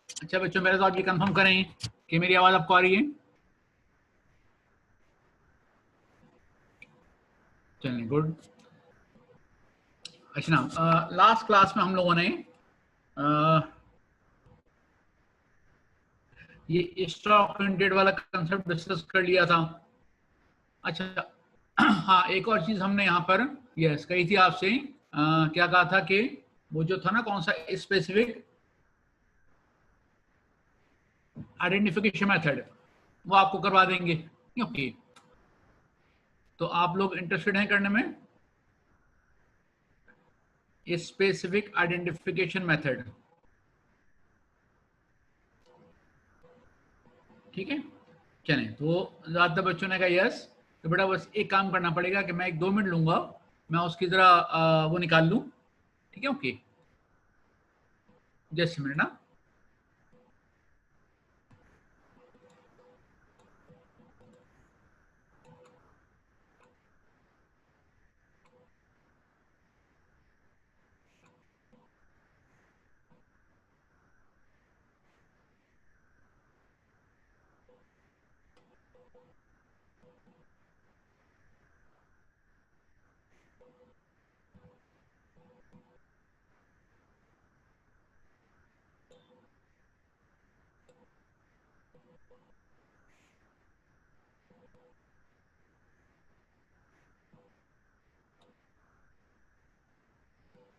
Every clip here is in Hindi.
अच्छा बच्चों, मेरे साथ ये कंफर्म करें कि मेरी आवाज आपको आ रही है। चलिए गुड। अच्छा ना, लास्ट क्लास में हम लोगों ने ये स्टॉक प्रिंटेड वाला कंसेप्ट डिस्कस कर लिया था। अच्छा हाँ, एक और चीज हमने यहाँ पर यस कही थी आपसे, क्या कहा था कि वो जो था ना, कौन सा स्पेसिफिक आइडेंटिफिकेशन मेथड, वो आपको करवा देंगे। ओके, तो आप लोग इंटरेस्टेड हैं करने में स्पेसिफिक आइडेंटिफिकेशन मेथड? ठीक है, चलें। तो ज्यादा बच्चों ने कहा यस, तो बेटा बस एक काम करना पड़ेगा कि मैं 1-2 मिनट लूंगा, मैं उसकी जरा वो निकाल लूं। ठीक है, ओके, जस्ट मिनट ना।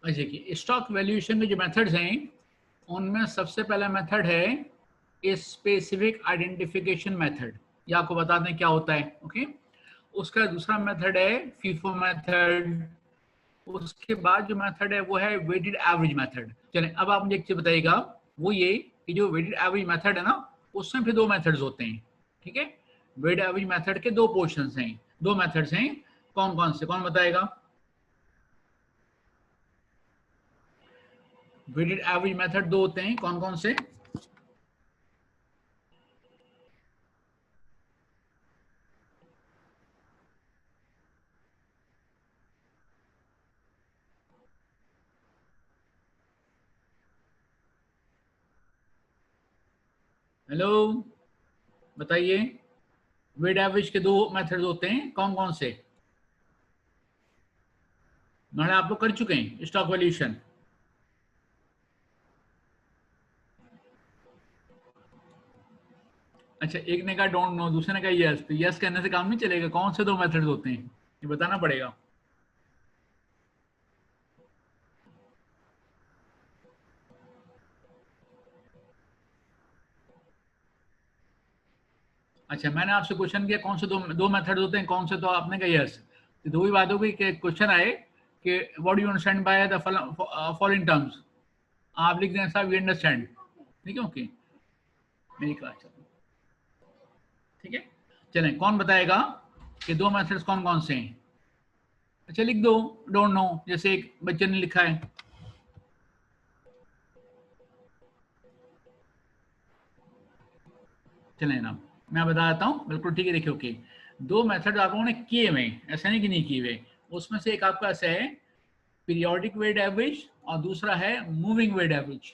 अच्छा देखिए, स्टॉक वैल्यूएशन के जो मेथड्स हैं, उनमें सबसे पहला मेथड है स्पेसिफिक आइडेंटिफिकेशन मेथड। ये आपको बता दें क्या होता है। ओके, उसका दूसरा मेथड है फीफो मेथड। उसके बाद जो मेथड है वो है वेटेड एवरेज मेथड। चलें, अब आप मुझे एक चीज बताइएगा, वो ये कि जो वेटेड एवरेज मेथड है ना, उसमें फिर दो मेथड्स होते हैं। ठीक है, वेटेड एवरेज मेथड के दो पोर्शंस हैं, दो मेथड्स हैं। कौन कौन से, कौन बताएगा? वेटेड एवरेज मेथड दो होते हैं, कौन कौन से? हेलो, बताइए। वेट एवरेज के दो मेथड्स होते हैं, कौन कौन से? मैंने आप लोग कर चुके हैं स्टॉक वैल्यूएशन। अच्छा, एक ने कहा डोंट नो, दूसरे ने कहा यस, तो यस कहने से काम नहीं चलेगा। कौन से दो मेथड्स होते हैं ये बताना पड़ेगा। अच्छा, मैंने आपसे क्वेश्चन किया कौन से दो दो मेथड्स होते हैं, कौन से, तो आपने कहा यस। तो दो ही बात हो गई कि क्वेश्चन आए कि what do you understand by the following terms, आप लिख दें साहब वी अंडरस्टैंड। ठीक है, ओके, मेरी क्लास चलो। ठीक है, चलें, कौन बताएगा कि दो मेथड्स कौन कौन से हैं? अच्छा लिख दो, डोंट नो, जैसे एक बच्चे ने लिखा है। चलें ना, मैं बता देता हूँ, बिल्कुल ठीक है। देखिए ओके, दो मेथड आप लोगों ने किए हुए, ऐसा नहीं कि नहीं किए हुए। उसमें से एक आपका ऐसा है पीरियोडिक वेट एवरेज, और दूसरा है मूविंग वेट एवरेज।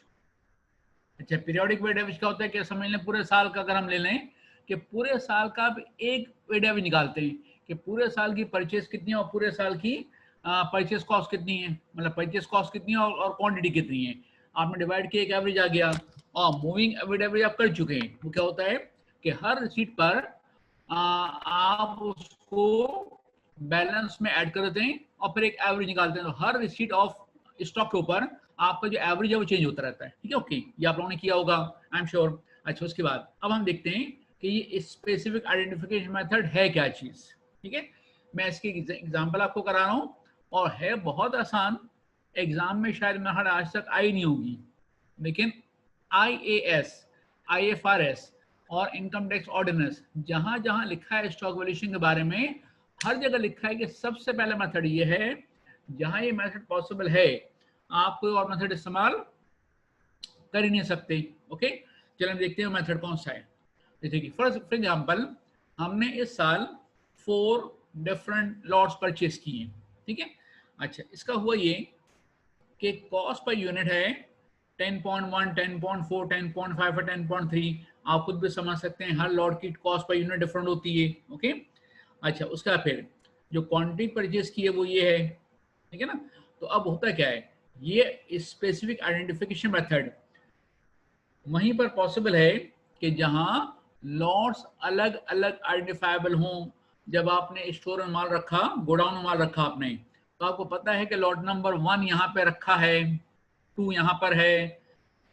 अच्छा, पीरियोडिक वेट एवरेज क्या होता है कि समझ लें पूरे साल का, अगर हम ले लें कि पूरे साल का आप एक वेट एवरेज निकालते हैं कि पूरे साल की परचेस कितनी है और पूरे साल की परचेस कॉस्ट कितनी है, मतलब परचेस कॉस्ट कितनी है और क्वांटिटी कितनी है, आपने डिवाइड किया, एक एवरेज आ गया। और मूविंग वेट एवरेज आप कर चुके हैं, वो क्या होता है कि हर रिसीट पर आप उसको बैलेंस में ऐड कर देते हैं और फिर एक एवरेज निकालते हैं। तो हर रिसीट ऑफ स्टॉक के ऊपर आपका जो एवरेज है वो चेंज होता रहता है। ठीक है, ओके, ये आप लोगों ने किया होगा, आई एम श्योर। अच्छा, उसके बाद अब हम देखते हैं कि ये स्पेसिफिक आइडेंटिफिकेशन मेथड है क्या चीज। ठीक है, मैं इसकी एग्जांपल आपको करा रहा हूँ, और है बहुत आसान। एग्जाम में शायद मेथड आज तक आई नहीं होगी, लेकिन IAS, IFRS और इनकम टैक्स ऑर्डिनेंस, जहां जहां लिखा है स्टॉक वैल्यूएशन के बारे में, हर जगह लिखा है कि सबसे पहला मेथड ये है। जहां ये मेथड पॉसिबल है, आप कोई और मेथड इस्तेमाल कर ही नहीं सकते। ओके, चलिए देखते हैं मेथड कौन सा है। जैसे कि फॉर एग्जाम्पल, हमने इस साल 4 डिफरेंट लॉट्स परचेस किए। ठीक है, अच्छा, इसका हुआ ये कि कॉस्ट पर यूनिट है 10.1, 10.4, 10.5 और 10.3 आप खुद भी समझ सकते हैं, हर लॉट की कॉस्ट पर यूनिट डिफरेंट होती है। ओके, अच्छा, उसका फिर जो क्वांटिटी परचेज की है वो ये है, ठीक है ना। तो अब होता क्या है, ये स्पेसिफिक आइडेंटिफिकेशन मेथड वहीं पर पॉसिबल है कि जहां लॉट्स अलग अलग आइडेंटिफाइबल हों। जब आपने स्टोर में माल रखा, गोडाउन में माल रखा आपने, तो आपको पता है कि लॉट नंबर 1 यहाँ पे रखा है, 2 यहाँ पर है,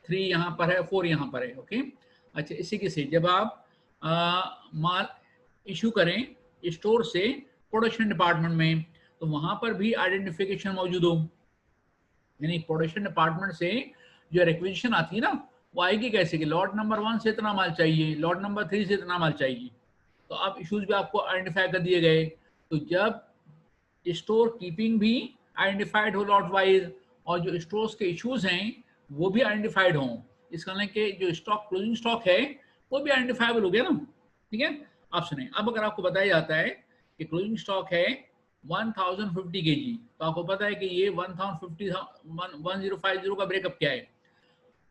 3 यहाँ पर है, 4 यहाँ पर है। ओके, अच्छा, इसी के से जब आप माल इशू करें स्टोर से प्रोडक्शन डिपार्टमेंट में, तो वहां पर भी आइडेंटिफिकेशन मौजूद हो। यानी प्रोडक्शन डिपार्टमेंट से जो रिक्वेजिशन आती है ना, वो आएगी कैसे कि लॉट नंबर 1 से इतना माल चाहिए, लॉट नंबर 3 से इतना माल चाहिए। तो आप इश्यूज भी आपको आइडेंटिफाई कर दिए गए। तो जब स्टोर कीपिंग भी आइडेंटिफाइड हो लॉट वाइज, और जो स्टोर्स के इश्यूज हैं वो भी आइडेंटिफाइड हों, इसका मतलब कि जो स्टॉक, क्लोजिंग स्टॉक है, वो भी आइडेंटिफाइबल हो गया ना। ठीक है, आप सुने, अब अगर आपको बताया जाता है कि क्लोजिंग स्टॉक है 1050 kg, तो आपको पता है कि ये 1050 का ब्रेकअप क्या है।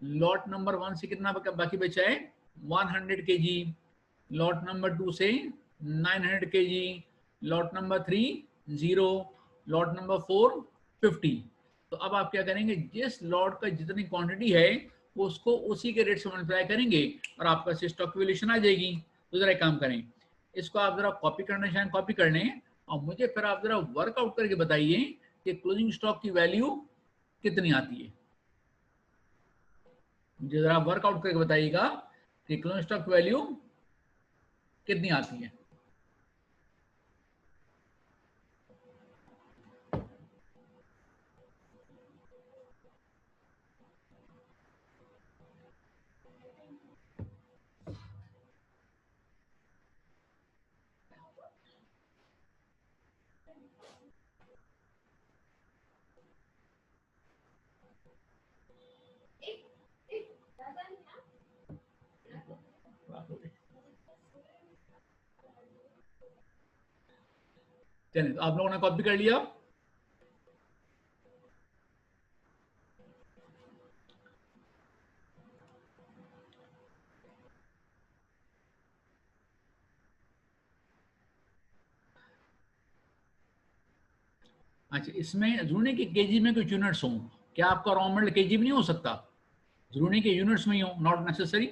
लॉट नंबर 1 से कितना बाकी बचा है, 100 kg, लॉट नंबर 2 से 900 kg, lot number 3 0, lot number 4 50। तो अब आप क्या करेंगे, जिस लॉट का जितनी क्वांटिटी है वो उसको उसी के रेट से मल्टीप्लाई करेंगे और आपका स्टॉक की वैल्यूएशन आ जाएगी। तो जरा एक काम करें, इसको आप जरा कॉपी करना चाहें कॉपी कर लें, और मुझे फिर आप जरा वर्कआउट करके बताइए कि क्लोजिंग स्टॉक की वैल्यू कितनी आती है। मुझे जरा वर्कआउट करके बताइएगा कि क्लोजिंग स्टॉक की वैल्यू कितनी आती है। चलिए, तो आप लोगों ने कॉपी कर लिया। अच्छा, इसमें जरूरी कि केजी में कुछ यूनिट्स हों, क्या आपका रॉ मटेरियल केजी में नहीं हो सकता, जरूरी कि यूनिट्स में ही हो, नॉट नेसेसरी।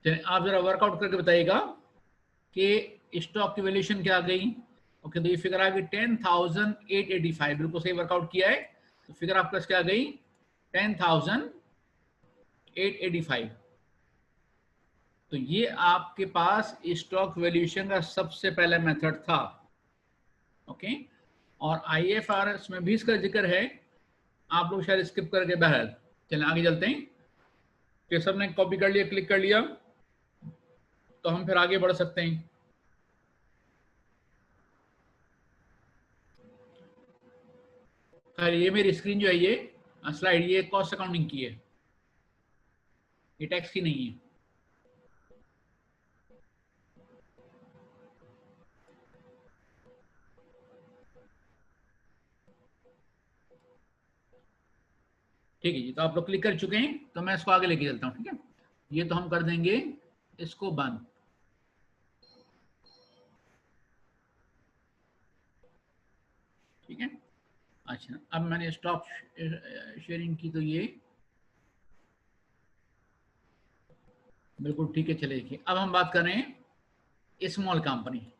चलिए, आप जरा वर्कआउट करके बताइएगा कि स्टॉक की वैल्यूएशन क्या आ गई। ओके, तो ये फिगर आ गई 10,885, बिल्कुल सही वर्कआउट किया है। तो फिगर आपका क्या आ गई, 10,885। तो ये आपके पास स्टॉक वैल्यूएशन का सबसे पहला मेथड था। ओके, और IFRS में भी इसका जिक्र है, आप लोग शायद स्किप करके बहरहाल। चलें आगे चलते हैं, कि सबने कॉपी कर लिया, क्लिक कर लिया, तो हम फिर आगे बढ़ सकते हैं। खैर, ये मेरी स्क्रीन जो है, ये स्लाइड, ये कॉस्ट अकाउंटिंग की है, ये टैक्स की नहीं है। ठीक है जी, तो आप लोग क्लिक कर चुके हैं, तो मैं इसको आगे लेके चलता हूँ। ठीक है, ये तो हम कर देंगे इसको बंद। ठीक है, अच्छा, अब मैंने स्टॉप शेयरिंग की, तो ये बिल्कुल ठीक है। चले देखिए, अब हम बात करें स्मॉल कंपनी।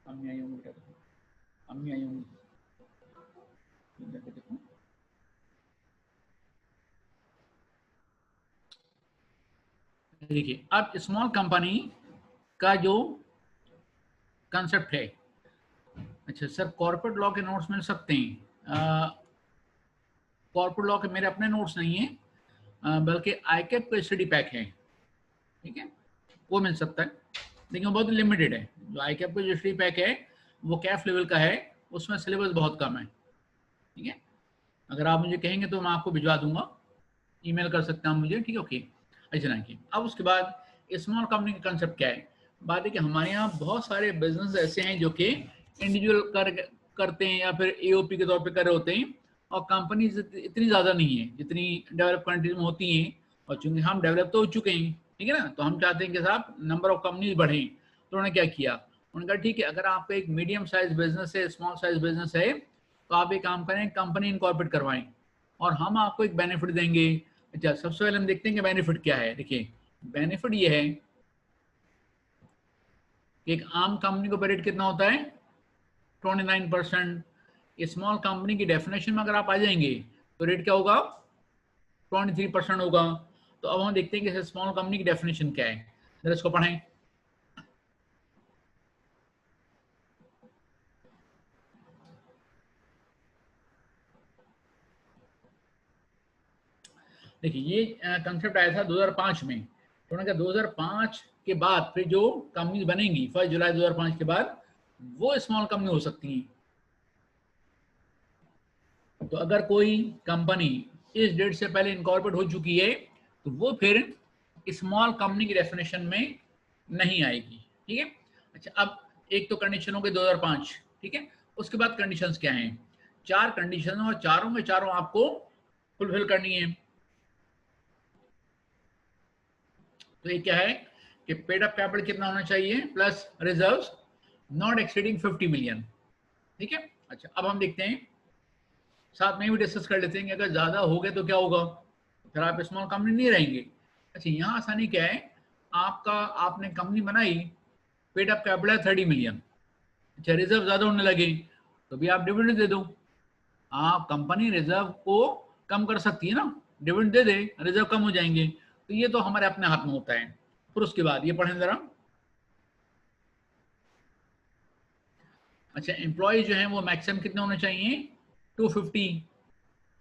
अम्मी आई होंगी, अम्मी आई होंगी, देखो। देखिए, अब स्मॉल कंपनी का जो कंसेप्ट है, अच्छा सर, कॉर्पोरेट लॉ के नोट्स मिल सकते हैं। कॉर्पोरेट लॉ के मेरे अपने नोट्स नहीं है, बल्कि आईकैप का स्टडी पैक है। ठीक है, वो मिल सकता है, लेकिन वो बहुत लिमिटेड है। जो आईकैप का जो स्टडी पैक है वो कैफ लेवल का है, उसमें सिलेबस बहुत कम है, ठीक है। अगर आप मुझे कहेंगे तो मैं आपको भिजवा दूंगा, ईमेल कर सकते हैं आप मुझे, ठीक है, ओके। अच्छा ना कि अब उसके बाद स्मॉल कंपनी का कंसेप्ट क्या है। बात है कि हमारे यहाँ बहुत सारे बिजनेस ऐसे हैं जो कि इंडिविजुअल करते हैं या फिर एओपी के तौर पे कर रहे होते हैं, और कंपनीज इतनी ज़्यादा नहीं है जितनी डेवलप कंट्रीज में होती हैं। और चूंकि हम डेवलप तो हो चुके हैं, ठीक है ना, तो हम चाहते हैं कि साहब नंबर ऑफ कंपनीज बढ़ें। तो उन्होंने क्या किया, उन्होंने कहा ठीक है, अगर आपका एक मीडियम साइज बिजनेस है, स्मॉल साइज बिजनेस है, तो आप एक काम करें, कंपनी इनकॉर्पोरेट करवाएं और हम आपको एक बेनिफिट देंगे। अच्छा, सबसे पहले हम देखते हैं कि बेनिफिट क्या है। देखिए, बेनिफिट ये है कि एक आम कंपनी को रेट कितना होता है, 29%। स्मॉल कंपनी की डेफिनेशन में अगर आप आ जाएंगे तो रेट क्या होगा, 23% होगा। तो अब हम देखते हैं कि स्मॉल कंपनी की डेफिनेशन क्या है, जरा इसको पढ़ें। देखिए, ये कंसेप्ट आया था 2005 में। तो उन्होंने कहा 2005 के बाद फिर जो कंपनी बनेंगी 1 जुलाई 2005 के बाद, वो स्मॉल कंपनी हो सकती हैं। तो अगर कोई कंपनी इस डेट से पहले इनकॉर्पोरेट हो चुकी है तो वो फिर स्मॉल कंपनी की डेफिनेशन में नहीं आएगी, ठीक है। अच्छा, अब एक तो कंडीशन हो गई 2005, ठीक है। उसके बाद कंडीशंस क्या हैं, 4 कंडीशन, और चारों में चारों आपको फुलफिल करनी है। तो ये क्या है कि पेड अप कैपिटल कितना होना चाहिए plus reserves not exceeding 50 million, ठीक है। अच्छा, अब हम देखते हैं, साथ में भी डिस्कस कर लेते हैं कि अगर ज्यादा हो गए तो क्या होगा, फिर आप स्मॉल कंपनी नहीं रहेंगे। अच्छा, यहाँ आसानी क्या है, आपका आपने कंपनी बनाई, पेड अप कैपिटल है 30 मिलियन। अच्छा, रिजर्व ज्यादा होने लगे तो भी आप डिविडेंड दे दो। आप कंपनी रिजर्व को कम कर सकती है ना, डिविडेंड दे दे, रिजर्व कम हो जाएंगे। तो ये तो हमारे अपने हाथ में होता है। फिर उसके बाद ये पढ़ें जरा। अच्छा, एम्प्लॉय जो है वो मैक्सिमम कितने होने चाहिए, 250।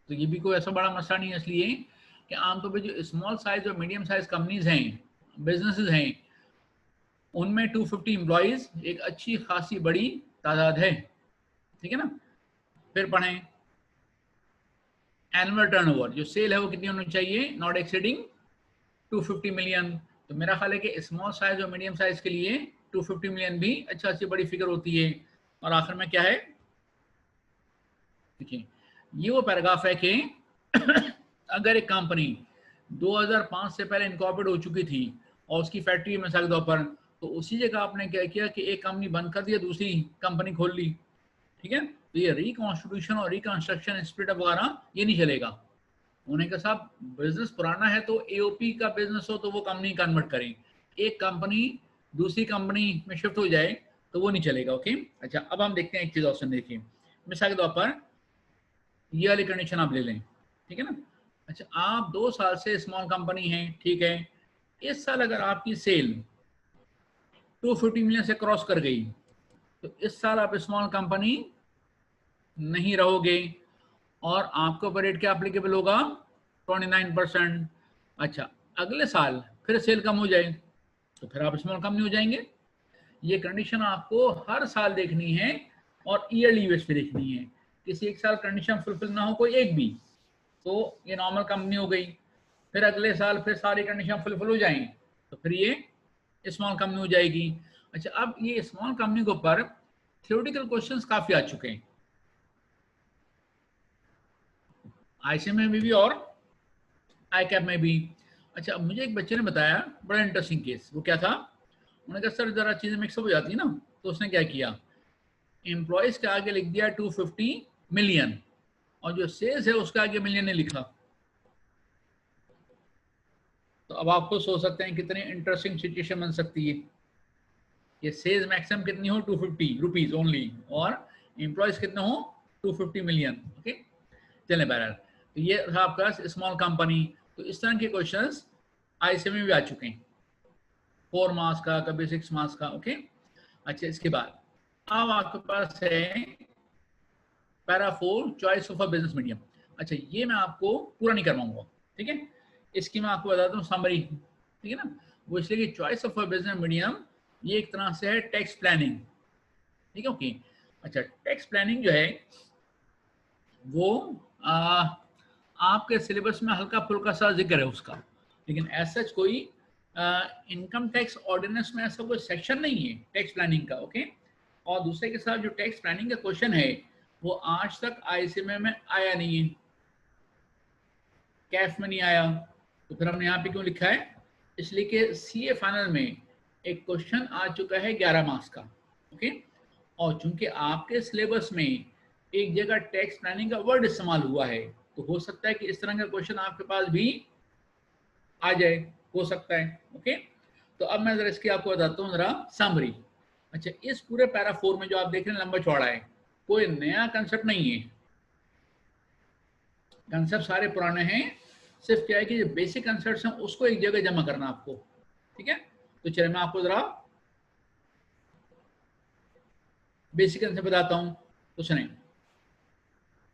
तो ये भी कोई ऐसा बड़ा मसला नहीं है, इसलिए कि आमतौर पर जो स्मॉल साइज और मीडियम साइज कंपनीज हैं, बिजनेसेस हैं, उनमें 250 एम्प्लॉयज एक अच्छी खासी बड़ी तादाद है, ठीक है ना। फिर पढ़ें, एनुअल टर्नओवर जो सेल है वो कितनी होनी चाहिए, नॉट एक्सीडिंग 250 मिलियन। तो मेरा ख्याल है कि स्मॉल साइज और मीडियम साइज के लिए 250 मिलियन भी अच्छा अच्छी बड़ी फिगर होती है। और आखिर में क्या है, देखिए, ये वो पैराग्राफ है कि अगर एक कंपनी 2005 से पहले इनकॉर्पोरेट हो चुकी थी और उसकी फैक्ट्री मिसाल के तौर पर, तो उसी जगह आपने क्या किया कि एक कंपनी बंद कर दिया, दूसरी कंपनी खोल ली, ठीक है। तो ये रिकॉन्स्टिट्यूशन और रिकंस्ट्रक्शन स्प्लिट अप वगैरह ये नहीं चलेगा। उन्होंने कहा साहब बिजनेस पुराना है तो एओपी का बिजनेस हो तो वो कंपनी कन्वर्ट करें, एक कंपनी दूसरी कंपनी में शिफ्ट हो जाए तो वो नहीं चलेगा, ओके। अच्छा, अब हम देखते हैं एक चीज ऑप्शन, देखिए मिसाल के तौर पर ये वाली कंडीशन आप ले लें, ठीक है ना। अच्छा, आप 2 साल से स्मॉल कंपनी हैं, ठीक है। इस साल अगर आपकी सेल 250 मिलियन से क्रॉस कर गई तो इस साल आप स्मॉल कंपनी नहीं रहोगे और आपके ऊपर रेट क्या अप्लीकेबल होगा, 29%। अच्छा, अगले साल फिर सेल कम हो जाए तो फिर आप स्मॉल कंपनी हो जाएंगे। ये कंडीशन आपको हर साल देखनी है और ईयरली बेस पे देखनी है। किसी एक साल कंडीशन फुलफिल ना हो कोई एक भी, तो ये नॉर्मल कंपनी हो गई। फिर अगले साल फिर सारी कंडीशन फुलफिल हो जाएंगी तो फिर ये स्मॉल कंपनी हो जाएगी। अच्छा, अब ये स्मॉल कंपनी के ऊपर थ्योरेटिकल क्वेश्चंस काफी आ चुके हैं, आईसीएमए में भी और आई कैप में भी। अच्छा, अब मुझे एक बच्चे ने बताया बड़ा इंटरेस्टिंग केस, वो क्या था, उन्होंने कहा सर जरा चीजें मिक्सअप हो जाती है ना, तो उसने क्या किया, एम्प्लॉयज के आगे लिख दिया 250 मिलियन और जो सेल्स है उसके आगे मिलियन ने लिखा। तो अब आपको सोच सकते हैं कितनी इंटरेस्टिंग सिचुएशन बन सकती है। ये सेल्स मैक्सिमम कितनी हो, 250 रुपीज ओनली, और एम्प्लॉयज कितने हो, 250 मिलियन, ओके। चले बहरहाल, तो ये था आपका स्मॉल कंपनी। तो इस तरह के क्वेश्चंस आईसीएमए में भी आ चुके हैं, 4 मार्क्स का, कभी 6 मार्क्स का, ओके। अच्छा, इसके बाद अब आपके पास है para 4 choice of a business medium. अच्छा, ये मैं आपको पूरा नहीं करवाऊंगा, ठीक है, इसकी मैं आपको बताता हूँ समरी, ठीक है ना। वो इसलिए कि choice of a business medium ये एक तरह से है टैक्स प्लानिंग, ठीक है, ओके। अच्छा, टैक्स प्लानिंग जो है वो आपके सिलेबस में हल्का फुल्का सा जिक्र है उसका, लेकिन ऐसा कोई इनकम टैक्स ऑर्डिनेंस में ऐसा कोई सेक्शन नहीं है टैक्स प्लानिंग का। ओके, और दूसरे के साथ जो टैक्स प्लानिंग का क्वेश्चन है वो आज तक आईसीएमए में आया नहीं है, कैफ में नहीं आया, तो फिर हमने यहाँ पे क्यों लिखा है, इसलिए कि सीए फाइनल में एक क्वेश्चन आ चुका है 11 मार्क्स का। ओके, और चूंकि आपके सिलेबस में एक जगह टैक्स प्लानिंग का वर्ड इस्तेमाल हुआ है, तो हो सकता है कि इस तरह का क्वेश्चन आपके पास भी आ जाए, हो सकता है। ओके, तो अब मैं जरा इसकी आपको बताता हूँ जरा समरी। अच्छा, इस पूरे पैरा 4 में जो आप देख रहे हैं लंबा चौड़ा है, कोई नया कंसेप्ट नहीं है, कंसेप्ट सारे पुराने हैं, सिर्फ क्या है कि जो बेसिक कंसेप्ट हैं उसको एक जगह जमा करना आपको। ठीक है, तो चलिए मैं आपको जरा बेसिक कंसेप्ट बताता हूँ। तो सुनिए,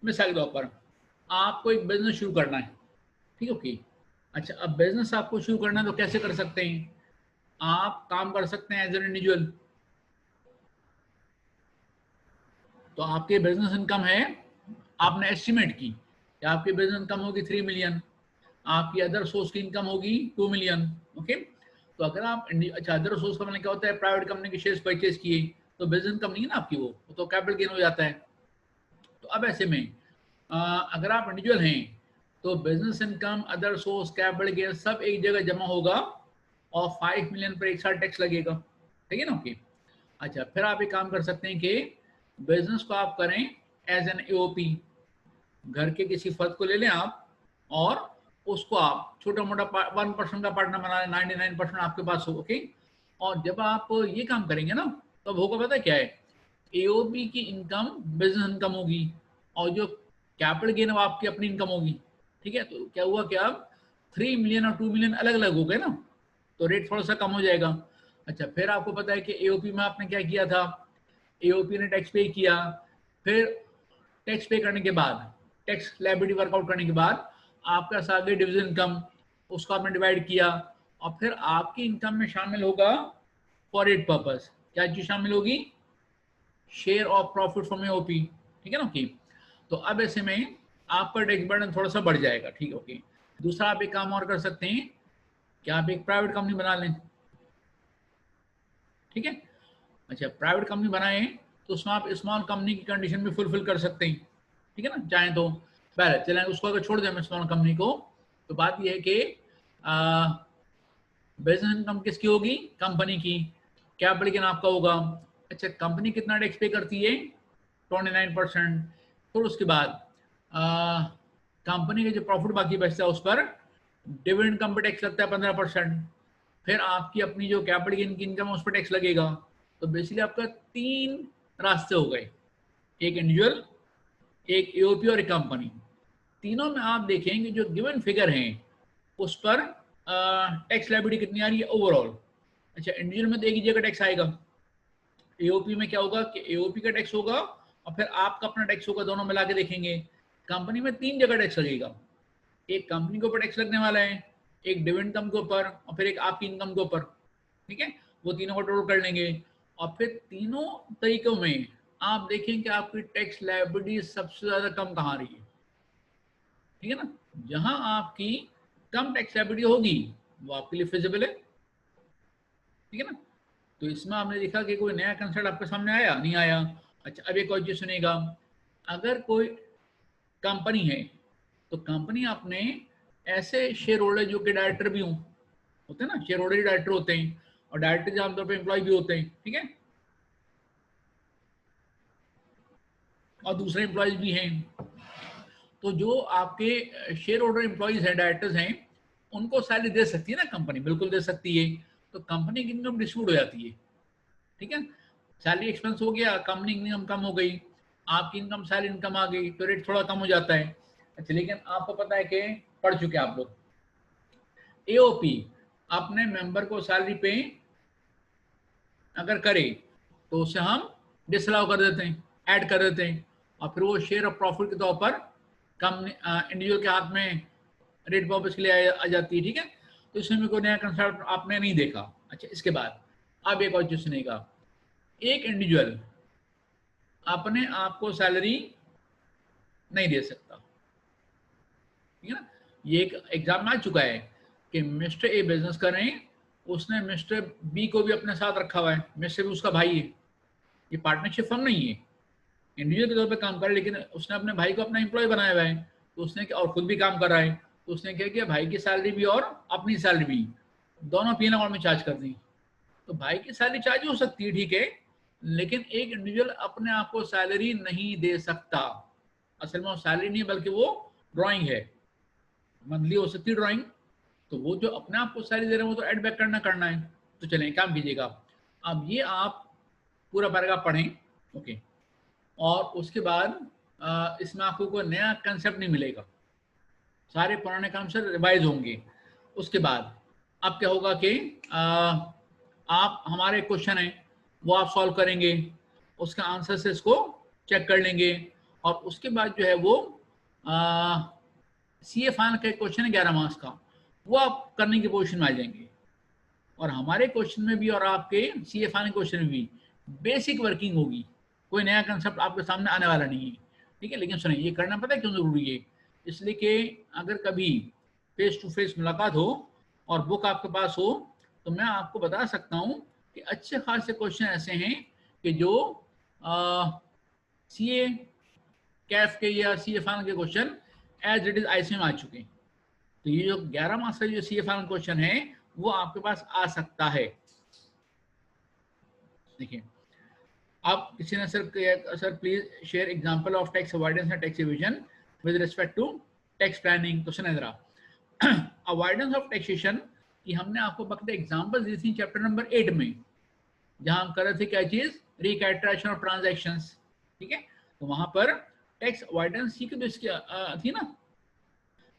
मिसाल के तौर पर आपको एक बिजनेस शुरू करना है, ठीक है। ओके, अच्छा, अब बिजनेस आपको शुरू करना है तो कैसे कर सकते हैं, आप काम कर सकते हैं एज एन इंडिविजुअल। तो आपके बिजनेस इनकम है, आपने एस्टिमेट की कि आपकी बिजनेस इनकम होगी 3 मिलियन, आपकी अदर सोर्स की इनकम होगी 2 मिलियन। ओके, तो अगर आप अच्छा, अदर सोर्स का मतलब क्या होता है, प्राइवेट कंपनी के शेयर्स परचेज किए तो बिजनेस इनकम नहीं है ना आपकी, वो तो कैपिटल गेन हो जाता है। तो अब ऐसे में अगर आप इंडिविजुअल हैं तो business income, other source, capital gain सब एक जगह जमा होगा और 5 मिलियन पर एक साथ टैक्स लगेगा। ठीक है ना। ओके, अच्छा, फिर आप एक काम कर सकते हैं कि बिजनेस को आप करें एज एन एओपी, घर के किसी फर्द को ले लें आप और उसको आप छोटा मोटा 1% का पार्टनर बना लें, 99% आपके पास हो। ओके, और जब आप ये काम करेंगे ना, तब होगा पता क्या है, एओपी की इनकम बिजनेस इनकम होगी और जो कैपिटल गेन है आपकी अपनी इनकम होगी। ठीक है, तो क्या हुआ कि अब 3 मिलियन और 2 मिलियन अलग अलग हो गए ना, तो रेट थोड़ा सा कम हो जाएगा। अच्छा, फिर आपको पता है कि एओपी में आपने क्या किया था, एओपी ने टैक्स पे किया, फिर टैक्स पे करने के बाद, टैक्स लायबिलिटी वर्कआउट करने के बाद आपका पास आ गई डिविजन इनकम, उसको आपने डिवाइड किया और फिर आपकी इनकम में शामिल होगा फॉर इट पर्पस, क्या चीज शामिल होगी, share of profit from AOP. ठीक है ना। ओके, तो अब ऐसे में आपका टैक्स बर्डन थोड़ा सा बढ़ जाएगा। ठीक है। ओके, दूसरा आप एक काम और कर सकते हैं कि आप एक प्राइवेट कंपनी बना लें। ठीक है, अच्छा, प्राइवेट कंपनी बनाएं तो उसमें आप स्मॉल कंपनी की कंडीशन भी फुलफिल कर सकते हैं। ठीक है ना, चाहें तो पहले चलें उसको अगर छोड़ दें स्मॉल कंपनी को, तो बात यह है कि बिजनेस इनकम किसकी होगी, कंपनी की, कैपिटल गेन आपका होगा। अच्छा, कंपनी कितना टैक्स पे करती है, 29%। फिर उसके बाद कंपनी का जो प्रॉफिट बाकी बचता है उस पर डिविडेंड इनकम पे टैक्स लगता है 15%। फिर आपकी अपनी जो कैपिटल गेन की इनकम है उस पर टैक्स लगेगा। तो बेसिकली आपका 3 रास्ते हो गए, एक इंडिविजुअल, एक एओपी और एक कंपनी। तीनों में आप देखेंगे जो गिवन फिगर हैं उस पर टैक्स लायबिलिटी कितनी आ रही है ओवरऑल। अच्छा, इंडिविजुअल में तो एक ही जगह टैक्स आएगा, एओपी में क्या होगा कि एओपी का टैक्स होगा और फिर आपका अपना टैक्स होगा, दोनों मिला के देखेंगे। कंपनी में 3 जगह टैक्स लगेगा, एक कंपनी के ऊपर टैक्स लगने वाला है, एक डिविडेंड इनकम के ऊपर और फिर एक आपकी इनकम के ऊपर। ठीक है, वो तीनों को टोटल कर लेंगे और फिर तीनों तरीकों में आप देखें कि आपकी टैक्स लायबिलिटी सबसे ज्यादा कम कहाँ रही है। ठीक है ना, जहां आपकी कम टैक्स लायबिलिटी होगी वो आपके लिए फिजिबल है। ठीक है ना, तो इसमें आपने देखा कि कोई नया कंसेप्ट आपके सामने आया नहीं आया। अच्छा, अब एक और चीज सुनेगा, अगर कोई कंपनी है तो कंपनी अपने ऐसे शेयर होल्डर जो कि डायरेक्टर भी होते हैं ना, शेयर होल्डर ही डायरेक्टर होते हैं और डायरेक्टर आमतौर पर एम्प्लॉय भी होते हैं। ठीक है, और दूसरे एम्प्लॉयज भी हैं। तो जो आपके शेयर होल्डर एम्प्लॉयज हैं, डायरेक्टर्स हैं, उनको सैलरी दे सकती है ना कंपनी, बिल्कुल दे सकती है। तो कंपनी की इनकम डिस्ट्रीब्यूट हो जाती है। ठीक है, सैलरी एक्सपेंस हो गया, कंपनी की इनकम कम हो गई, आपकी इनकम सैलरी इनकम आ गई, तो रेट थोड़ा कम हो जाता है। अच्छा, लेकिन आपको पता है कि पढ़ चुके आप लोग, एओपी अपने मेंबर को सैलरी पे अगर करे तो उसे हम डिसअलाउ कर देते हैं, ऐड कर देते हैं और फिर वो शेयर ऑफ प्रॉफिट के तौर पर कंपनी इंडिविजुअल के हाथ में रेट वापस के लिए आ जाती है। ठीक है, तो इसमें कोई नया कंसेप्ट आपने नहीं देखा। अच्छा, इसके बाद अब एक और चीज सुनेगा, एक इंडिविजुअल अपने आप को सैलरी नहीं दे सकता, ठीक है ना। ये एक एग्जाम आ चुका है कि मिस्टर ए बिजनेस कर रहे हैं, उसने मिस्टर बी को भी अपने साथ रखा हुआ है, मिस्टर बी उसका भाई है, ये पार्टनरशिप फर्म नहीं है, इंडिविजुअल के तौर पे काम कर रहा है, लेकिन उसने अपने भाई को अपना एम्प्लॉय बनाया हुआ है, तो उसने और खुद भी काम कर रहा है, तो उसने क्या किया, भाई की सैलरी भी और अपनी सैलरी भी दोनों पीएनएल अकाउंट में चार्ज कर दी। तो भाई की सैलरी चार्ज हो सकती है, ठीक है, लेकिन एक इंडिविजुअल अपने आप को सैलरी नहीं दे सकता। असल में वो सैलरी नहीं है, बल्कि वो ड्राइंग है, मंथली हो सकती है ड्राइंग। तो वो जो अपने आप को सैलरी दे रहे हैं वो तो एड बैक करना है। तो चलें काम कीजिएगा, अब ये आप पूरा पैराग्राफ पढ़ें, ओके, और उसके बाद इसमें आपको कोई नया कंसेप्ट नहीं मिलेगा, सारे पुराने कंसेप्ट रिवाइज होंगे। उसके बाद अब क्या होगा कि आप हमारे क्वेश्चन हैं वो आप सॉल्व करेंगे, उसका आंसर से इसको चेक कर लेंगे, और उसके बाद जो है वो सीए फाइनल का क्वेश्चन है 11 मार्क्स का, वो आप करने की पोजीशन में आ जाएंगे। और हमारे क्वेश्चन में भी और आपके सीए फाइनल क्वेश्चन में भी बेसिक वर्किंग होगी, कोई नया कंसेप्ट आपके सामने आने वाला नहीं है, ठीक है। लेकिन सुनिए, ये करना पता है क्यों जरूरी है, इसलिए कि अगर कभी फेस टू फेस मुलाकात हो और बुक आपके पास हो, तो मैं आपको बता सकता हूँ कि अच्छे खासे क्वेश्चन ऐसे हैं कि जो सीए कैफ के या सीए फाइनल के क्वेश्चन एज इट इज आईसी में आ चुके हैं। तो ये जो 11 मार्क्स का जो सीए फाइनल क्वेश्चन है वो आपके पास आ सकता है। देखिए, अब किसी ने sir please share example of tax avoidance and tax evasion with respect to tax planning. तो सुनिए जरा, अवॉइडेंस ऑफ टैक्सेशन की हमने आपको बकते एग्जांपल दी थी चैप्टर नंबर 8 में, जहां हम कर रहे थे क्या चीज, रिकैटेगराइजेशन ऑफ ट्रांजैक्शंस, ठीक है। तो वहां पर टैक्स अवॉइडेंस की तो इसकी थी ना,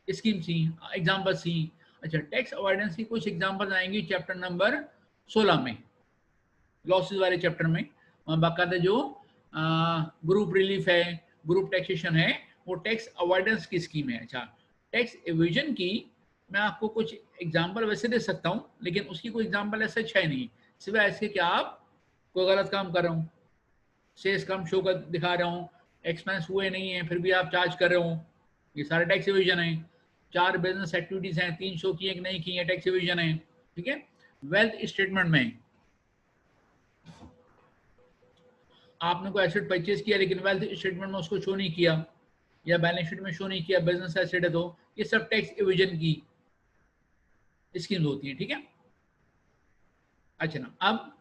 स्कीम थी, एग्जांपल थी। अच्छा, टैक्स अवॉइडेंस की कुछ एग्जांपल आएंगी चैप्टर नंबर 16 में, लॉसेस वाले चैप्टर में। वहाँ बाकायदा जो ग्रुप रिलीफ है, ग्रुप टैक्सेशन है, वो टैक्स अवॉइडेंस की स्कीम है। अच्छा, टैक्स एविजन की मैं आपको कुछ एग्जांपल वैसे दे सकता हूँ, लेकिन उसकी कोई एग्जांपल ऐसा है नहीं, सिवाय इसके कि आप कोई गलत काम कर रहे हो, सेल्स कम शो कर दिखा रहा हूँ, एक्सपेंस हुए नहीं है फिर भी आप चार्ज कर रहे हो, ये सारे टैक्स एविजन है। 4 बिजनेस एक्टिविटीज हैं, 3 शो की, एक नहीं की है, टैक्स एविजन है, ठीक है। वेल्थ स्टेटमेंट में आपने कोई एसेट परचेज किया लेकिन वेल्थ स्टेटमेंट में उसको शो नहीं किया, या बैलेंस शीट में शो नहीं किया, बिजनेस एसेट है, तो ये सब टैक्स एविजन की स्कीम्स होती हैं, ठीक है। अच्छा ना, अब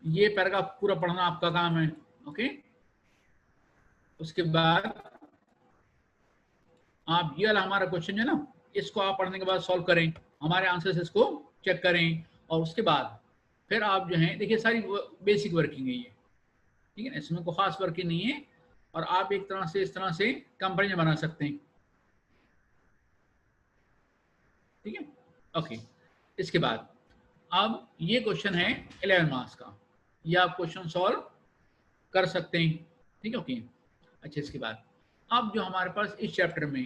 ये पैराग्राफ पूरा पढ़ना आपका काम है, ओके। उसके बाद आप ये वाला हमारा क्वेश्चन जो है ना, इसको आप पढ़ने के बाद सॉल्व करें, हमारे आंसर से इसको चेक करें, और उसके बाद फिर आप जो है, देखिए सारी बेसिक वर्किंग है ये, ठीक है ना, इसमें कोई खास वर्किंग नहीं है, और आप एक तरह से इस तरह से कंपनी बना सकते हैं, ठीक है, ओके। इसके बाद अब ये क्वेश्चन है 11 मार्क्स का, ये आप क्वेश्चन सॉल्व कर सकते हैं, ठीक है, ओके। अच्छा, इसके बाद अब जो हमारे पास इस चैप्टर में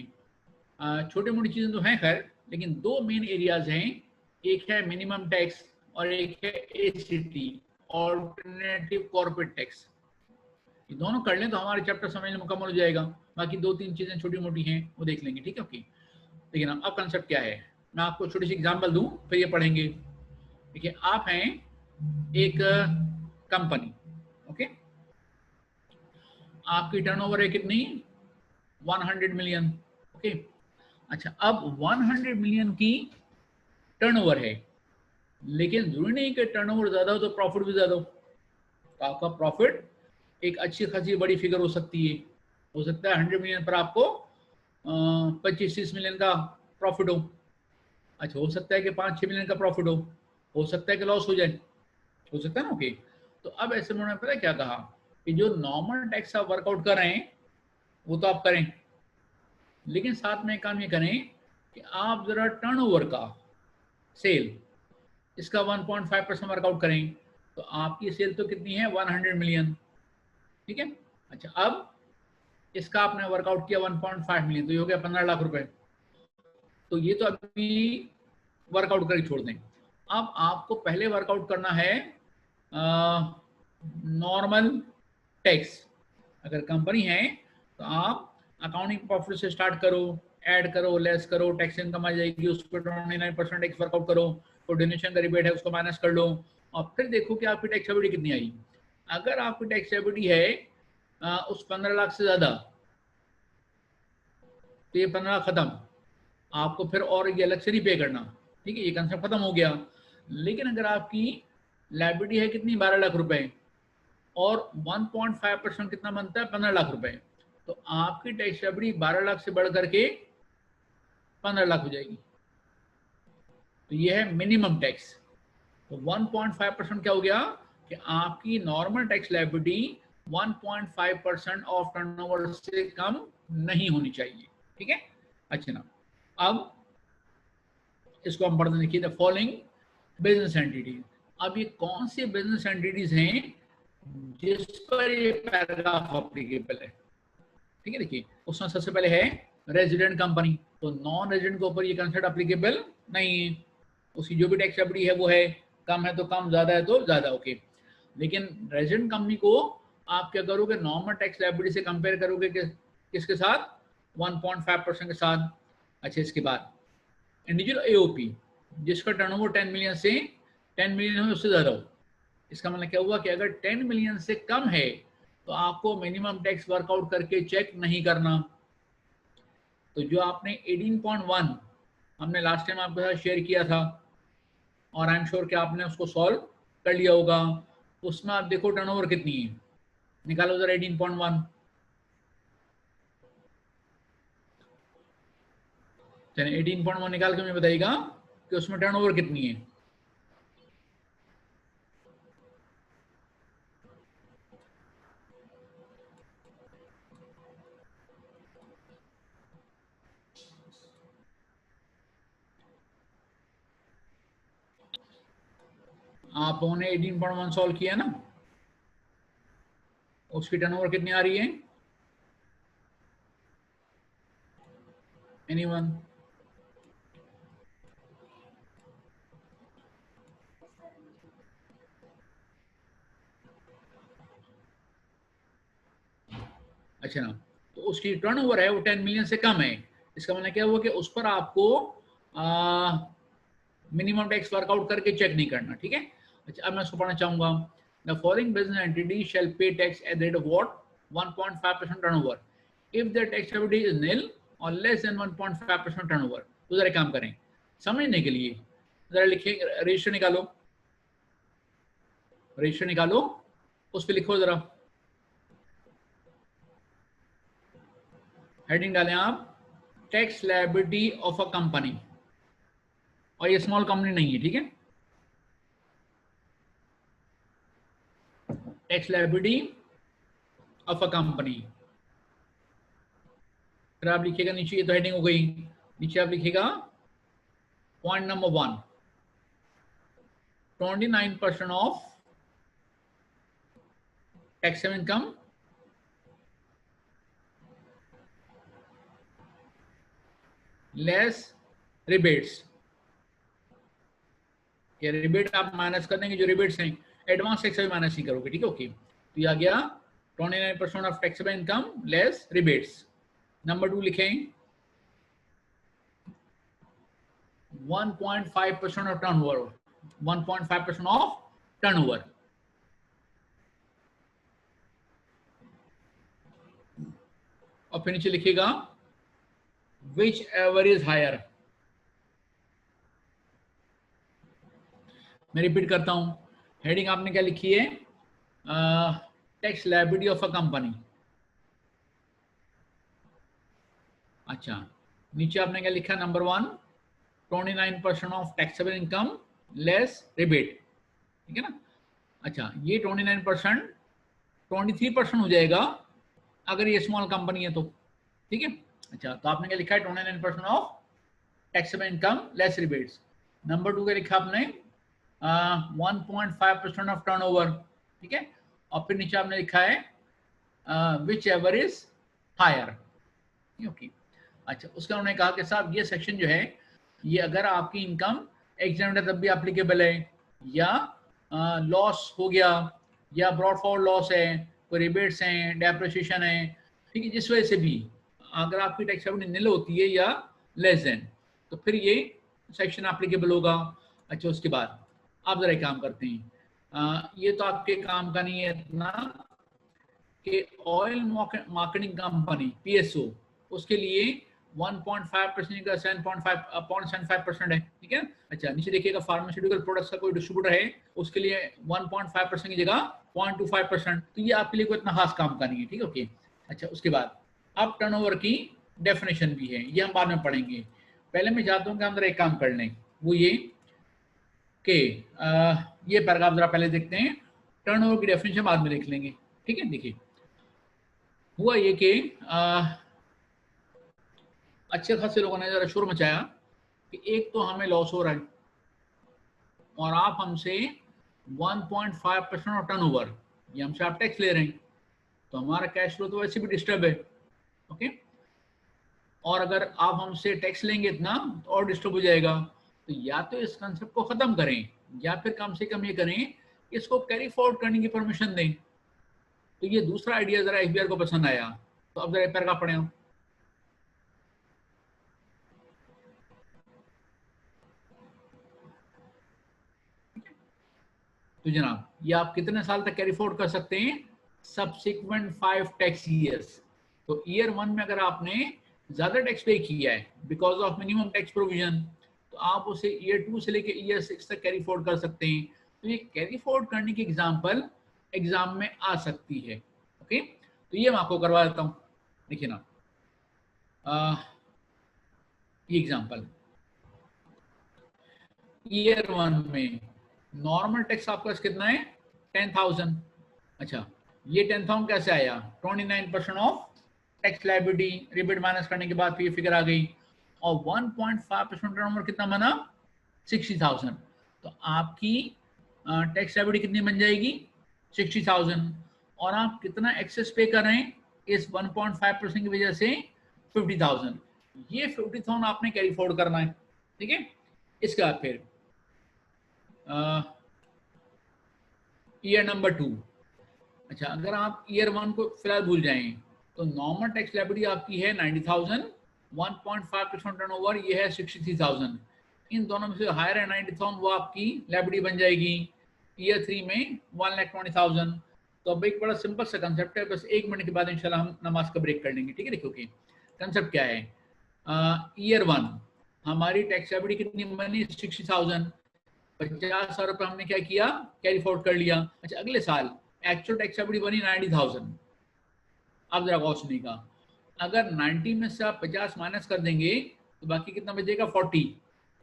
छोटी मोटी चीजें तो हैं खैर, लेकिन 2 मेन एरियाज हैं, एक है मिनिमम टैक्स और एक है एसीटी, ऑल्टरनेटिव कॉर्पोरेट टैक्स। ये दोनों कर लें तो हमारे चैप्टर समझने मुकम्मल हो जाएगा, बाकी 2-3 चीजें छोटी मोटी हैं वो देख लेंगे, ठीक है, ओके। लेकिन अब कंसेप्ट क्या है, मैं आपको छोटी सी एग्जांपल दूं फिर ये पढ़ेंगे। देखिए, आप हैं एक कंपनी, ओके, आपकी टर्नओवर है कितनी, 100 मिलियन, ओके। अच्छा, अब 100 मिलियन की टर्नओवर है, लेकिन जरूरी नहीं कि टर्नओवर ज्यादा हो तो प्रॉफिट भी ज्यादा हो, तो आपका प्रॉफिट एक अच्छी खासी बड़ी फिगर हो सकती है, हो सकता है 100 मिलियन पर आपको 25-30 मिलियन का प्रॉफिट हो। अच्छा, हो सकता है कि 5-6 मिलियन का प्रॉफिट हो सकता है कि लॉस हो जाए, हो सकता है ना, ओके। तो अब ऐसे में उन्होंने पता क्या कहा कि जो नॉर्मल टैक्स आप वर्कआउट कर रहे हैं वो तो आप करें, लेकिन साथ में काम ये करें कि आप जरा टर्नओवर का, सेल, इसका 1.5% वर्कआउट करें, तो आपकी सेल तो कितनी है, 100 मिलियन, ठीक है। अच्छा, अब इसका आपने वर्कआउट किया 1.5 मिलियन, तो ये हो गया 15 लाख रुपए। तो ये तो अभी वर्कआउट करके छोड़ दें। अब आपको पहले वर्कआउट करना है नॉर्मल टैक्स। अगर कंपनी है तो आप अकाउंटिंग प्रॉफिट से स्टार्ट करो, ऐड करो, लेस करो, टैक्स इनकम आ जाएगी, उस पर 29% टैक्स वर्कआउट करो, तो डोनेशन का रिबेट है उसको माइनस कर लो, और फिर देखो कि आपकी टैक्स एबिलिटी कितनी आई। अगर आपकी टैक्स एबिलिटी है उस 15 लाख से ज़्यादा, तो ये 15 लाख खत्म, आपको फिर और ये अलग से नहीं पे करना। ठीक है, ये कंसेप्ट खत्म हो गया। लेकिन अगर आपकी लायबिलिटी है कितनी, 12 लाख रुपए, और 1.5% कितना बनता है, 15 लाख रुपए, तो आपकी टैक्स लायबिलिटी 12 लाख से बढ़ करके 15 लाख हो जाएगी। तो ये है मिनिमम टैक्स। तो 1.5% क्या हो गया कि आपकी normal tax liability 1.5% of turnover से कम नहीं होनी चाहिए। ठीक है, अच्छा ना, अब इसको हम पढ़ते देखिए, द फॉलोइंग बिजनेस एंटिटी। अब ये कौन सी बिजनेस एंटिटीज हैं जिस पर ये पैराग्राफ एप्लीकेबल है। ठीक है, देखिए उसमें सबसे पहले है रेजिडेंट कंपनी, तो नॉन रेजिडेंट के ऊपर ये कंसेप्ट एप्लीकेबल नहीं है, उसकी जो भी टैक्स एबिलिटी है वो है, कम है तो कम, ज्यादा है तो ज्यादा, ओके। लेकिन रेजिडेंट कंपनी को आप क्या करोगे, नॉर्मल टैक्स लायबिलिटी से कंपेयर करोगे किसके साथ, 1.5% के साथ। अच्छा, इसके बाद इंडिविजुअल एओपी जिसका टर्नओवर 10 मिलियन से 10 मिलियन हो उससे ज्यादा हो। इसका मतलब क्या हुआ कि अगर 10 मिलियन से कम है तो आपको मिनिमम टैक्स वर्कआउट करके चेक नहीं करना। तो जो आपने 18.1 हमने लास्ट टाइम आपके साथ शेयर किया था, और आई एम श्योर कि आपने उसको सॉल्व कर लिया होगा, उसमें आप देखो टर्नओवर कितनी है, निकालो जरा 18.1। चलिए 18.1 निकाल के मुझे बताइएगा कि उसमें टर्नओवर कितनी है। आप लोगों ने 18.1 सॉल्व किया ना, उसकी टर्नओवर कितनी आ रही है, एनीवन? अच्छा ना, तो उसकी टर्नओवर है वो 10 मिलियन से कम है। इसका मतलब क्या हुआ कि उस पर आपको मिनिमम टैक्स वर्कआउट करके चेक नहीं करना। ठीक है, अच्छा अब मैं उसको पढ़ना चाहूंगा। द फॉलोइंग बिजनेस एंटिटी शैल पे tax at the rate of what, 1.5% turnover if the tax ability is निल और लेस देन 1.5% टर्नओवर। तो जरा काम करें समझने के लिए, जरा लिखिए, रजिस्टर निकालो, रजिस्टर निकालो, उस पर लिखो जरा, हेडिंग डालें आप, tax liability of a company, और ये स्मॉल कंपनी नहीं है। ठीक है, tax liability of a company. फिर आप लिखिएगा नीचे, ये तो हेडिंग हो गई, नीचे आप लिखिएगा point number 1, 29% of taxable income less rebates. ये रिबेट आप माइनस कर देंगे, जो रिबेट्स हैं एडवांस टैक्स भी माइनस नहीं करोगे। ठीक है, ओके, तो ये आ गया 29% of taxable income less rebates. Number 2 लिखें 1.5% ऑफ टर्नओवर, 1.5% ऑफ टर्नओवर। और फिर नीचे लिखिएगा विच एवर इज हायर। मैं रिपीट करता हूं, हेडिंग आपने क्या लिखी है, tax liability of a company. अच्छा, नीचे आपने क्या लिखा, number 1, 29% of taxable income less rebate. ठीक है ना, अच्छा ये 29% 23% हो जाएगा अगर ये स्मॉल कंपनी है तो। ठीक है, अच्छा तो आपने क्या लिखा है, 29% of taxable income less rebates. Number 2 का लिखा आपने 1.5% ऑफ टर्नओवर। ठीक है, और फिर नीचे आपने लिखा है whichever is higher. Okay, अच्छा उसका उन्होंने कहा कि साहब ये सेक्शन जो है ये अगर आपकी इनकम एग्जाम है तब भी एप्लीकेबल है, या लॉस हो गया या ब्रॉड फॉरवर्ड लॉस है, कोई रिबेट्स हैं, डेप्रिसिएशन है, ठीक है, जिस वजह से भी अगर आपकी टैक्स लायबिलिटी निल होती है या लेस देन, तो फिर ये सेक्शन एप्लीकेबल होगा। अच्छा, उसके बाद आप जरा एक काम करते हैं, ये तो आपके काम का नहीं है इतना, कि ऑयल मार्केटिंग कंपनी पीएसओ, उसके लिए 1.5% का 7.5% है, ठीक है। अच्छा, नीचे देखिएगा फार्मास्यूटिकल प्रोडक्ट्स का कोई डिस्ट्रीब्यूटर है, उसके लिए 1.5% की जगह 0.25%, तो ये आपके लिए कोई इतना खास काम का नहीं है, ठीक है, ओके। अच्छा, उसके बाद अब टर्नओवर की डेफिनेशन भी है, ये हम बाद में पढ़ेंगे। पहले मैं चाहता हूँ कि हम जरा एक काम कर लें, वो ये कि ये पैराग्राफ जरा पहले देखते हैं, टर्नओवर की डेफिनेशन बाद में देख लेंगे, ठीक है। देखिए, हुआ ये कि अच्छे खासे लोगों ने जरा शोर मचाया कि एक तो हमें लॉस हो रहा है और आप हमसे 1.5% ऑफ टर्नओवर, ये हमसे आप टैक्स ले रहे हैं, तो हमारा कैश फ्लो तो वैसे भी डिस्टर्ब है, ओके। और अगर आप हमसे टैक्स लेंगे इतना तो और डिस्टर्ब हो जाएगा, तो या तो इस कंसेप्ट को खत्म करें या फिर कम से कम ये करें, इसको कैरी फॉरवर्ड करने की परमिशन दें। तो ये दूसरा आइडिया जरा एफबीआर को पसंद आया, तो अब जरा पैराग्राफ पढ़े हम। तो जनाब, ये आप कितने साल तक कैरी फॉरवर्ड कर सकते हैं? Subsequent 5 tax years. तो ईयर 1 में अगर आपने ज्यादा टैक्स पे किया है because of minimum tax provision, तो आप उसे ईयर 2 से लेकर ईयर 6 तक कैरी फॉरवर्ड कर सकते हैं। तो ये कैरी फॉरवर्ड करने की एग्जांपल एग्जाम में आ सकती है, ओके। तो ये मैं आपको करवा देता हूँ, देखिए ना, ये एग्जांपल ईयर 1 में नॉर्मल टैक्स आपका कितना है? 10,000। अच्छा, ये 10,000 कैसे आया? 29% of tax liability, rebate minus करने के बाद फिर ये फिगर आ गई, और 1.5% टर्नओवर कितना बना? 60,000। तो आपकी टैक्स लायबिलिटी कितनी बन जाएगी? 60,000। और आप कितना एक्सेस पे कर रहे हैं इस 1.5% की वजह से? 50,000। ये 50,000 आपने कैरी फॉरवर्ड करना है, ठीक है। इसके बाद फिर ईयर नंबर 2। अच्छा, अगर आप ईयर 1 को फिलहाल भूल जाएं, तो नॉर्मल टैक्स लायबिलिटी आपकी है 90,000, 1.5% टर्नओवर ये है 63,000। इन दोनों में से हायर है 90,000, वो आपकी लायबिलिटी बन जाएगी ईयर 3 में 1,20,000। तो अब एक बड़ा सिंपल सा कंसेप्ट है, बस 1 मिनट के बाद इंशाल्लाह हम नमाज का ब्रेक कर लेंगे, ठीक है। देखिए, ओके, कंसेप्ट क्या है? ईयर 1 हमारी टैक्स लायबिलिटी कितनी बनी? 60,000। 50,000 रुपये हमने क्या किया? कैरी फॉरवर्ड कर लिया। अच्छा, अगले साल एक्चुअल टैक्स लायबिलिटी बनी 90,000। अब जरा गौर सुनिएगा, अगर 90 में से आप 50 माइनस कर देंगे तो बाकी कितना बचेगा? 40,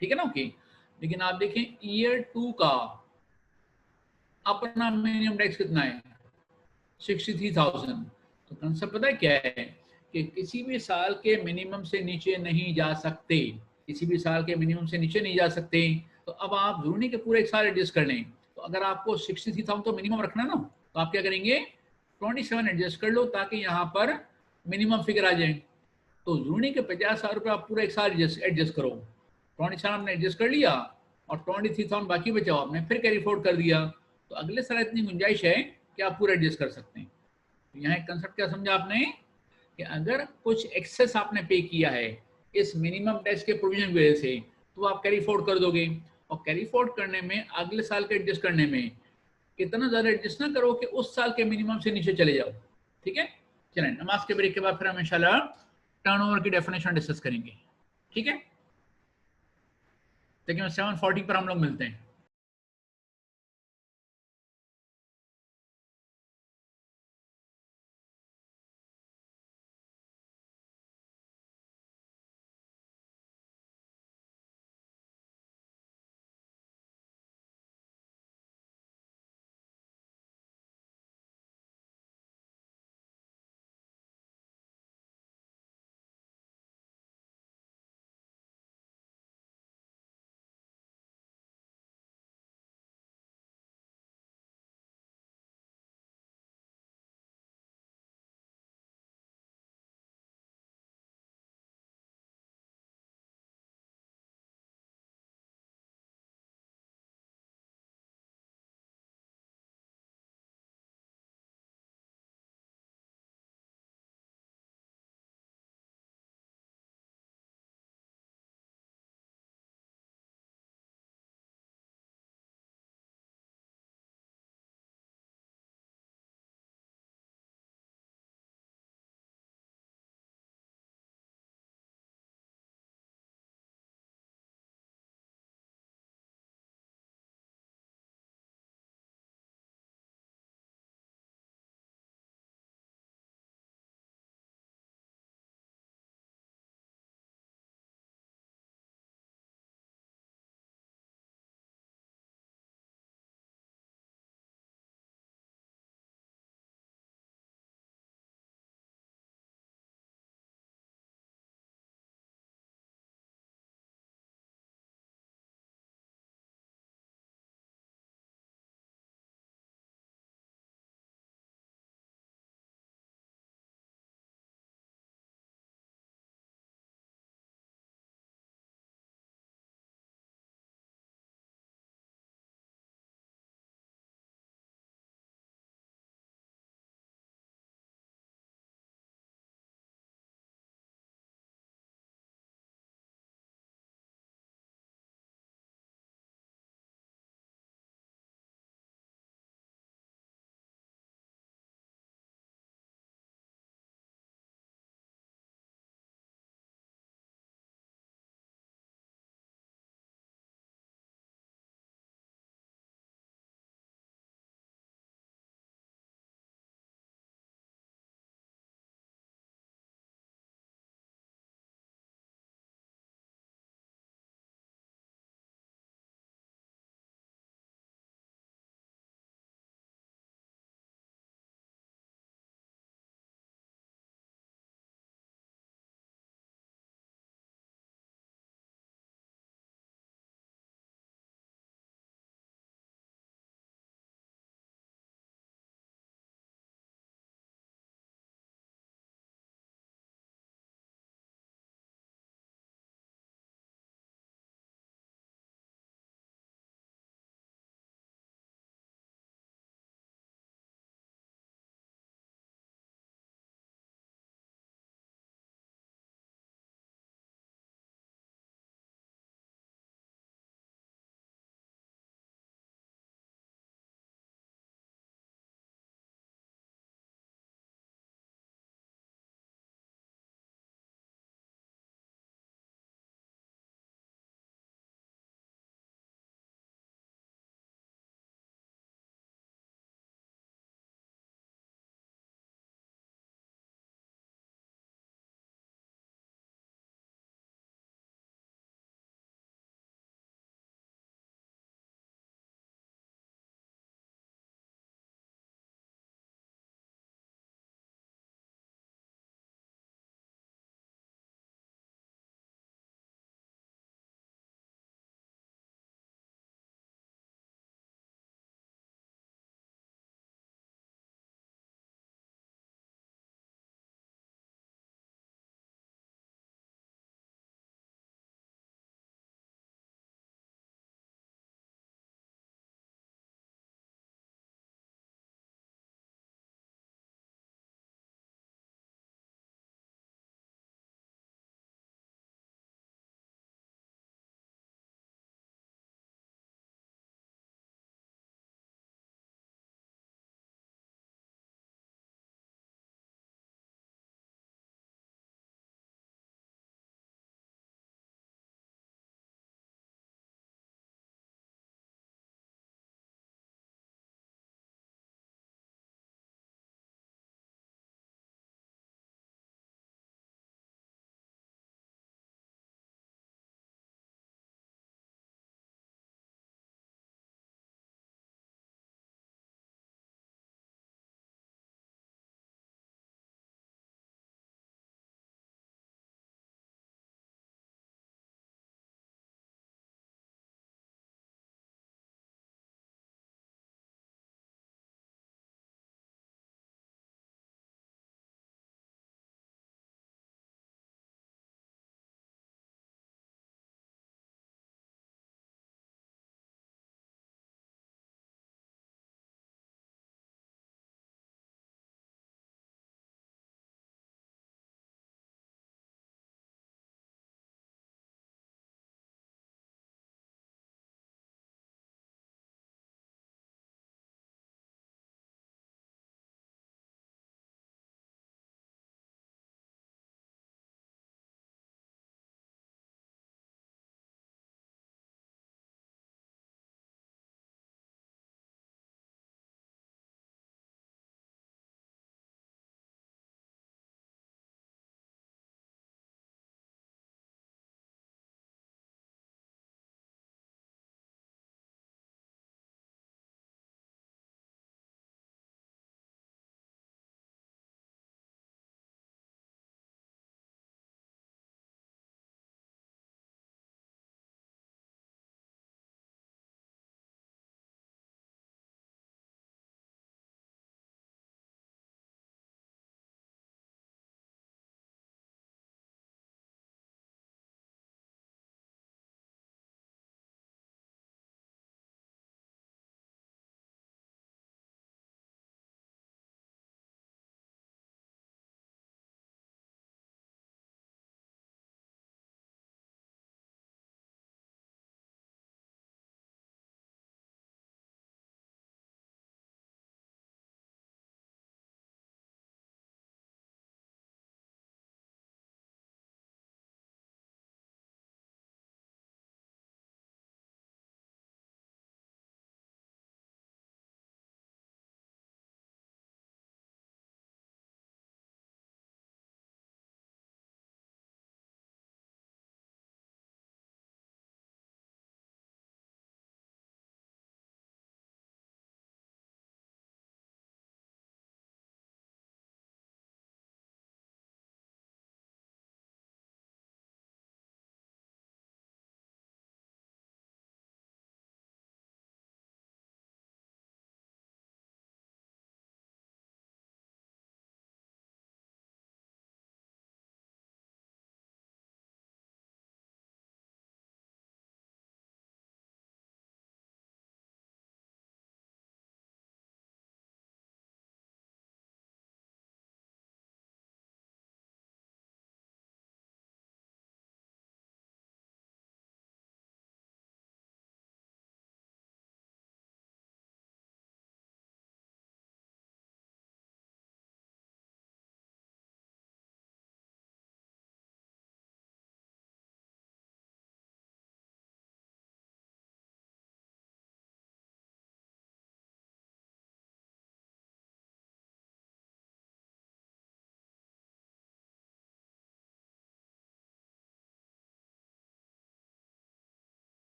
ठीक है ना, ओके। लेकिन आप देखें ईयर 2 का अपना मिनिमम टैक्स कितना है? 63,000। तो कंसेप्ट पता है क्या है? कि किसी भी साल के मिनिमम से नीचे नहीं जा सकते, किसी भी साल के मिनिमम से नीचे नहीं जा सकते। तो अब आप जरूरी नहीं कि पूरे एक साल एडजस्ट कर लें, तो अगर आपको 63,000 तो मिनिमम रखना ना, तो आप क्या करेंगे? 27 एडजस्ट कर लो ताकि यहाँ पर मिनिमम फिगर आ जाए। तो जरूरी नहीं कि 50,000 रुपये आप पूरा एक साल एडजस्ट करो। 27 आपने एडजस्ट कर लिया और 23,000 बाकी बचाओ, आपने फिर कैरी फॉरवर्ड कर दिया, तो अगले साल इतनी गुंजाइश है कि आप पूरा एडजस्ट कर सकते हैं। तो यहाँ एक कंसेप्ट क्या समझा आपने, कि अगर कुछ एक्सेस आपने पे किया है इस मिनिमम टैक्स के प्रोविजन की वजह से, तो आप कैरी फॉरवर्ड कर दोगे। और कैरी फॉरवर्ड करने में, अगले साल के एडजस्ट करने में इतना ज्यादा एडजस्ट ना करो कि उस साल के मिनिमम से नीचे चले जाओ, ठीक है। चलें, नमाज के ब्रेक के बाद फिर हम इंशाल्लाह टर्नओवर की डेफिनेशन डिस्कस करेंगे, ठीक है। लेकिन 7:40 पर हम लोग मिलते हैं।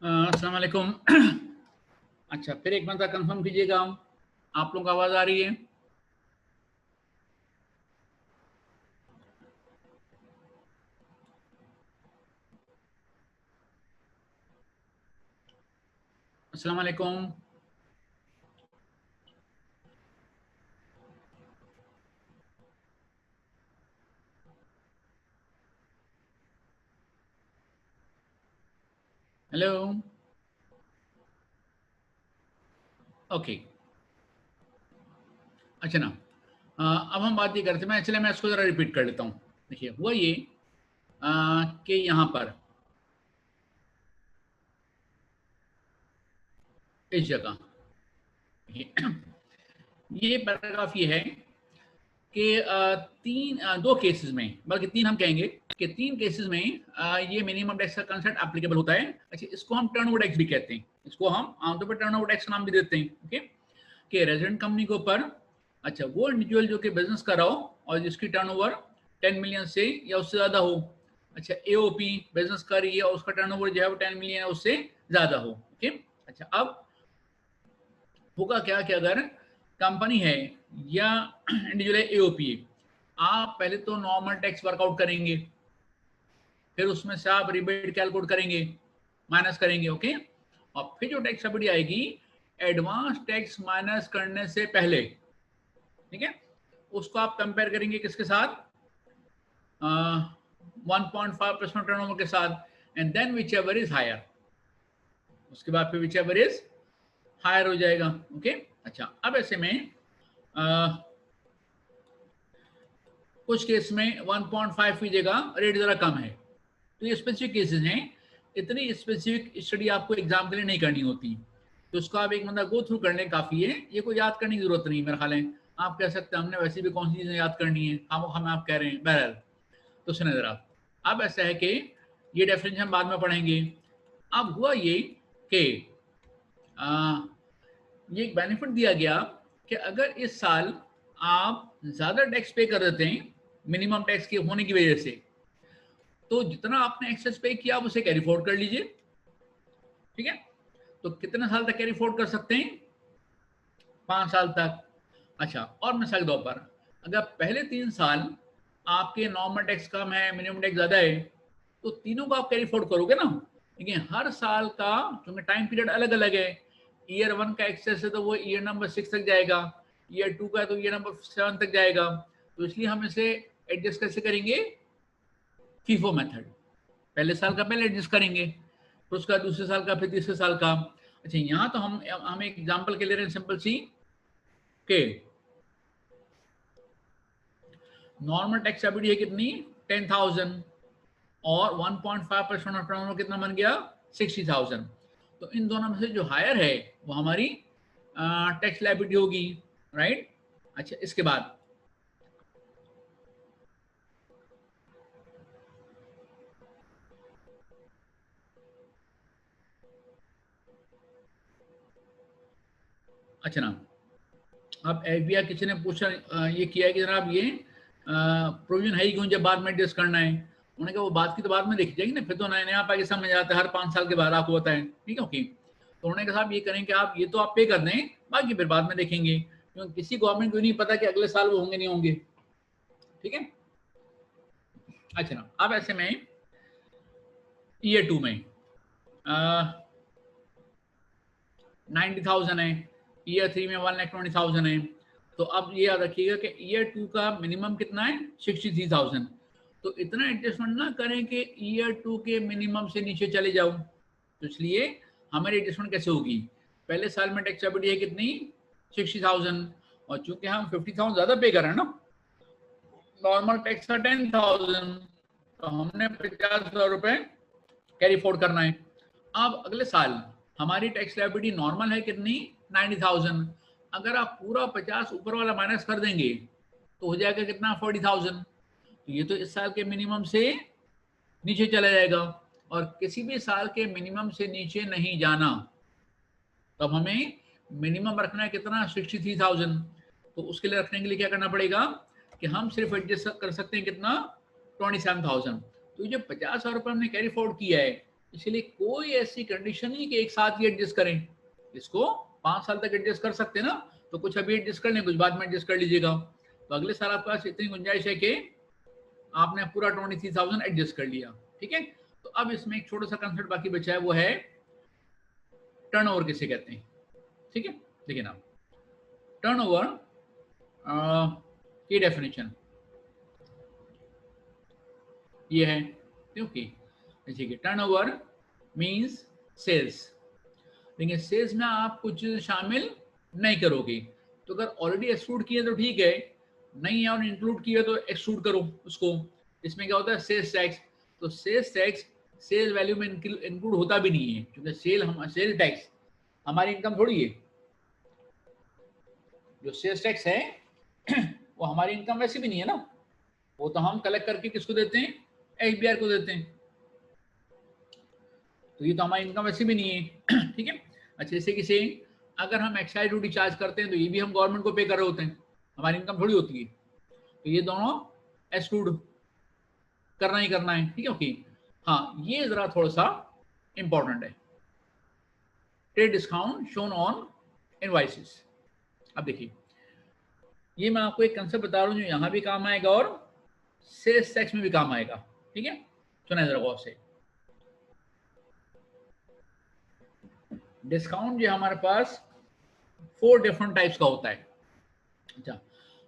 अस्सलाम वालेकुम। अच्छा, फिर एक बंदा कंफर्म कीजिएगा, आप लोगों को आवाज आ रही है? अस्सलाम वालेकुम। Hello, okay. अच्छा ना, अब हम बात ये करते हैं, मैं इसको जरा रिपीट कर लेता हूँ। देखिए, हुआ ये कि यहाँ पर इस जगह ये पैराग्राफ ये है कि दो केसेस में, बल्कि तीन हम कहेंगे कि तीन केसेस में ये मिनिमम टैक्स का कंसेप्ट एप्लीकेबल होता है। अच्छा, इसको हम टर्नओवर टैक्स भी कहते हैं, इसको हम आमतौर पर टर्नओवर टैक्स का नाम भी देते हैं। ओके, कि रेजिडेंट कंपनी के ऊपर, अच्छा, वो इंडिविजुअल जो कि बिजनेस कर रहा हो और जिसकी टर्नओवर 10 मिलियन से या उससे ज्यादा हो। अच्छा, एओपी बिजनेस कर रही है और उसका टर्नओवर जो है वो 10 मिलियन है उससे ज्यादा हो। ओके, अच्छा, अब होगा क्या कि अगर कंपनी है या इंडिविजुअल एओपी, आप पहले तो नॉर्मल टैक्स वर्कआउट करेंगे, फिर उसमें से आप रिबेट कैलकुलेट करेंगे, माइनस करेंगे। ओके, और फिर जो टैक्स लायबिलिटी आएगी एडवांस टैक्स माइनस करने से पहले, ठीक है, उसको आप कंपेयर करेंगे किसके साथ? 1.5% टर्नओवर के साथ, and then whichever is higher, उसके बाद फिर विच एवर इज हायर हो जाएगा। ओके, अच्छा, अब ऐसे में कुछ केस में 1.5 की जगह रेट जरा कम है, तो ये स्पेसिफिक केसेस हैं। इतनी स्पेसिफिक स्टडी आपको एग्जाम के लिए नहीं करनी होती, तो उसको आप एक बंदा गो थ्रू करने काफी है, ये कोई याद करने की जरूरत नहीं मेरा ख्याल है। आप कह सकते हैं हमने वैसे भी कौन सी चीजें याद करनी है, हम आप कह रहे हैं। बहरहाल, तो सुने जरा, अब ऐसा है कि ये डेफिनेशन हम बाद में पढ़ेंगे। अब हुआ ये कि ये एक बेनिफिट दिया गया कि अगर इस साल आप ज्यादा टैक्स पे कर देते हैं मिनिमम टैक्स के होने की वजह से, तो जितना आपने एक्सेस पे किया आप उसे कैरी फॉरवर्ड कर लीजिए। ठीक है, तो कितने साल तक कैरी फॉरवर्ड कर सकते हैं? 5 साल तक। अच्छा, और मिसाल के तौर पर अगर पहले 3 साल आपके नॉर्मल टैक्स कम है, मिनिमम टैक्स ज्यादा है, तो तीनों को आप कैरी फॉरवर्ड करोगे ना। लेकिन हर साल का, क्योंकि टाइम पीरियड अलग अलग है, ईयर 1 का एक्सेस है तो वो ईयर नंबर 6 तक जाएगा, ईयर 2 का तो ईयर नंबर 7 तक जाएगा। तो इसलिए हम इसे एडजस्ट कैसे करेंगे? फीफो मेथड, पहले साल का पहले एडजस्ट करेंगे, फिर उसका दूसरे साल का, फिर तीसरे साल का। अच्छा, यहाँ तो हम एक एग्जांपल के ले रहे हैं सिंपल सी, के नॉर्मल टैक्स एबिलिटी है कितनी? 10,000, और 1.5% ऑफ टर्नओवर कितना बन गया? 60,000। तो इन दोनों में से जो हायर है वो हमारी टैक्स लायबिलिटी होगी, राइट। अच्छा, इसके बाद अच्छा ना, अब एफबीआई किसी ने पूछा, ये किया है कि जनाब ये प्रोविजन है ही क्यों जब बाद में एडजस्ट करना है। उन्होंने कहा वो बात की तो बाद में देखी जाएगी ना, फिर तो नया नया पाके समझ आता है, हर 5 साल के बाद आपको बताएं। ठीक है, ओके। तो उन्होंने कहा साहब ये करें कि आप ये तो आप पे कर दें, बाकी फिर बाद में देखेंगे, क्योंकि किसी गवर्नमेंट को नहीं पता कि अगले साल वो होंगे नहीं होंगे। ठीक है, अच्छा ना, अब ऐसे में ईयर 2 में 90,000 है, ईयर 3 में 1,20,000 है। तो अब ये याद रखिएगा कि ईयर 2 का मिनिमम कितना है? 63,000। तो इतना एडजस्टमेंट ना करें कि ईयर 2 के मिनिमम से नीचे चले जाओ। तो इसलिए हमारी एडजस्टमेंट कैसे होगी? पहले साल में टैक्स एबिलिटी है कितनी? 60,000, और चूंकि हम 50,000 ज्यादा पे कर रहे हैं ना, नॉर्मल टैक्स का 10,000, तो हमने 50,000 रुपए कैरी फॉरवर्ड करना है। अब अगले साल हमारी टैक्स लायबिलिटी नॉर्मल है कितनी? 90,000। अगर आप पूरा 50 ऊपर वाला माइनस कर देंगे तो हो जाएगा कितना? 40,000। तो ये तो इस साल के मिनिमम से नीचे चला जाएगा, और किसी भी साल के मिनिमम से नीचे नहीं जाना। तब हमें मिनिमम रखना है कितना? 63,000। तो उसके लिए रखने के लिए क्या करना पड़ेगा कि हम सिर्फ एडजस्ट कर सकते हैं कितना? 27,000। तो ये जो 50,000 रुपये हमने कैरी फॉरवर्ड किया है, इसलिए कोई ऐसी कंडीशन नहीं कि एक साथ ही एडजस्ट करें, इसको 5 साल तक एडजस्ट कर सकते हैं ना, तो कुछ अभी एडजस्ट कर लें, कुछ बाद में एडजस्ट कर लीजिएगा। तो अगले साल आपके पास इतनी गुंजाइश है कि आपने पूरा 23,000 एडजस्ट कर लिया, ठीक है। तो अब इसमें एक छोटा सा कंसेप्ट बाकी बचा है, वो है टर्नओवर किसे कहते हैं, ठीक है। देखिए ना, टर्नओवर की डेफिनेशन ये है, क्योंकि देखिए टर्नओवर मींस सेल्स, लेकिन सेल्स में आप कुछ शामिल नहीं करोगे। तो अगर ऑलरेडी एक्सक्लूड किए तो ठीक है, नहीं है और इंक्लूड किया तो एक्सक्लूड करो उसको। इसमें क्या होता है, सेल्स टैक्स। तो सेल्स टैक्स सेल वैल्यू में इंक्लूड होता भी नहीं है, क्योंकि सेल टैक्स हमारी इनकम थोड़ी है। जो सेल्स टैक्स है वो हमारी इनकम वैसे भी नहीं है ना, वो तो हम कलेक्ट करके किसको देते हैं, एफबीआर को देते हैं। तो ये तो हमारी इनकम वैसे भी नहीं है, ठीक है। अच्छा, जैसे किसी अगर हम एक्साइज ड्यूटी चार्ज करते हैं तो ये भी हम गवर्नमेंट को पे कर रहे होते हैं, हमारी इनकम थोड़ी होती है। तो ये दोनों एक्सक्लूड करना ही करना है, ठीक है। ओके, हाँ ये जरा थोड़ा सा इंपॉर्टेंट है, trade discount shown on invoices. अब देखिए, ये मैं आपको एक कंसेप्ट बता रहा हूँ जो यहाँ भी काम आएगा और सेल्स टैक्स में भी काम आएगा, ठीक है। सुना जरा गौर से। डिस्काउंट जो हमारे पास 4 डिफरेंट टाइप्स का होता है। अच्छा,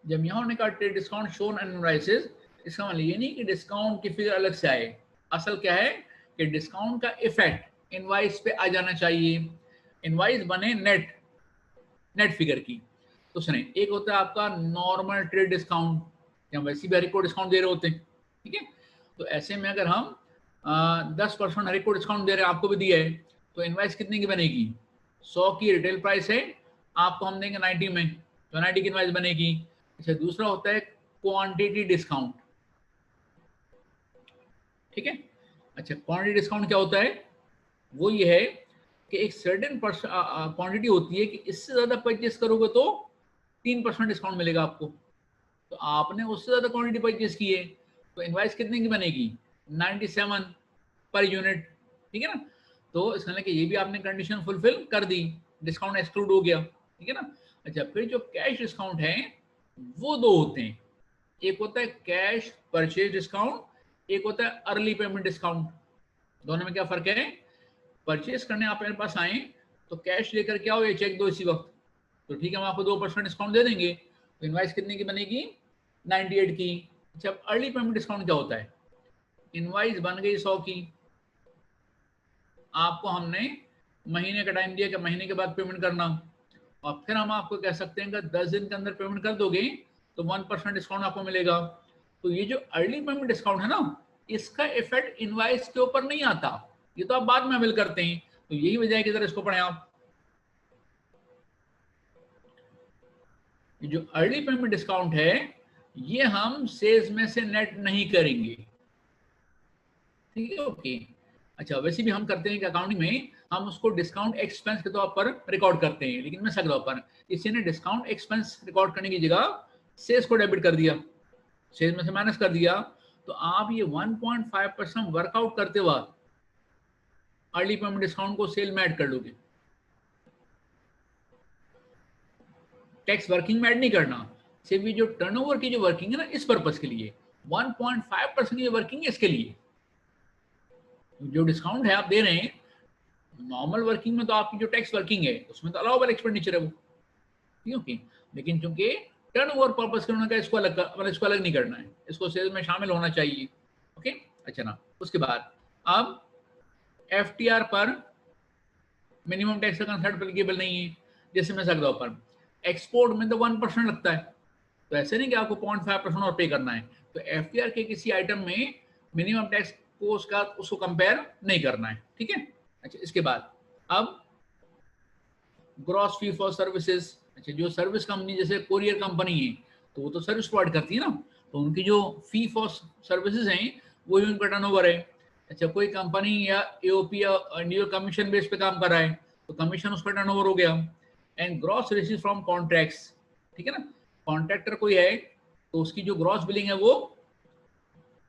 जब यहाँ उन्होंने कहा trade discount shown and invoices, इसका मतलब ये नहीं कि डिस्काउंट की फिगर अलग से आए। असल क्या है कि डिस्काउंट का इफेक्ट इनवॉइस पे आ जाना चाहिए, इनवॉइस बने नेट फिगर की। तो सुने, एक होता है आपका नॉर्मल ट्रेड डिस्काउंट, या वैसे भी हर एक को डिस्काउंट दे रहे होते हैं, ठीक है। तो ऐसे में अगर हम 10% हर एक को डिस्काउंट दे रहे हैं, आपको भी दिया है, तो इनवॉइस कितने की बनेगी, 100 की रिटेल प्राइस है, आपको हम देंगे 90 में, तो 90 की इनवॉइस बनेगी। अच्छा, दूसरा होता है क्वांटिटी डिस्काउंट, ठीक है। अच्छा, क्वांटिटी डिस्काउंट क्या होता है, वो ये है कि एक सर्टेन क्वांटिटी होती है कि इससे ज्यादा परचेस करोगे तो 3% डिस्काउंट मिलेगा आपको। तो आपने उससे ज्यादा क्वांटिटी परचेस की है, तो इनवॉइस कितने की बनेगी, 97 पर यूनिट, ठीक है ना। तो इसका मतलब कि ये भी आपने कंडीशन फुलफिल कर दी, डिस्काउंट एक्सक्लूड हो गया, ठीक है ना। अच्छा, फिर जो कैश डिस्काउंट है वो 2 होते हैं, एक होता है कैश परचेज डिस्काउंट, एक होता है अर्ली पेमेंट डिस्काउंट। दोनों में क्या फर्क है, परचेज करने आप मेरे पास आए तो कैश लेकर के आओ या चेक दो इसी वक्त, तो ठीक है हम आपको 2% डिस्काउंट दे देंगे, तो इनवाइस कितने की बनेगी, 98 की। अच्छा, अब अर्ली पेमेंट डिस्काउंट क्या होता है, इनवाइस बन गई 100 की, आपको हमने महीने का टाइम दिया कि महीने के बाद पेमेंट करना, और फिर हम आपको कह सकते हैं कि 10 दिन के अंदर पेमेंट कर दोगे तो 1% डिस्काउंट आपको मिलेगा। तो ये जो अर्ली पेमेंट डिस्काउंट है ना, इसका इफेक्ट इनवाइस के ऊपर नहीं आता, ये तो आप बाद में अवेल करते हैं। तो यही वजह है कि जरा इसको पढ़ें आप। जो अर्ली पेमेंट डिस्काउंट है ये हम सेल्स में से नेट नहीं करेंगे, ठीक है। ओके, अच्छा वैसे भी हम करते हैं कि अकाउंटिंग में हम उसको डिस्काउंट एक्सपेंस के तौर पर रिकॉर्ड करते हैं, लेकिन मैं सक तौर पर इसी ने डिस्काउंट एक्सपेंस रिकॉर्ड करने की जगह सेल्स को डेबिट कर दिया, सेल्स में से माइनस कर दिया, तो आप ये 1.5% वर्कआउट करते वक्त अर्ली पेमेंट डिस्काउंट को सेल में ऐड कर लोगे, टैक्स वर्किंग में ऐड नहीं करना, सिर्फ ये जो टर्नओवर की जो वर्किंग है ना इस पर्पस के लिए 1.5% की वर्किंग है, इसके लिए जो डिस्काउंट है आप दे रहे हैं। नॉर्मल वर्किंग में तो आपकी जो टैक्स वर्किंग है उसमें तो अलाउबल एक्सपेंडिचर है वो, ठीक है। लेकिन चूंकि टर्नओवर पर्पस के उन्होंने इसको अलग मतलब इसको अलग नहीं करना है, इसको सेल्स में शामिल होना चाहिए, ओके। अच्छा ना, उसके बाद अब एफटीआर पर मिनिमम टैक्स का कंसेप्ट एप्लीकेबल नहीं है, जैसे मैं सकता हूँ पर एक्सपोर्ट में तो 1% लगता है, तो ऐसे नहीं कि आपको 0.5% और पे करना है, तो एफटीआर के किसी आइटम में मिनिमम टैक्स को उसको कंपेयर नहीं करना है, ठीक है। अच्छा, इसके बाद अब ग्रॉस फी फॉर सर्विसेज। अच्छा, जो सर्विस कंपनी जैसे कोरियर कंपनी है तो वो तो सर्विस प्रोवाइड करती है ना, तो उनकी जो फी फॉर सर्विसेज हैं वो ही उनका टर्नओवर है। अच्छा, कोई कंपनी या एओपी या इंडिविजुअल कमीशन बेस पे काम कर रहा है तो कमीशन उसका टर्नओवर हो गया। And gross receive from contracts, ठीक है ना, कॉन्ट्रैक्टर कोई है तो उसकी जो ग्रॉस बिलिंग है वो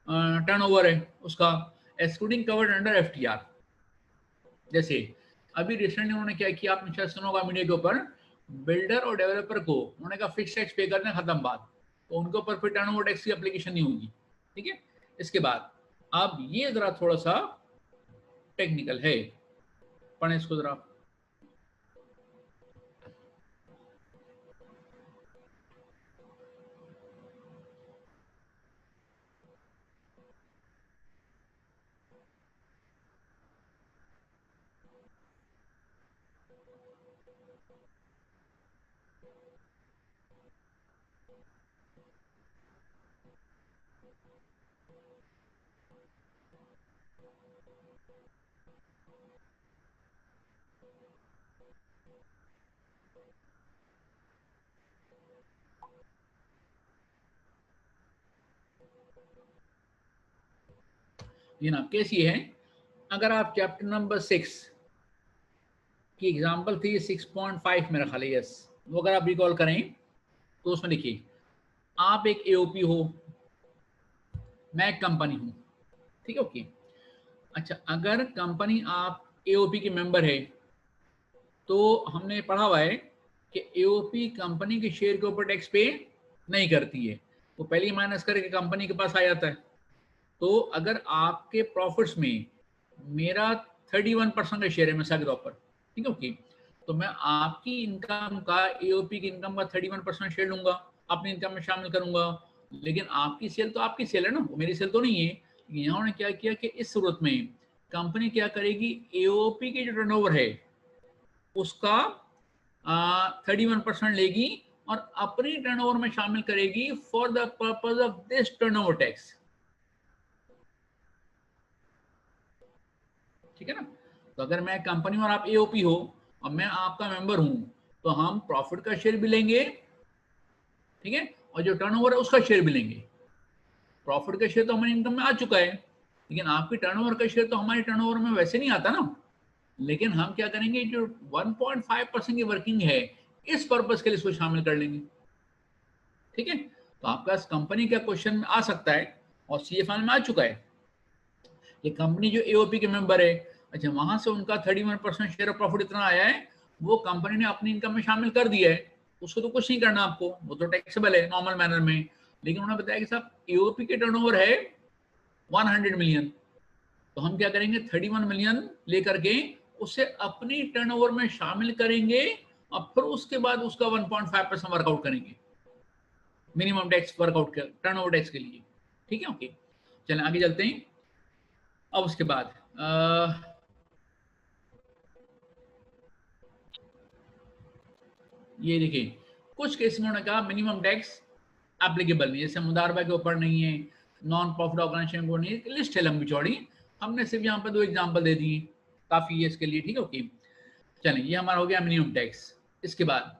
टर्नओवर है उसका, एक्सक्लूडिंग कवर्ड अंडर एफटीआर। जैसे अभी रिसेंटली उन्होंने क्या किया, आपने शायद सुना होगा मीडिया के ऊपर, बिल्डर और डेवलपर को उन्होंने कहा फिक्स टैक्स पे करना, खत्म बात, तो उनके ऊपर फिर टर्नओवर टैक्स की एप्लीकेशन नहीं होगी। ठीक है, इसके बाद अब ये जरा थोड़ा सा टेक्निकल है, पढ़ें इसको जरा। ये ना केस ये है, अगर आप चैप्टर नंबर 6 की एग्जांपल थी 6.5 मेरा ख्याल है, यस, वो अगर आप रिकॉल करें तो उसमें देखिए, आप एक एओपी हो, मैं एक कंपनी हूं, ठीक है, ओके। अच्छा, अगर कंपनी आप एओपी के मेंबर है, तो हमने पढ़ा हुआ है कि एओपी कंपनी के शेयर के ऊपर टैक्स पे नहीं करती है, वो पहले ही माइनस करके कंपनी के पास आ जाता है। तो अगर आपके प्रॉफिट्स में मेरा 31% का शेयर है मिसाल के तौर पर, ठीक है, ओके, तो मैं आपकी इनकम का, एओपी की इनकम का 31% शेयर लूंगा, अपनी इनकम में शामिल करूंगा, लेकिन आपकी सेल तो आपकी सेल है ना, वो मेरी सेल तो नहीं है। यहाँ उन्होंने क्या किया कि इस सूरत में कंपनी क्या करेगी, एओपी के जो टर्नओवर है उसका 31% लेगी और अपनी टर्नओवर में शामिल करेगी for the purpose of this turnover tax. ठीक है ना, तो अगर मैं कंपनी और आप एओपी हो और मैं आपका मेंबर हूं, तो हम प्रॉफिट का शेयर भी लेंगे, ठीक है, और जो टर्नओवर है उसका शेयर भी लेंगे। प्रॉफिट का शेयर तो हमारी इनकम में आ चुका है, लेकिन आपकी टर्नओवर का शेयर तो हमारी टर्नओवर में वैसे नहीं आता ना। लेकिन हम क्या करेंगे, जो 1.5% की वर्किंग है, इस पर्पज के लिए इसको शामिल कर लेंगे। ठीक है, तो आपका कंपनी का क्वेश्चन आ सकता है और सीएफआर में आ चुका है, ये कंपनी जो एओपी के मेंबर है, अच्छा वहां से उनका 31% शेयर ऑफ प्रॉफिट इतना आया है, वो कंपनी ने अपनी इनकम में शामिल कर दिया है, उसको तो कुछ नहीं करना आपको, वो तो टैक्सेबल है नॉर्मल मैनर में। लेकिन उन्होंने बताया कि साहब एओपी के टर्नओवर है 100 मिलियन, तो हम क्या करेंगे, 31 मिलियन लेकर के उसे अपनी टर्नओवर में शामिल करेंगे और फिर उसके बाद उसका 1.5% वर्कआउट करेंगे, मिनिमम टैक्स वर्कआउट कर टर्नओवर टैक्स के लिए। ठीक है, ओके, चलें आगे चलते हैं। अब उसके बाद ये देखिए, कुछ केस में उन्होंने कहा मिनिमम टैक्स एप्लीकेबल नहीं, जैसे मुदारबा के ऊपर नहीं है, नॉन प्रॉफिट ऑर्गेनाइजेशन को नहीं है, लिस्ट है लंबी चौड़ी, हमने सिर्फ यहाँ पर 2 एग्जांपल दे दिए, काफी है इसके लिए। ठीक है, ओके, चलें, ये हमारा हो गया मिनिमम टैक्स। इसके बाद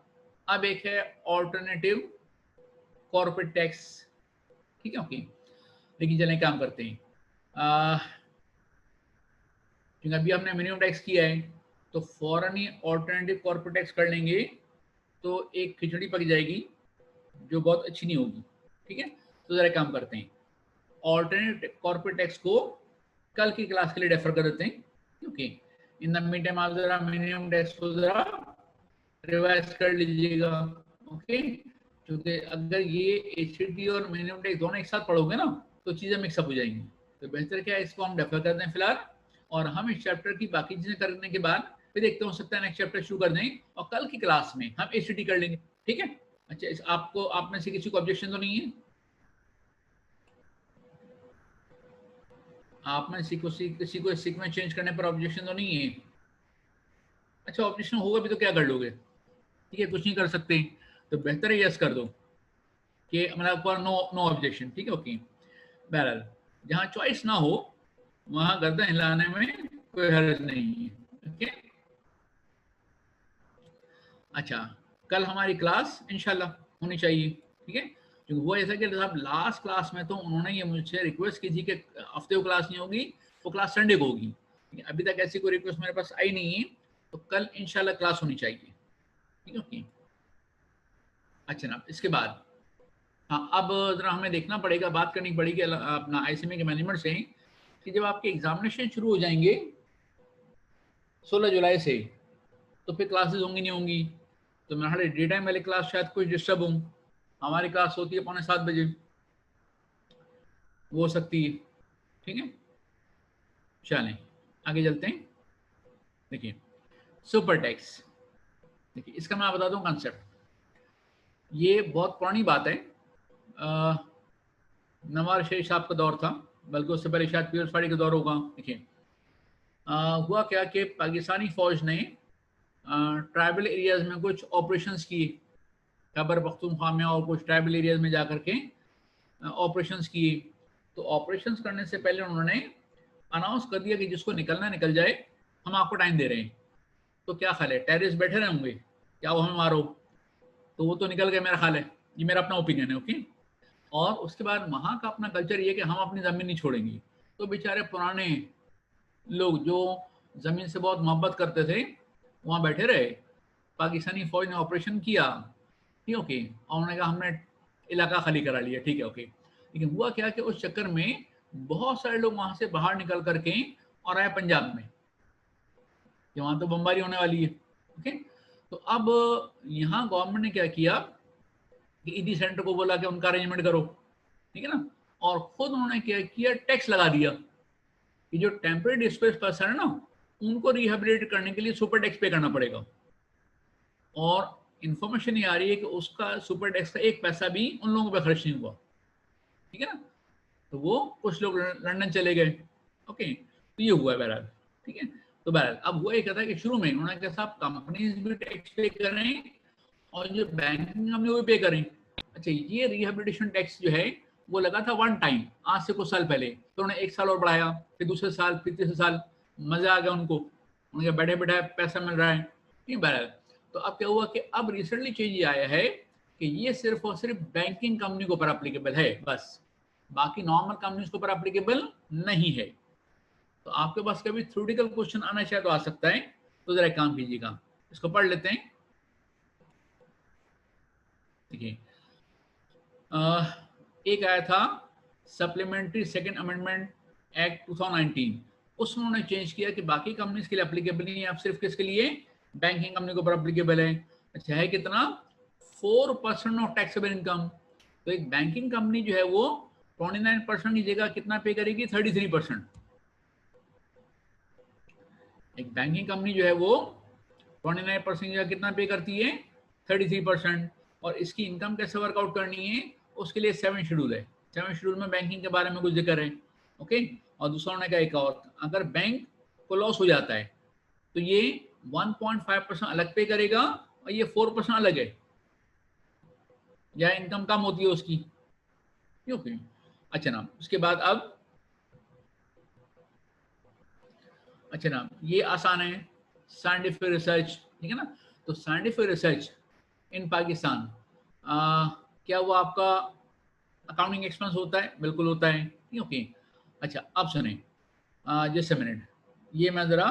अब एक है ऑल्टरनेटिव कॉर्पोरेट टैक्स। ठीक है, ओके, लेकिन चलें काम करते हैं, क्योंकि अभी हमने मिनिमम टैक्स किया है, तो फौरन ही ऑल्टरनेटिव कॉर्पोरेट टैक्स कर लेंगे तो एक खिचड़ी पक जाएगी जो बहुत अच्छी नहीं होगी। ठीक है, तो जरा काम करते हैं, ऑल्टरनेट कॉर्पोरेट टैक्स को कल की क्लास के लिए रेफर कर देते हैं, क्योंकि इन द मीन टाइम आप जरा मिनिमम टैक्स को जरा रिवाइज कर लीजिएगा। ओके, क्योंकि अगर ये एचटी और मिनिमम टैक्स दोनों एक साथ पढ़ोगे ना, तो चीजें मिक्सअप हो जाएंगी, तो बेहतर क्या है, इसको हम रेफर करते हैं फिलहाल, और हम इस चैप्टर की बाकी चीजें करने के बाद फिर देखते हो सकता है नेक्स्ट चैप्टर शुरू कर दें और कल की क्लास में हम एचटी कर लेंगे। ठीक है, अच्छा, इस आपको आप में से किसी को ऑब्जेक्शन तो नहीं है? आप में किसी को सीक्वेंस चेंज करने पर ऑब्जेक्शन तो नहीं है? अच्छा, ऑब्जेक्शन होगा भी तो क्या कर लोगे? ठीक है, कुछ नहीं कर सकते, तो बेहतर है यस कर दो कि मतलब नो नो ऑब्जेक्शन। ठीक है, ओके, बहरहाल जहाँ चॉइस ना हो वहां गर्दन हिलाने में कोई हर्ज नहीं है। ओके, अच्छा, कल हमारी क्लास इंशाल्लाह होनी चाहिए। ठीक है, क्योंकि वो ऐसा कि साहब लास्ट क्लास में तो उन्होंने ये मुझसे रिक्वेस्ट की थी कि हफ्ते को क्लास नहीं होगी, वो क्लास संडे को होगी, अभी तक ऐसी कोई रिक्वेस्ट मेरे पास आई नहीं है, तो कल इंशाल्लाह क्लास होनी चाहिए। ठीक है, ओके, अच्छा ना, इसके बाद हाँ, अब जरा हमें देखना पड़ेगा, बात करनी पड़ेगी अपना आईसीएमए के मैनेजमेंट से कि जब आपके एग्जामिनेशन शुरू हो जाएंगे 16 जुलाई से, तो फिर क्लासेस होंगी नहीं होंगी, तो मेरा डे टाइम वाली क्लास शायद कुछ डिस्टर्ब हूँ। हमारी क्लास होती है 6:45 बजे, वो हो सकती है। ठीक है, चलें आगे चलते हैं। देखिए सुपर टैक्स, देखिए इसका मैं बताता हूँ कंसेप्ट। ये बहुत पुरानी बात है, नवाज शरीफ साहब का दौर था, बल्कि उससे पहले शायद पीएस फाड़ी का दौर होगा। देखिए हुआ क्या कि पाकिस्तानी फौज ने ट्राइबल एरियाज में कुछ ऑपरेशंस किए, खैबर पख्तूनख्वा में और कुछ ट्राइबल एरियाज में जाकर के ऑपरेशंस किए। तो ऑपरेशंस करने से पहले उन्होंने अनाउंस कर दिया कि जिसको निकलना निकल जाए, हम आपको टाइम दे रहे हैं। तो क्या ख्याल है, टेररिस्ट बैठे रहे होंगे क्या, वो हमें मारो? तो वो तो निकल गए, मेरा ख्याल है, ये मेरा अपना ओपिनियन है। ओके, और उसके बाद वहाँ का अपना कल्चर ये कि हम अपनी ज़मीन नहीं छोड़ेंगे। तो बेचारे पुराने लोग जो ज़मीन से बहुत मोहब्बत करते थे वहाँ बैठे रहे। पाकिस्तानी फौज ने ऑपरेशन किया, ठीक ओके, और उन्होंने कहा हमने इलाका खाली करा लिया, ठीक है ओके। लेकिन हुआ क्या कि उस चक्कर में बहुत सारे लोग वहाँ से बाहर निकल करके और आए पंजाब में, कि वहाँ तो बमबारी होने वाली है। ओके, तो अब यहाँ गवर्नमेंट ने क्या किया कि ईडी सेंटर को बोला कि उनका अरेंजमेंट करो, ठीक है ना, और खुद उन्होंने क्या किया, टैक्स लगा दिया कि जो टेम्परेरी डिस्प्लेस्ड पर्सन है ना, उनको रिहेबिलिटेट करने के लिए सुपर टैक्स पे करना पड़ेगा। और इंफॉर्मेशन ये आ रही है कि उसका सुपर टैक्स का एक पैसा भी उन लोगों पे खर्च नहीं हुआ, ठीक है ना। तो वो कुछ लोग लंदन चले गए। ओके, तो ये हुआ है बहरहाल, ठीक है। तो बहरहाल अब हुआ एक था कि शुरू में उन्होंने कहा साहब कंपनीज भी टैक्स पे करें और जो बैंकिंग कंपनी वो भी पे करें। अच्छा, ये रिहेबिलिटेशन टैक्स जो है वो लगा था वन टाइम, आज से कुछ साल पहले, तो उन्होंने एक साल और बढ़ाया, फिर दूसरे साल, फिर तीसरे साल, मजा आ गया उनको, उनके बैठे बैठे पैसा मिल रहा है, नहीं बहरहाल। तो अब क्या हुआ कि अब रिसेंटली चेंज ये आया है कि ये सिर्फ और सिर्फ बैंकिंग कंपनी के ऊपर अप्लीकेबल है बस, बाकी नॉर्मल कंपनीज के ऊपर अप्लीकेबल नहीं है। तो आपके पास कभी थ्योरेटिकल क्वेश्चन आना चाहे तो आ सकता है, तो जरा काम कीजिएगा, इसको पढ़ लेते हैं। देखिए एक आया था सप्लीमेंट्री सेकंड अमेंडमेंट एक्ट 2019, उसमें उन्होंने चेंज किया कि बाकी कंपनीज के लिए अप्लीकेबल नहीं है, आप सिर्फ किसके लिए, बैंकिंग कंपनी के ऊपर अप्लीकेबल है। अच्छा है कितना, 4% ऑफ टैक्सेबल इनकम। तो एक बैंकिंग कंपनी जो है वो 29% की जगह कितना पे करेगी, 33%। एक बैंकिंग कंपनी जो है वो 29% की जगह कितना पे करती है, 33%। और इसकी इनकम कैसे वर्कआउट करनी है, उसके लिए 7 शेड्यूल है। 7 शेड्यूल में बैंकिंग के बारे में कुछ जिक्र है। ओके, और दूसरा ने कहा एक और, अगर बैंक को लॉस हो जाता है तो ये 1.5% अलग पे करेगा और ये 4% अलग है, या इनकम कम होती है उसकी। ओके, अच्छा ना, उसके बाद अब अच्छा ना, ये आसान है, साइंटिफिक रिसर्च, ठीक है ना। तो साइंटिफिक रिसर्च इन पाकिस्तान, क्या वो आपका अकाउंटिंग एक्सपेंस होता है, बिल्कुल होता है, ठीक ओके। अच्छा अब सुने, जस्ट अ मिनट, ये मैं ज़रा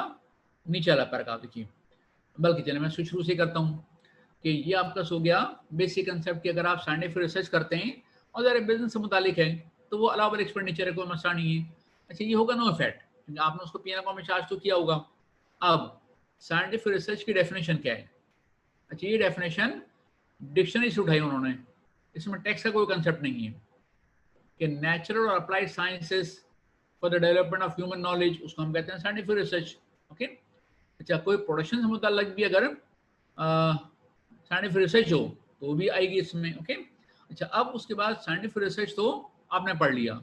नीचे वाला पैराग्राफ देखिए, बल्कि चले मैं शुरू से करता हूँ कि ये आपका हो गया बेसिक कंसेप्ट कि अगर आप साइंटिफिक रिसर्च करते हैं और ज़रा बिजनेस से मुतालिक है तो वो अलाउबल एक्सपेंडिचर है, कोई मसला नहीं है। अच्छा ये होगा नो इफेक्ट, क्योंकि आपने उसको पी एन अकाउंट में चार्ज तो किया होगा। अब साइंटिफिक रिसर्च की डेफिनेशन क्या है, अच्छा ये डेफिनेशन डिक्शनरी से उठाई उन्होंने, इसमें टैक्स का कोई कंसेप्ट नहीं है, कि नेचुरल और applied sciences for the development of human knowledge, उसको हम कहते हैं साइंटिफिक रिसर्च। ओके, अच्छा कोई प्रोडक्शन से मुताल्लिक भी अगर साइंटिफिक रिसर्च हो तो भी आएगी इसमें। ओके, अच्छा अब उसके बाद साइंटिफिक रिसर्च तो आपने पढ़ लिया,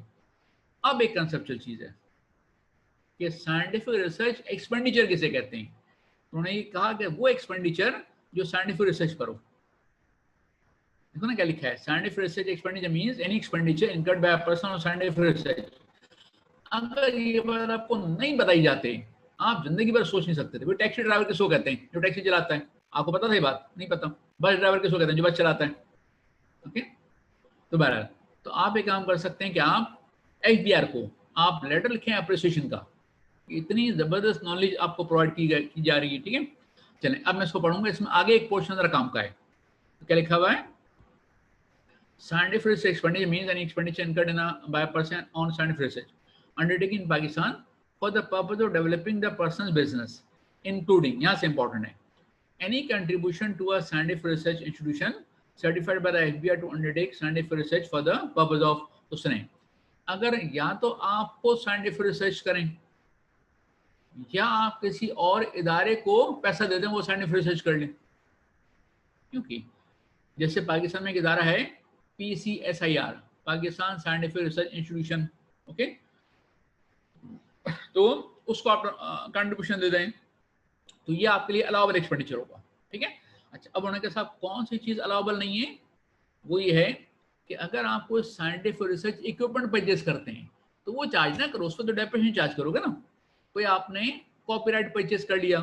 अब एक कंसेप्चुअल चीज है कि साइंटिफिक रिसर्च एक्सपेंडिचर किसे कहते हैं। उन्होंने ये कहा कि वो एक्सपेंडिचर जो साइंटिफिक रिसर्च पर हो। देखो ना क्या लिखा है, scientific research expenditure means any expenditure incurred by a person on scientific research. अगर ये बात आपको नहीं बताई जाती, आप जिंदगी भर सोच नहीं सकते थे। टैक्सी ड्राइवर किसको कहते हैं, जो टैक्सी चलाता है, आपको पता था ये बात, नहीं पता। बस ड्राइवर किसको कहते हैं, जो बस चलाता है। ओके, तो बहरहाल तो आप एक काम कर सकते हैं कि आप एफबीआर को आप लेटर लिखें अप्रिसिएशन का, इतनी जबरदस्त नॉलेज आपको प्रोवाइड की जा रही है, ठीक है। चलें अब मैं इसको पढ़ूंगा, इसमें आगे एक पोर्शन जरा काम का है। तो क्या लिखा हुआ है, scientific research expenditure means any expenditure incurred by a person on scientific research undertaken in Pakistan for the purpose of developing the person's business, including, यहाँ से इंपॉर्टेंट है, any contribution to a scientific research institution certified by the FBI to undertake scientific research for the purpose of, उसने अगर या तो आपको साइंटिफिक रिसर्च करें या आप किसी और इदारे को पैसा दे दें वो साइंटिफिक रिसर्च कर लें, क्योंकि जैसे पाकिस्तान में एक इदारा है PCSIR, Pakistan scientific research institution, okay, तो उसको आप कंट्रीब्यूशन दे दें तो ये आपके लिए अलाउबल एक्सपेंडिचर होगा, ठीक है। अच्छा, अब उन्होंने कहा साहब कौन सी चीज अलाउबल नहीं है, वो ये है कि अगर आप कोई साइंटिफिक रिसर्च इक्विपमेंट परचेज करते हैं तो वो चार्ज ना करो, उस पर तो डेप्रिसिएशन चार्ज करोगे ना। कोई आपने कॉपीराइट परचेज कर लिया,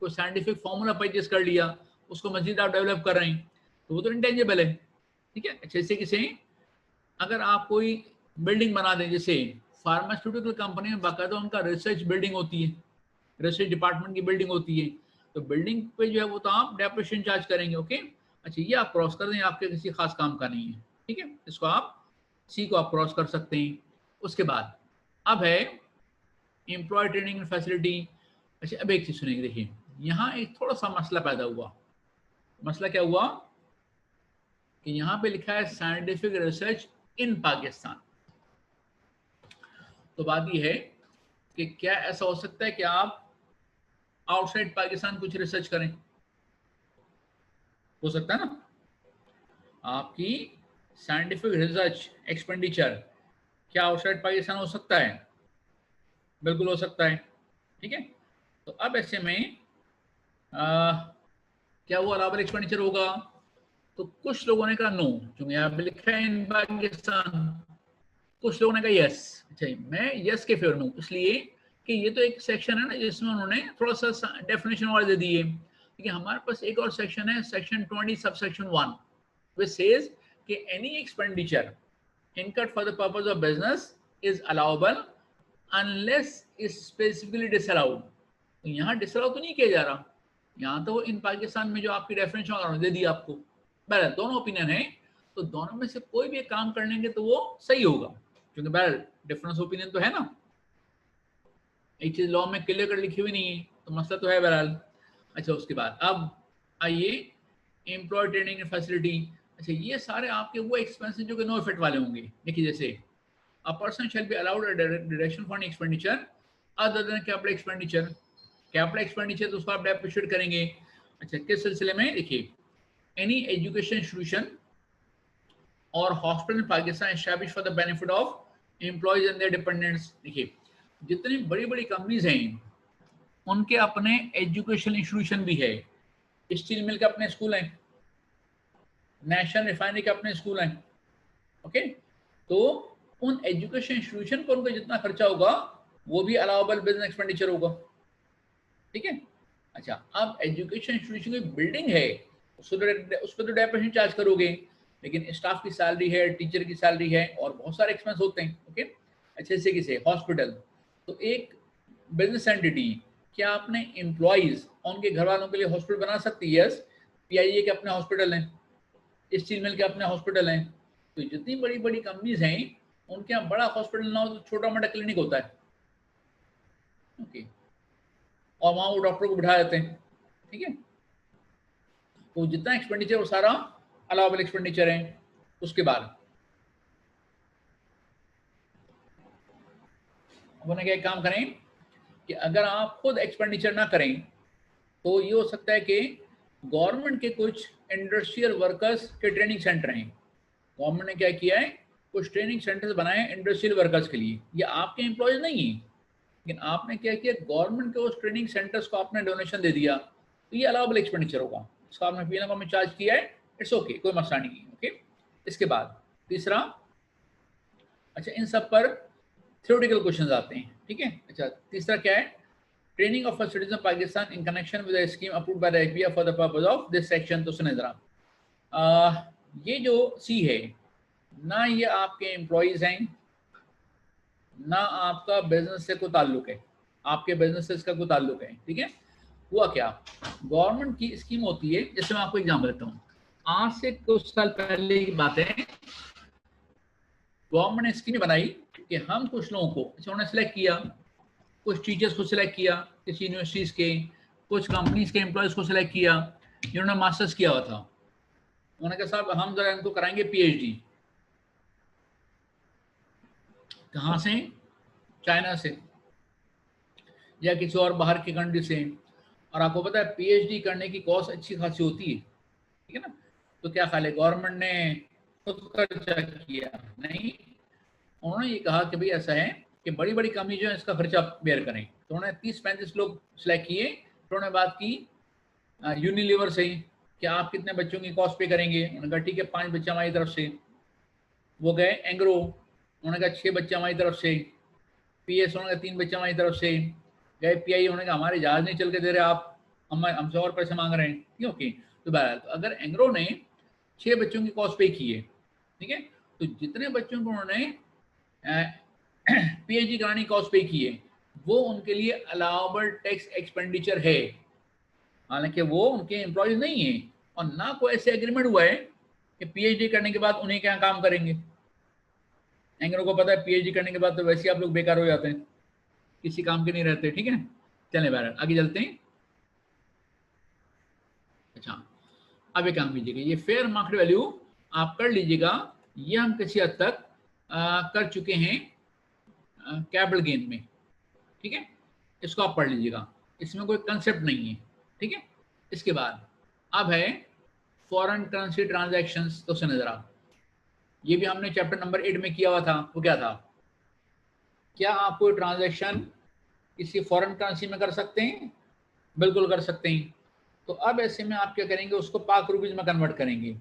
कोई साइंटिफिक फार्मूला परचेज कर लिया, उसको मजीद आप डेवलप कर रहे हैं तो वो तो इंटेंजिबल है, ठीक है। अच्छे से किसे अगर आप कोई बिल्डिंग बना दें, जैसे फार्मास्यूटिकल कंपनी में बाकायदा उनका रिसर्च बिल्डिंग होती है, रिसर्च डिपार्टमेंट की बिल्डिंग होती है, तो बिल्डिंग पे जो है वो तो आप डेप्रिसिएशन चार्ज करेंगे, ओके। अच्छा, ये आप क्रॉस कर दें, आपके किसी खास काम का नहीं है, ठीक है, इसको आप सी को आप क्रॉस कर सकते हैं। उसके बाद अब है एम्प्लॉय ट्रेनिंग फैसिलिटी। अच्छा, अब एक चीज सुनेंगे, देखिए यहाँ एक थोड़ा सा मसला पैदा हुआ। मसला क्या हुआ कि यहाँ पे लिखा है साइंटिफिक रिसर्च इन पाकिस्तान। तो बात ये है कि क्या ऐसा हो सकता है कि आप आउटसाइड पाकिस्तान कुछ रिसर्च करें? हो सकता है ना, आपकी साइंटिफिक रिसर्च एक्सपेंडिचर क्या आउटसाइड पाकिस्तान हो सकता है? बिल्कुल हो सकता है, ठीक है। तो अब ऐसे में क्या वो अलाउबल एक्सपेंडिचर होगा? तो कुछ लोगों ने कहा नो, क्योंकि यहाँ पे लिखा है इन पाकिस्तान, कुछ लोगों ने कहा यस। अच्छा, मैं यस के फेवर में हूँ, इसलिए कि ये तो एक सेक्शन है ना जिसमें उन्होंने थोड़ा सा डेफिनेशन और दे दी है, क्योंकि हमारे पास एक और सेक्शन है, सेक्शन 20 सबसेक्शन 1, which says कि any expenditure incurred for the purpose of business is allowable unless is specifically disallowed। तो यहाँ डिसअलाउ तो नहीं किया जा रहा, यहाँ तो इन पाकिस्तान में जो आपकी डेफिनेशन दे दी आपको। बहरहाल दोनों ओपिनियन है, तो दोनों में से कोई भी एक काम कर लेंगे तो वो सही होगा, क्योंकि बहरहाल डिफरेंस ओपिनियन तो है ना, एक चीज लॉ में क्लियर कर लिखी हुई नहीं है तो मसला तो है बहरहाल। अच्छा, उसके बाद अब आइए एम्प्लॉय ट्रेनिंग फैसिलिटी। अच्छा, ये सारे आपके वो एक्सपेंसेस जो कि नो इफेक्ट वाले होंगे। देखिए, जैसे a person shall be allowed a direction for expenditure other than capital expenditure. Capital expenditure तो उसको आप डेप्रिशिएट करेंगे। अच्छा, किस सिलसिले में? देखिए, एनी एजुकेशन इंस्टीट्यूशन और hospital in Pakistan establish for the benefit of employees and their dependents. देखिए, जितनी बड़ी बड़ी कंपनीज हैं उनके अपने एजुकेशन इंस्टीट्यूशन भी है। स्टील मिल के अपने स्कूल हैं, नेशनल रिफाइनरी के अपने स्कूल हैं, ओके। तो उन एजुकेशन इंस्टीट्यूशन पर उनका जितना खर्चा होगा वो भी अलाउबल बिजनेस एक्सपेंडिचर होगा, ठीक है। अच्छा, अब एजुकेशन इंस्टीट्यूशन की बिल्डिंग है, उस पर तो डेप्रिसिएशन चार्ज करोगे, लेकिन स्टाफ की सैलरी है, टीचर की सैलरी है और बहुत सारे एक्सपेंस होते हैं, ओके। अच्छे से किसे हॉस्पिटल, तो एक बिजनेस एंटिटी क्या अपने एम्प्लॉयज उनके घर वालों के लिए हॉस्पिटल बना सकती है? यस। PIA के अपने हॉस्पिटल हैं, स्टील मिल के अपने हॉस्पिटल हैं। तो जितनी बड़ी बड़ी कंपनीज हैं उनके यहाँ बड़ा हॉस्पिटल ना हो तो छोटा मोटा क्लिनिक होता है, ओके, और वहां वो डॉक्टर को बिठा देते हैं, ठीक है। तो जितना एक्सपेंडिचर वो सारा अलाउबल एक्सपेंडिचर है। उसके बाद उन्होंने क्या काम करें कि अगर आप खुद एक्सपेंडिचर ना करें तो ये हो सकता है कि गवर्नमेंट के कुछ इंडस्ट्रियल वर्कर्स के ट्रेनिंग सेंटर हैं, गवर्नमेंट ने क्या किया है, कुछ ट्रेनिंग सेंटर्स बनाए इंडस्ट्रियल वर्कर्स के लिए। ये आपके एम्प्लॉयज नहीं है, लेकिन आपने क्या किया, गवर्नमेंट के उस ट्रेनिंग सेंटर्स को आपने डोनेशन दे दिया, तो ये अलाउबल एक्सपेंडिचर होगा। इसका आपने पीएनएफ में चार्ज किया है, इट्स ओके, कोई मसला नहीं है, ओके। इसके बाद तीसरा, अच्छा, इन सब पर थ्योरेटिकल क्वेश्चंस आते हैं, ठीक है। अच्छा, तीसरा क्या है, training of a citizen of Pakistan in connection with a scheme approved by the FBI for the purpose of this section. तो सुने जरा, ये जो सी है ना, ये आपके एम्प्लॉयज हैं ना आपका बिजनेस से कोई ताल्लुक है, आपके बिजनेस से इसका कोई ताल्लुक है, ठीक है। हुआ क्या, गवर्नमेंट की स्कीम होती है, जैसे मैं आपको एग्जाम्पल देता हूँ, आज से कुछ साल पहले की बात है, गवर्नमेंट ने स्कीम बनाई कि हम कुछ लोगों को, उन्होंने सिलेक्ट किया, कुछ टीचर्स को सिलेक्ट किया किसी यूनिवर्सिटीज के, कुछ कंपनीज के एम्प्लॉयज को सिलेक्ट किया जिन्होंने मास्टर्स किया हुआ था। उन्होंने कहा साहब हम जरा इनको कराएंगे पीएचडी। कहाँ से? चाइना से या किसी और बाहर की कंट्री से। और आपको पता है पीएचडी करने की कॉस्ट अच्छी खासी होती है, ठीक है ना। तो क्या खाली गवर्नमेंट ने खुद खर्चा किया? नहीं, उन्होंने ये कहा कि भाई ऐसा है कि बड़ी बड़ी कंपनी जो है इसका खर्चा बेयर करें। तो उन्होंने 30-35 लोग सिलेक्ट किए। तो उन्होंने बात की यूनिलीवर से कि आप कितने बच्चों की कॉस्ट पे करेंगे। उन्होंने कहा ठीक है 5 बच्चे हमारी तरफ से। वो गए एंग्रो, उन्होंने कहा 6 बच्चे हमारी तरफ से। पीएस उन्होंने कहा 3 बच्चे हमारी तरफ से। गए पीआई, उन्होंने कहा हमारे जहाज नहीं चल के दे रहे आप, हम हमसे और पैसे मांग रहे हैं। ठीक है, ओके। तो बहरहाल तो अगर एंग्रो ने 6 बच्चों की कॉस्ट पे की है, ठीक है, तो जितने बच्चों को उन्होंने पीएचडी कराने की कॉस्ट पे की है वो उनके लिए अलाउबल टैक्स एक्सपेंडिचर है। हालांकि वो उनके एम्प्लॉयज नहीं है और ना कोई ऐसे एग्रीमेंट हुआ है कि पीएचडी करने के बाद उन्हें क्या काम करेंगे। एंग्रो को पता है पीएचडी करने के बाद तो वैसे ही आप लोग बेकार हो जाते हैं, किसी काम के नहीं रहते। ठीक है, चलें बहरहाल आगे चलते हैं। अच्छा, अब एक काम कीजिएगा, ये फेयर मार्केट वैल्यू आप कर लीजिएगा। ये हम किसी हद तक कर चुके हैं कैपिटल गेन में। ठीक है, इसको आप पढ़ लीजिएगा, इसमें कोई कंसेप्ट नहीं है। ठीक है, इसके बाद अब है फॉरेन करेंसी ट्रांजैक्शंस। तो सुनिए जरा, ये भी हमने चैप्टर नंबर 8 में किया हुआ था। वो क्या था? क्या आप कोई ट्रांजैक्शन किसी फॉरेन करेंसी में कर सकते हैं? बिल्कुल कर सकते हैं। तो अब ऐसे में आप क्या करेंगे, उसको पाक रुपीज में कन्वर्ट करेंगे।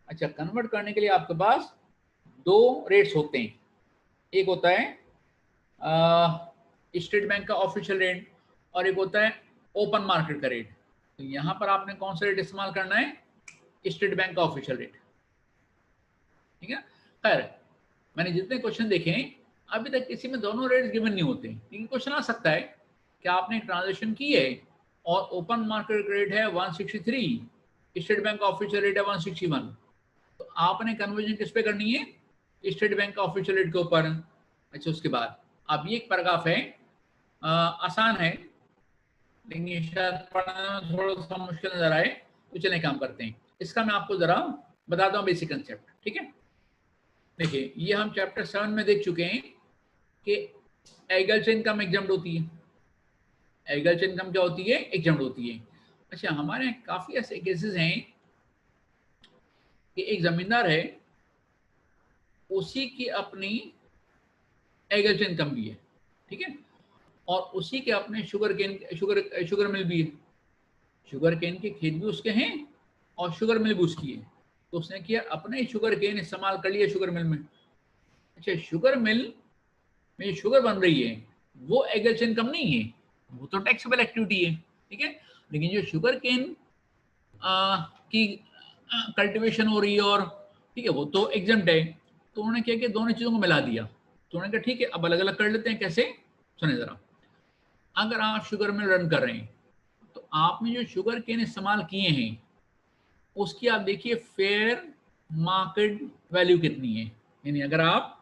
अच्छा, कन्वर्ट करने के लिए आपके पास 2 रेट्स होते हैं। एक होता है स्टेट बैंक का ऑफिशियल रेट और एक होता है ओपन मार्केट का रेट। तो यहाँ पर आपने कौन सा रेट इस्तेमाल करना है? स्टेट बैंक का ऑफिशियल रेट। ठीक है, खैर मैंने जितने क्वेश्चन देखे हैं अभी तक किसी में दोनों रेट्स गिवन नहीं होते, लेकिन क्वेश्चन आ सकता है कि आपने ट्रांजेक्शन की है और ओपन मार्केट रेट है 163, स्टेट बैंक का ऑफिशियल रेट है 161, तो आपने कन्वर्जन किस पे करनी है? स्टेट बैंक का ऑफिशियल रेट के ऊपर। अच्छा, उसके बाद अब ये एक पैराग्राफ है, आसान है लेकिन ये शायद पढ़ना थोड़ा सा मुश्किल नजर आए, तो चलें काम करते हैं। इसका मैं आपको जरा बताता हूँ बेसिक कंसेप्ट। ठीक है, देखिए ये हम चैप्टर 7 में देख चुके हैं कि एग्रीकल्चर इनकम एग्जम्प्ट होती है। एग्रीकल्चर इनकम क्या होती है? एग्जम्प्ट होती है। अच्छा, हमारे यहाँ काफी ऐसे केसेस हैं कि एक जमींदार है, उसी की अपनी एग्रीकल्चर इनकम भी है, ठीक है, और उसी के अपने शुगर मिल भी है। शुगर केन के खेत भी उसके हैं और शुगर मिल भी उसकी है। तो उसने किया अपने शुगर केन इस्तेमाल कर लिया शुगर मिल में। अच्छा, शुगर मिल में शुगर बन रही है, वो एग्रीकल्चर इनकम नहीं है, वो तो टैक्सेबल एक्टिविटी है। ठीक है, लेकिन जो शुगर केन की कल्टीवेशन हो रही है और ठीक है वो तो एग्जम्प्ट है। तो उन्होंने क्या किया, दोनों चीजों को मिला दिया। तो उन्होंने कहा ठीक है अब अलग अलग कर लेते हैं। कैसे? सुने जरा, अगर आप शुगर मिल रन कर रहे हैं तो आपने जो शुगर केन इस्तेमाल किए हैं उसकी आप देखिए फेयर मार्केट वैल्यू कितनी है। यानी अगर आप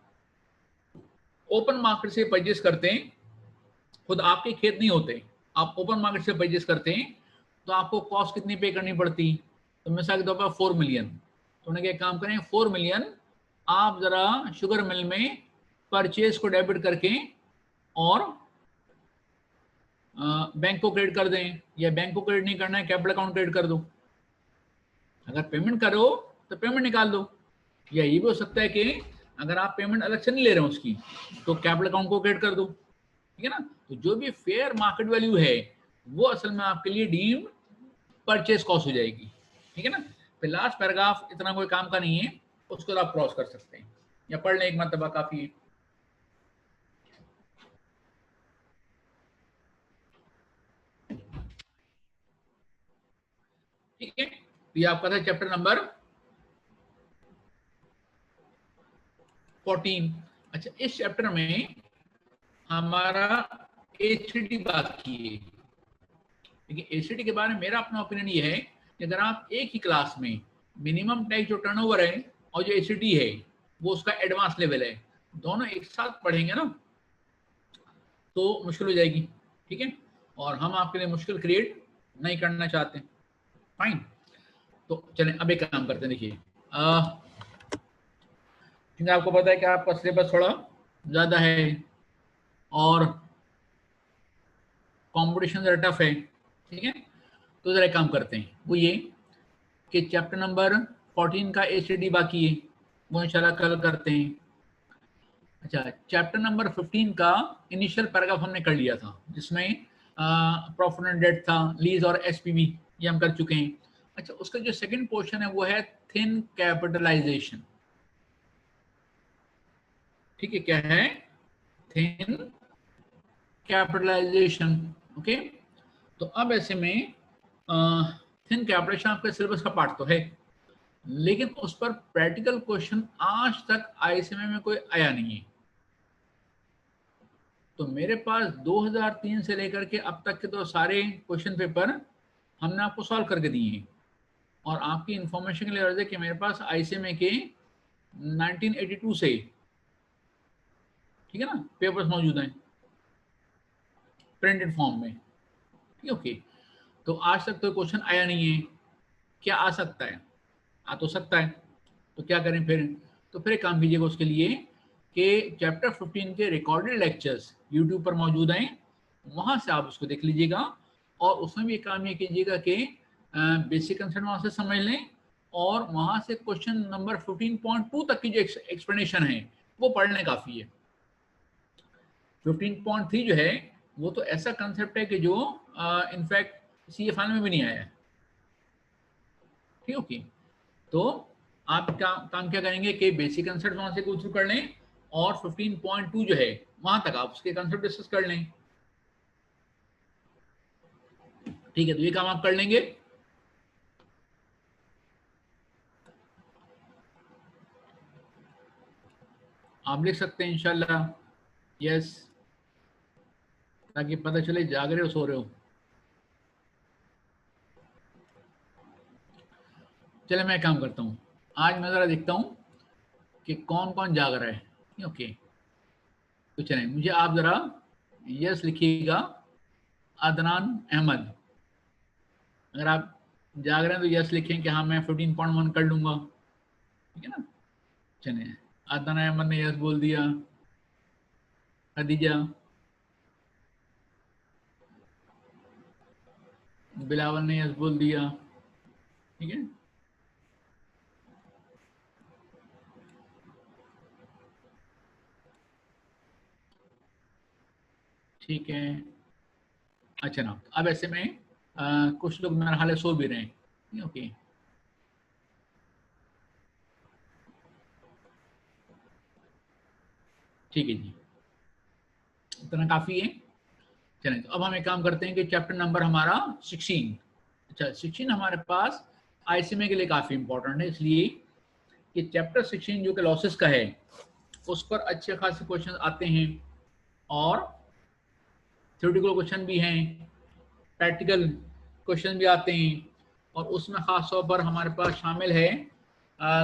ओपन मार्केट से परचेज करते हैं, खुद आपके खेत नहीं होते, आप ओपन मार्केट से परचेज करते हैं, तो आपको कॉस्ट कितनी पे करनी पड़ती? तो मिसाल के तौर पर 4 मिलियन। तो उन्हें क्या काम करें, 4 मिलियन आप जरा शुगर मिल में परचेज को डेबिट करके और बैंक को क्रेडिट कर दें, या बैंक को क्रेडिट नहीं करना है कैपिटल अकाउंट क्रेडिट कर दो। अगर पेमेंट करो तो पेमेंट निकाल दो, या ये भी हो सकता है कि अगर आप पेमेंट अलग से नहीं ले रहे हो उसकी तो कैपिटल अकाउंट को क्रेडिट कर दो। ठीक है ना, तो जो भी फेयर मार्केट वैल्यू है वो असल में आपके लिए डीम्ड परचेज कॉस्ट हो जाएगी। ठीक है ना, फिर लास्ट पैराग्राफ इतना कोई काम का नहीं है, उसको आप क्रॉस कर सकते हैं या पढ़ लें एक मरतबा काफी है। ठीक है, ये आपका था चैप्टर नंबर 14। अच्छा, इस चैप्टर में हमारा एचडी बात की है। देखिए एचडी के बारे में मेरा अपना ओपिनियन ये है कि अगर आप एक ही क्लास में मिनिमम टैक्स जो टर्नओवर है और जो एचडी है वो उसका एडवांस लेवल है, दोनों एक साथ पढ़ेंगे ना तो मुश्किल हो जाएगी। ठीक है, और हम आपके लिए मुश्किल क्रिएट नहीं करना चाहते, फाइन। तो चलें अब एक काम करते हैं, देखिए क्योंकि आपको पता है कि आपका सिलेबस थोड़ा ज़्यादा है और कंपटीशन ज़रा टफ है, ठीक है। तो ज़रा एक काम करते हैं, वो ये कि चैप्टर नंबर 14 का एचडी बाकी है, वो इंशाल्लाह कल करते हैं। अच्छा, चैप्टर नंबर 15 का इनिशियल पैराग्राफ हमने कर लिया था, जिसमें प्रॉफिट एंड डेट था, लीज और एसपीवी, ये हम कर चुके हैं। अच्छा, उसका जो सेकंड पोर्शन है वो है थिन कैपिटलाइजेशन, ठीक है, क्या है, थिन कैपिटलाइजेशन, ओके। तो अब ऐसे में थिन कैपिटलाइजेशन आपके सिलेबस का पार्ट तो है, लेकिन उस पर प्रैक्टिकल क्वेश्चन आज तक आईएसएमए में कोई आया नहीं है। तो मेरे पास 2003 से लेकर के अब तक के तो सारे क्वेश्चन पेपर हमने आपको सॉल्व करके दिए हैं, और आपकी इंफॉर्मेशन के लिए अर्ज है कि मेरे पास आईसीएमए के 1982 से, ठीक है ना, पेपर्स मौजूद हैं प्रिंटेड फॉर्म में, ठीक है, ओके। तो आज तक तो क्वेश्चन आया नहीं है, क्या आ सकता है, आ तो सकता है, तो क्या करें फिर, तो फिर एक काम कीजिएगा उसके लिए कि चैप्टर 15 के रिकॉर्डेड लेक्चर्स यूट्यूब पर मौजूद हैं, वहां से आप उसको देख लीजिएगा, और उसमें भी एक काम ये कीजिएगा कि बेसिक कंसेप्ट वहां से समझ लें, और वहां से क्वेश्चन नंबर 15.2 तक की जो एक्सप्लेनेशन है वो पढ़ने काफ़ी है। 15.3 जो है वो तो ऐसा कंसेप्ट है कि जो इनफैक्ट सी ए फाइनल में भी नहीं आया है, ठीक, ओके। तो आप काम क्या करेंगे कि बेसिक कंसेप्ट वहां से गो थ्रू कर लें, और 15.2 जो है वहां तक आप उसके कंसेप्ट डिस्कस कर लें, ठीक है। तो ये काम आप कर लेंगे। आप लिख सकते हैं इंशाल्लाह, यस, ताकि पता चले जाग रहे हो सो रहे हो। चले मैं काम करता हूँ, आज मैं जरा देखता हूँ कि कौन कौन जाग रहा है, ओके। तो चलें, मुझे आप जरा यस लिखिएगा, अदनान अहमद, अगर आप जाग रहे हैं तो यस लिखें कि हाँ मैं 15.1 कर लूंगा, ठीक है ना। चलिए, अदनान अहमद ने यस बोल दिया, खदीजा, बिलावल ने यस बोल दिया, ठीक है। ठीक है, अच्छा ना, अब ऐसे में कुछ लोग मेरा हाल सो भी रहे हैं, ओके। ठीक है जी, इतना काफ़ी है। चलें, तो अब हम एक काम करते हैं कि चैप्टर नंबर हमारा 16, अच्छा 16 हमारे पास आईसीएमए के लिए काफ़ी इंपॉर्टेंट है, इसलिए कि चैप्टर 16 जो कि लॉसेस का है उस पर अच्छे खासे क्वेश्चन आते हैं, और थ्योरेटिकल क्वेश्चन भी हैं, प्रैक्टिकल क्वेश्चन भी आते हैं, और उसमें खास तौर पर हमारे पास शामिल है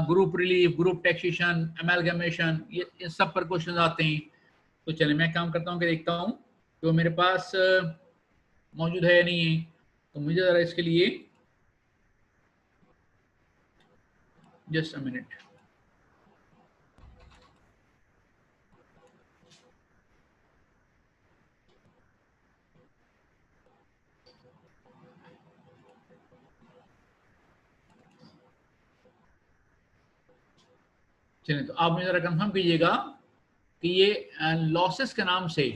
group relief, group taxation, amalgamation, ये इन सब पर क्वेश्चन आते हैं। तो चलिए मैं काम करता हूँ कि देखता हूँ तो मेरे पास मौजूद है या नहीं है, तो मुझे ज़रा इसके लिए जस्ट अ मिनट। चलिए, तो आप मुझे ज़रा कंफर्म कीजिएगा कि ये लॉसेस के नाम से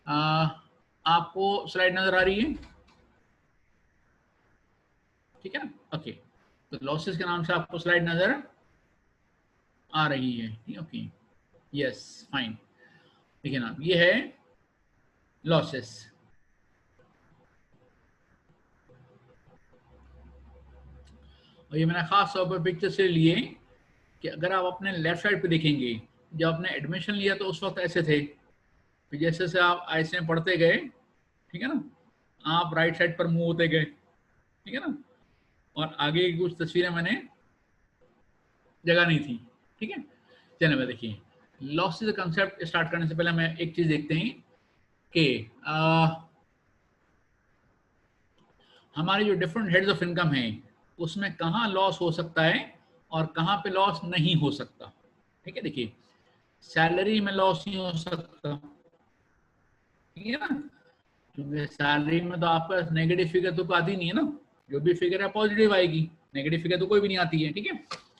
अ, आपको स्लाइड नज़र आ रही है, ठीक है ना, ओके। तो लॉसेस के नाम से आपको स्लाइड नज़र आ रही है, ओके, यस, फाइन। देखिए ना, ये है लॉसेस, और ये मैंने खास तौर पर पिक्चर से लिए कि अगर आप अपने लेफ्ट साइड पे देखेंगे, जब आपने एडमिशन लिया तो उस वक्त ऐसे थे, फिर जैसे जैसे आप ऐसे पढ़ते गए, ठीक है ना, आप राइट साइड पर मूव होते गए, ठीक है ना, और आगे की कुछ तस्वीरें मैंने जगह नहीं थी, ठीक है। चलिए मैं देखिए, लॉसेस कंसेप्ट स्टार्ट करने से पहले मैं एक चीज देखते हैं कि हमारे जो डिफरेंट हेड्स ऑफ इनकम हैं उसमें कहाँ लॉस हो सकता है और कहाँ पे लॉस नहीं हो सकता। ठीक है, देखिए सैलरी में लॉस नहीं हो सकता, ठीक है ना, क्योंकि सैलरी में तो आपका नेगेटिव फिगर तो आती नहीं है ना, जो भी फिगर है पॉजिटिव आएगी, नेगेटिव फिगर तो कोई भी नहीं आती है। ठीक है,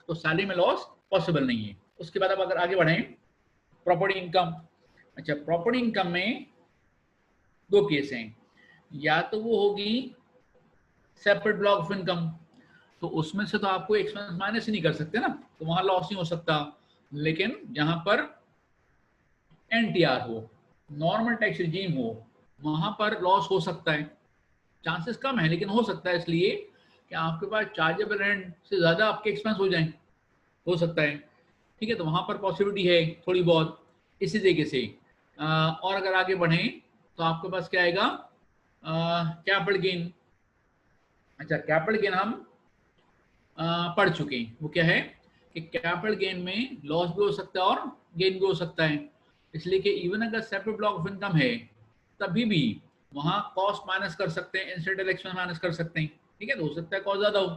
तो सैलरी में लॉस पॉसिबल नहीं है। उसके बाद अब अगर आगे बढ़ें, प्रॉपर्टी इनकम। अच्छा, प्रॉपर्टी इनकम में दो केस हैं, या तो वो होगी सेपरेट ब्लॉक ऑफ इनकम, तो उसमें से तो आपको एक्सपेंस माइनस ही नहीं कर सकते ना, तो वहां लॉस नहीं हो सकता। लेकिन जहां पर एनटीआर हो, नॉर्मल टैक्स रिजीम हो, वहां पर लॉस हो सकता है। चांसेस कम है लेकिन हो सकता है, इसलिए कि आपके पास चार्जेबल रेंट से ज्यादा आपके एक्सपेंस हो जाए, हो सकता है। ठीक है, तो वहां पर पॉसिबिलिटी है थोड़ी बहुत। इसी तरीके से और अगर आगे बढ़ें तो आपके पास क्या आएगा, कैपिटल गेन। अच्छा, कैपिटल गेन हम पढ़ चुके हैं, वो क्या है कि कैपिटल गेन में लॉस भी हो सकता है और गेन भी हो सकता है। इसलिए कि इवन अगर सेपरेट ब्लॉक ऑफ इनकम है तभी भी वहां कॉस्ट माइनस कर सकते हैं, इंसिडेंटल एक्सपेंस माइनस कर सकते हैं। ठीक है, तो हो सकता है कॉस्ट ज्यादा हो,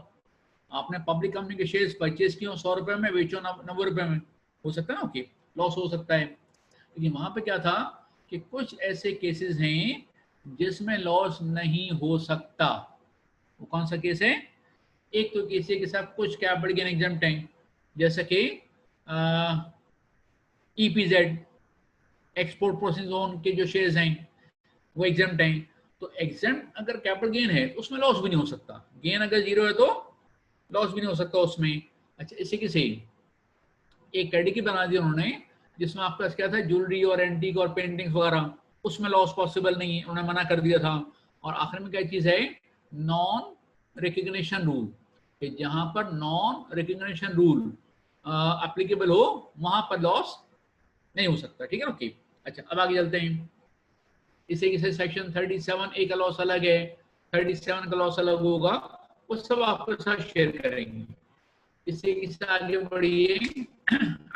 आपने पब्लिक कंपनी के शेयर्स परचेज किए 100 रुपए में, बेचो 90 रुपए में, हो सकता है ना, ओके, लॉस हो सकता है। लेकिन वहां पे क्या था कि कुछ ऐसे केसेस हैं जिसमें लॉस नहीं हो सकता। वो कौन सा केस है? एक तो केस है कि सब कुछ कैपिटल गेन एग्जम्प्ट हैं, जैसे कि ईपीजेड, एक्सपोर्ट प्रोसेसिंग जोन के जो शेयर्स हैं वो एग्जम्प्ट हैं। तो एग्जम्प्ट अगर कैपिटल गेन है तो उसमें लॉस भी नहीं हो सकता, गेन अगर जीरो है तो लॉस भी नहीं हो सकता उसमें। अच्छा, इसी के से एक कैटेगरी बना दी उन्होंने जिसमें आपका क्या था, ज्वेलरी और एंटीक और पेंटिंग्स वगैरह, उसमें लॉस पॉसिबल नहीं है, उन्होंने मना कर दिया था। और आखिर में क्या चीज है, नॉन रिकग्निशन रूल, कि जहां पर नॉन रिकग्निशन रूल एप्लीकेबल हो वहां पर लॉस नहीं हो सकता। ठीक है, ओके। अच्छा, अब आगे चलते हैं। इसी के सेक्शन 37 ए का लॉस अलग है, 37 का लॉस अलग होगा, वो सब आपके साथ शेयर करेंगे। इसी के आगे बढ़िए,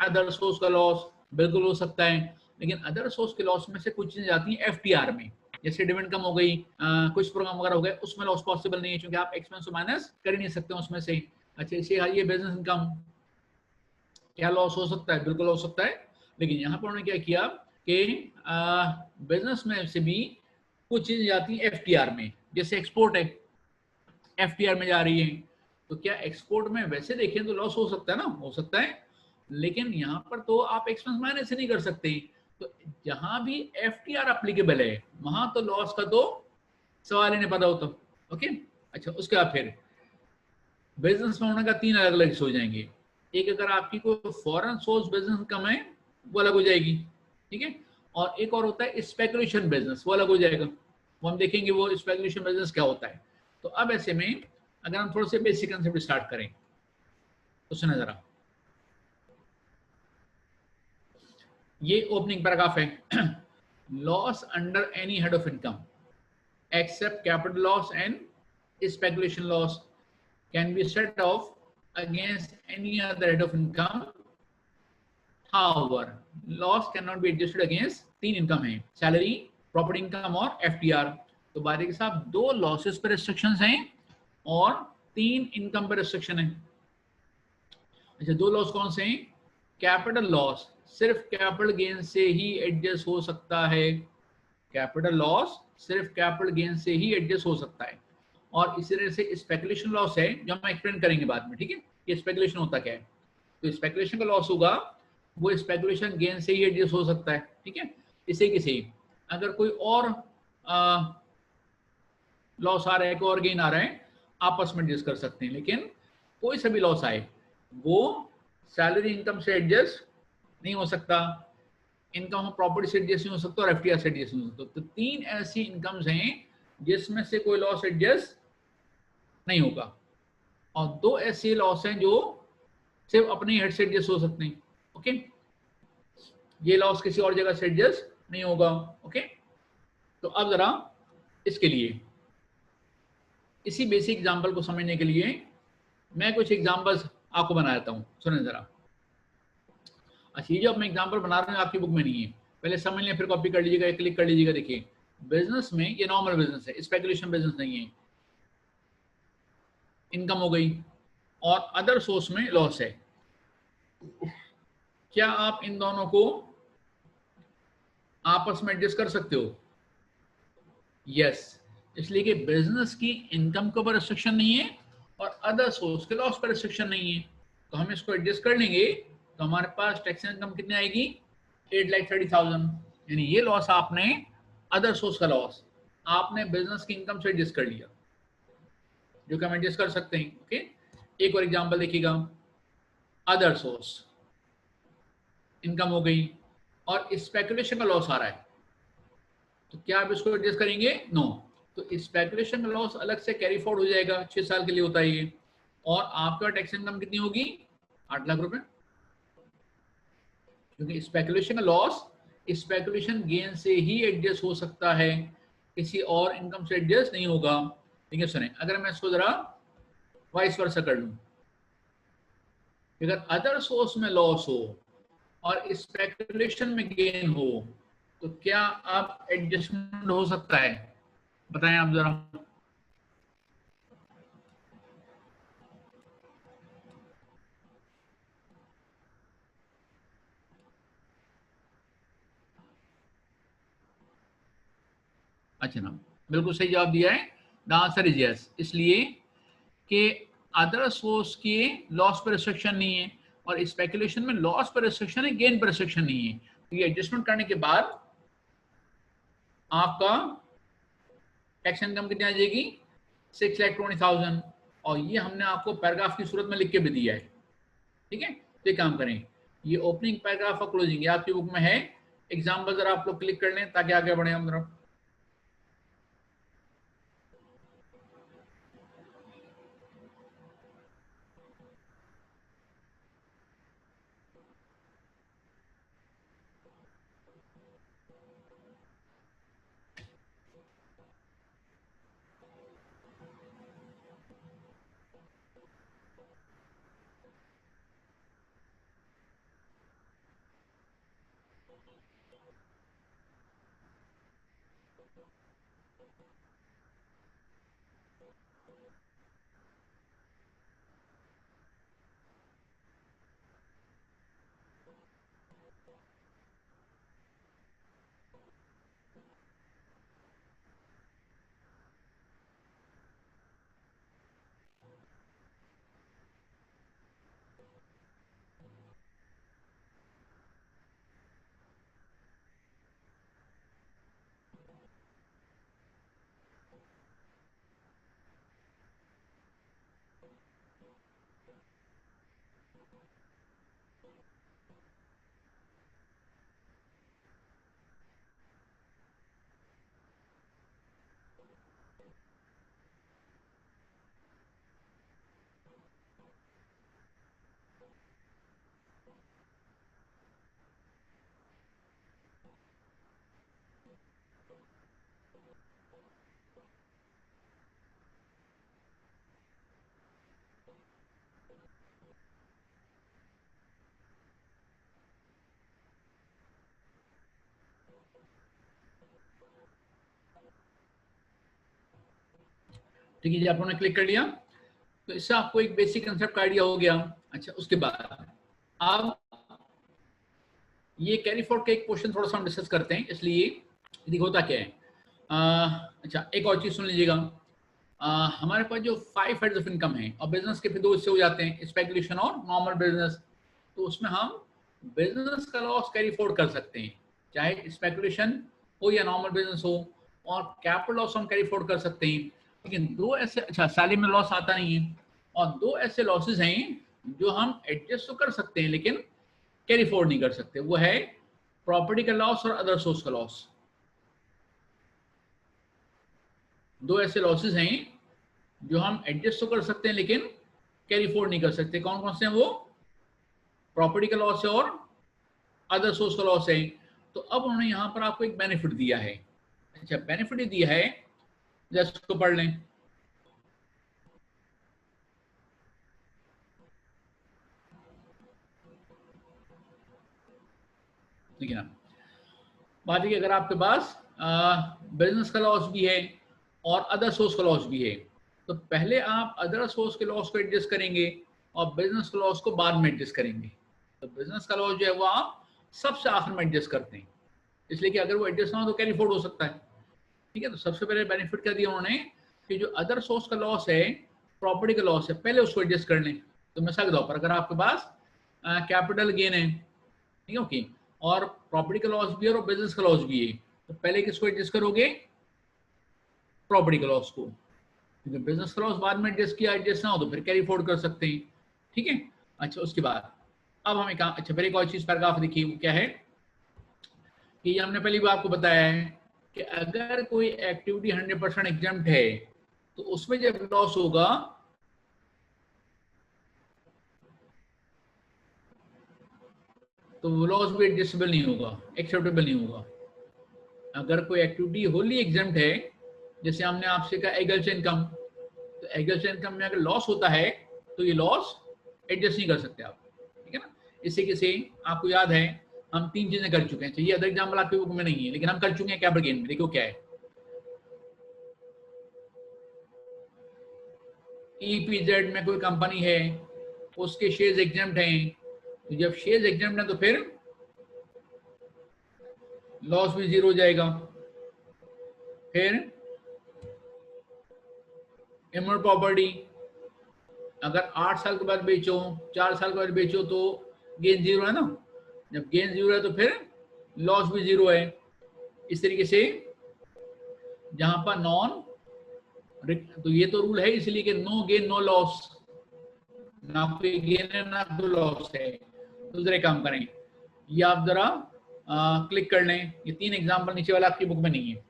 अदर सोर्स का लॉस बिल्कुल हो सकता है, लेकिन अदर सोर्स के लॉस में से कुछ चीजें जाती हैं एफटीआर में, जैसे डिविडेंड कम हो गई, कुछ प्रोग्राम वगैरह हो गए, उसमें लॉस पॉसिबल नहीं है क्योंकि आप एक्सपेंस को माइनस कर ही नहीं सकते उसमें से। अच्छा, इसे ये बिजनेस इनकम, क्या लॉस हो सकता है? बिल्कुल हो सकता है, लेकिन यहाँ पर उन्होंने क्या किया कि बिजनेस में से भी कुछ चीजें जाती हैं एफटीआर में, जैसे एक्सपोर्ट है, एफटीआर में जा रही है, तो क्या एक्सपोर्ट में वैसे देखें तो लॉस हो सकता है ना, हो सकता है, लेकिन यहाँ पर तो आप एक्सपेंस माइनस नहीं कर सकते। तो जहां भी एफटीआर एप्लीकेबल है वहां तो लॉस का तो सवाल ही नहीं पैदा होता। ओके, अच्छा, उसके बाद फिर बिजनेस में होने का तीन अलग अलग हो जाएंगे। एक, अगर आपकी कोई फॉरेन सोर्स बिजनेस इनकम है वो अलग हो जाएगी, ठीक है, और एक और होता है स्पेकुलेशन बिजनेस, वो अलग हो जाएगा, वो हम देखेंगे वो स्पेकुलेशन बिजनेस क्या होता है। तो अब ऐसे में अगर हम थोड़े से बेसिक कंसेप्ट स्टार्ट करें तो सुना जरा, ये ओपनिंग पैराग्राफ है। Loss under any head of income except capital loss and speculation loss can be set off against any other head of income. However, loss cannot be adjusted against तीन इनकम है, सैलरी, प्रॉपर्टी इनकम और एफटीआर। तो बारी के साथ दो लॉसेस पर रिस्ट्रिक्शंस हैं और तीन इनकम पर रिस्ट्रिक्शन है। अच्छा, दो लॉस कौन से हैं? कैपिटल लॉस सिर्फ कैपिटल गेन से ही एडजस्ट हो सकता है, कैपिटल लॉस सिर्फ कैपिटल गेन से ही एडजस्ट हो सकता है। और इसी तरह से स्पेकुलेशन लॉस है जो हम एक्सप्लेन करेंगे बाद में, ठीक है, ये स्पेकुलेशन होता क्या है। तो स्पेकुलेशन का लॉस होगा वो स्पेकुलेशन गेन से ही एडजस्ट हो सकता है, ठीक है। इसे किसी अगर कोई और लॉस आ रहा है, कोई और गेन आ रहा है, आपस में एडजस्ट कर सकते हैं, लेकिन कोई सा भी लॉस आए वो सैलरी इनकम से एडजस्ट नहीं हो सकता, इनकम प्रॉपर्टी से एडजस्ट नहीं हो सकता और एफटीआर से एडजस्ट नहीं हो सकता। तो तीन ऐसी इनकम्स हैं जिसमें से कोई लॉस एडजस्ट नहीं होगा, और दो ऐसे लॉस हैं जो सिर्फ अपने हेड से एडजस्ट हो सकते हैं। ओके, ये लॉस किसी और जगह से एडजस्ट नहीं होगा। ओके, तो अब जरा इसके लिए इसी बेसिक एग्जांपल को समझने के लिए मैं कुछ एग्जांपल्स आपको बना देता हूं, सुने जरा। अच्छा, ये जो मैं एग्जांपल बना रहा हूँ आपकी बुक में नहीं है, पहले समझ लें फिर कॉपी कर लीजिएगा, क्लिक कर लीजिएगा। देखिए, बिजनेस में ये नॉर्मल बिजनेस है, स्पेकुलेशन बिजनेस नहीं है। इनकम हो गई, और अदर सोर्स में लॉस है। क्या आप इन दोनों को आपस में एडजस्ट कर सकते हो? यस। इसलिए कि बिजनेस की इनकम के ऊपर रिस्ट्रिक्शन नहीं है और अदर सोर्स के लॉस पर रिस्ट्रिक्शन नहीं है, तो हम इसको एडजस्ट कर लेंगे। तो हमारे पास टैक्स इनकम कितनी आएगी? 8,30,000। यानी ये लॉस आपने, अदर सोर्स का लॉस आपने बिजनेस की इनकम से एडजस्ट कर लिया, जो कि हम एडजस्ट कर सकते हैं। ओके, एक और एग्जांपल देखिएगा। अदर सोर्स इनकम हो गई और स्पेकुलेशन का लॉस आ रहा है, तो क्या आप इसको एडजस्ट करेंगे? नो। तो स्पेकुलेशन का लॉस अलग से कैरी फॉरवर्ड हो जाएगा, 6 साल के लिए होता है ये। और आपका टैक्स इनकम कितनी होगी? 8 लाख रुपए। क्योंकि स्पेकुलेशन का लॉस स्पेकुलेशन गेन से ही एडजस्ट हो सकता है, किसी और इनकम से एडजस्ट नहीं होगा। ठीक है, सुने, अगर मैं इसको जरा वाइस वर्सा कर लूं, अगर अदर सोर्स में लॉस हो और स्पेकुलेशन में गेन हो, तो क्या आप एडजस्टमेंट हो सकता है? बताएं आप जरा। अच्छा ना, बिल्कुल सही जवाब दिया है। The answer is yes. इसलिए कि अदर सोर्स के लॉस पर रिस्ट्रिक्शन नहीं है और स्पेकुलेशन में लॉस पर रिस्ट्रिक्शन है, गेन पर रिस्ट्रिक्शन नहीं है। तो ये एडजस्टमेंट करने के बाद आपका टैक्स इनकम कितनी आ जाएगी? 6,20,000। और ये हमने आपको पैराग्राफ की सूरत में लिख के भी दिया है। ठीक है, तो एक काम करें, ये ओपनिंग पैराग्राफ और क्लोजिंग ये आपकी बुक में है। एग्जाम्पल जरा आप लोग क्लिक कर लें ताकि आगे बढ़े हम जरा। ठीक है जी, आप लोगों ने क्लिक कर लिया, तो इससे आपको एक बेसिक कंसेप्ट का आइडिया हो गया। अच्छा, उसके बाद अब ये कैरी फॉरवर्ड का एक क्वेश्चन थोड़ा सा हम डिस्कस करते हैं। इसलिए यदि होता क्या है, अच्छा एक और चीज सुन लीजिएगा। हमारे पास जो 5 हेड्स ऑफ इनकम है और बिजनेस के फिर 2 हिस्से हो जाते हैं, स्पेकुलेशन और नॉर्मल बिजनेस। तो उसमें हम बिजनेस का लॉस कैरी फॉरवर्ड कर सकते हैं, चाहे स्पेकुलेशन हो या नॉर्मल बिजनेस हो, और कैपिटल लॉस हम कैरी फॉरवर्ड कर सकते हैं। लेकिन दो ऐसे, अच्छा सैलरी में लॉस आता नहीं है, और दो ऐसे लॉसेस हैं जो हम एडजस्ट तो कर सकते हैं लेकिन कैरी फॉरवर्ड नहीं कर सकते। वो है प्रॉपर्टी का लॉस और अदर सोर्स का लॉस। दो ऐसे लॉसेस हैं जो हम एडजस्ट तो कर सकते हैं लेकिन कैरी फॉरवर्ड नहीं कर सकते। कौन कौन से हैं वो? प्रॉपर्टी का लॉस है और अदर सोर्स का लॉस है। तो अब उन्होंने यहां पर आपको एक बेनिफिट दिया है। अच्छा, बेनिफिट दिया है, जस्ट को पढ़ लें। देखिए ना, बात है कि अगर आपके पास बिजनेस का लॉस भी है और अदर सोर्स का लॉस भी है, तो पहले आप अदर सोर्स के लॉस को एडजस्ट करेंगे और बिजनेस के लॉस को बाद में एडजस्ट करेंगे। तो बिजनेस का लॉस जो है वो आप सबसे आखिर में एडजस्ट करते हैं, इसलिए कि अगर वो एडजस्ट ना हो तो कैरी फॉरवर्ड हो सकता है। ठीक है, तो सबसे पहले बेनिफिट क्या दिया उन्होंने कि जो अदर सोर्स का लॉस है, प्रॉपर्टी का लॉस है, पहले उसको एडजस्ट कर लें। तो मिसाल के तौर पर अगर आपके पास कैपिटल गेन है, ठीक है, ओके, और प्रॉपर्टी का लॉस भी है और बिजनेस का लॉस भी है, तो पहले किसको एडजस्ट करोगे? प्रॉपर्टी का लॉस को, क्योंकि बिजनेस का लॉस बाद में एडजस्ट किया, एडजस्ट ना हो तो फिर कैरी फॉरवर्ड कर सकते हैं। ठीक है, अच्छा उसके बाद अब हमें कहा, अच्छा फिर एक और चीज पैराग्राफ देखिए, वो क्या है कि ये हमने पहली बार आपको बताया है कि अगर कोई एक्टिविटी 100% एग्जम्प्ट है तो उसमें जब लॉस होगा तो वो लॉस भी एडजस्टेबल नहीं होगा, एक्सेप्टेबल नहीं होगा। अगर कोई एक्टिविटी होली एग्जम्प्ट है, जैसे हमने आपसे कहा एग्रीकल्चर इनकम, तो एग्रीकल्चर इनकम में अगर लॉस होता है तो ये लॉस एडजस्ट नहीं कर सकते आप। ठीक है ना, इसी के से आपको याद है हम तीन चीजें कर चुके हैं। चाहिए अदर एग्जाम्पल आपके बुक में नहीं है, लेकिन हम कर चुके हैं कैपिटल गेन में। देखो क्या है, ईपीजेड में कोई कंपनी है, उसके शेयर्स एग्जम्प्ट हैं, तो जब शेयर्स एग्जम्प्ट है तो फिर लॉस भी जीरो हो जाएगा। फिर इमोट प्रॉपर्टी, अगर 8 साल के बाद बेचो, 4 साल के बाद बेचो तो गेन जीरो है ना, जब गेन जीरो है तो फिर लॉस भी जीरो है। इस तरीके से जहां पर नॉन, तो ये तो रूल है इसलिए कि नो गेन नो लॉस, ना कोई गेन है ना कोई लॉस है। दूसरे काम करें, ये आप जरा क्लिक कर लें, ये तीन एग्जांपल नीचे वाला आपकी बुक में नहीं है।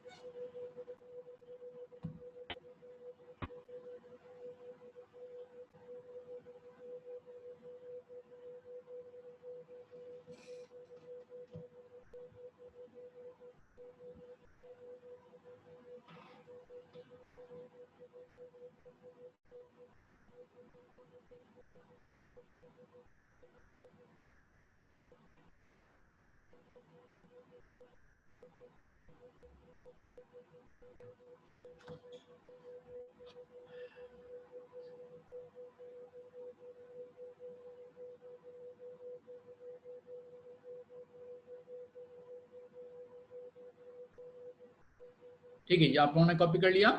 ठीक है, ये आप लोगों ने कॉपी कर लिया,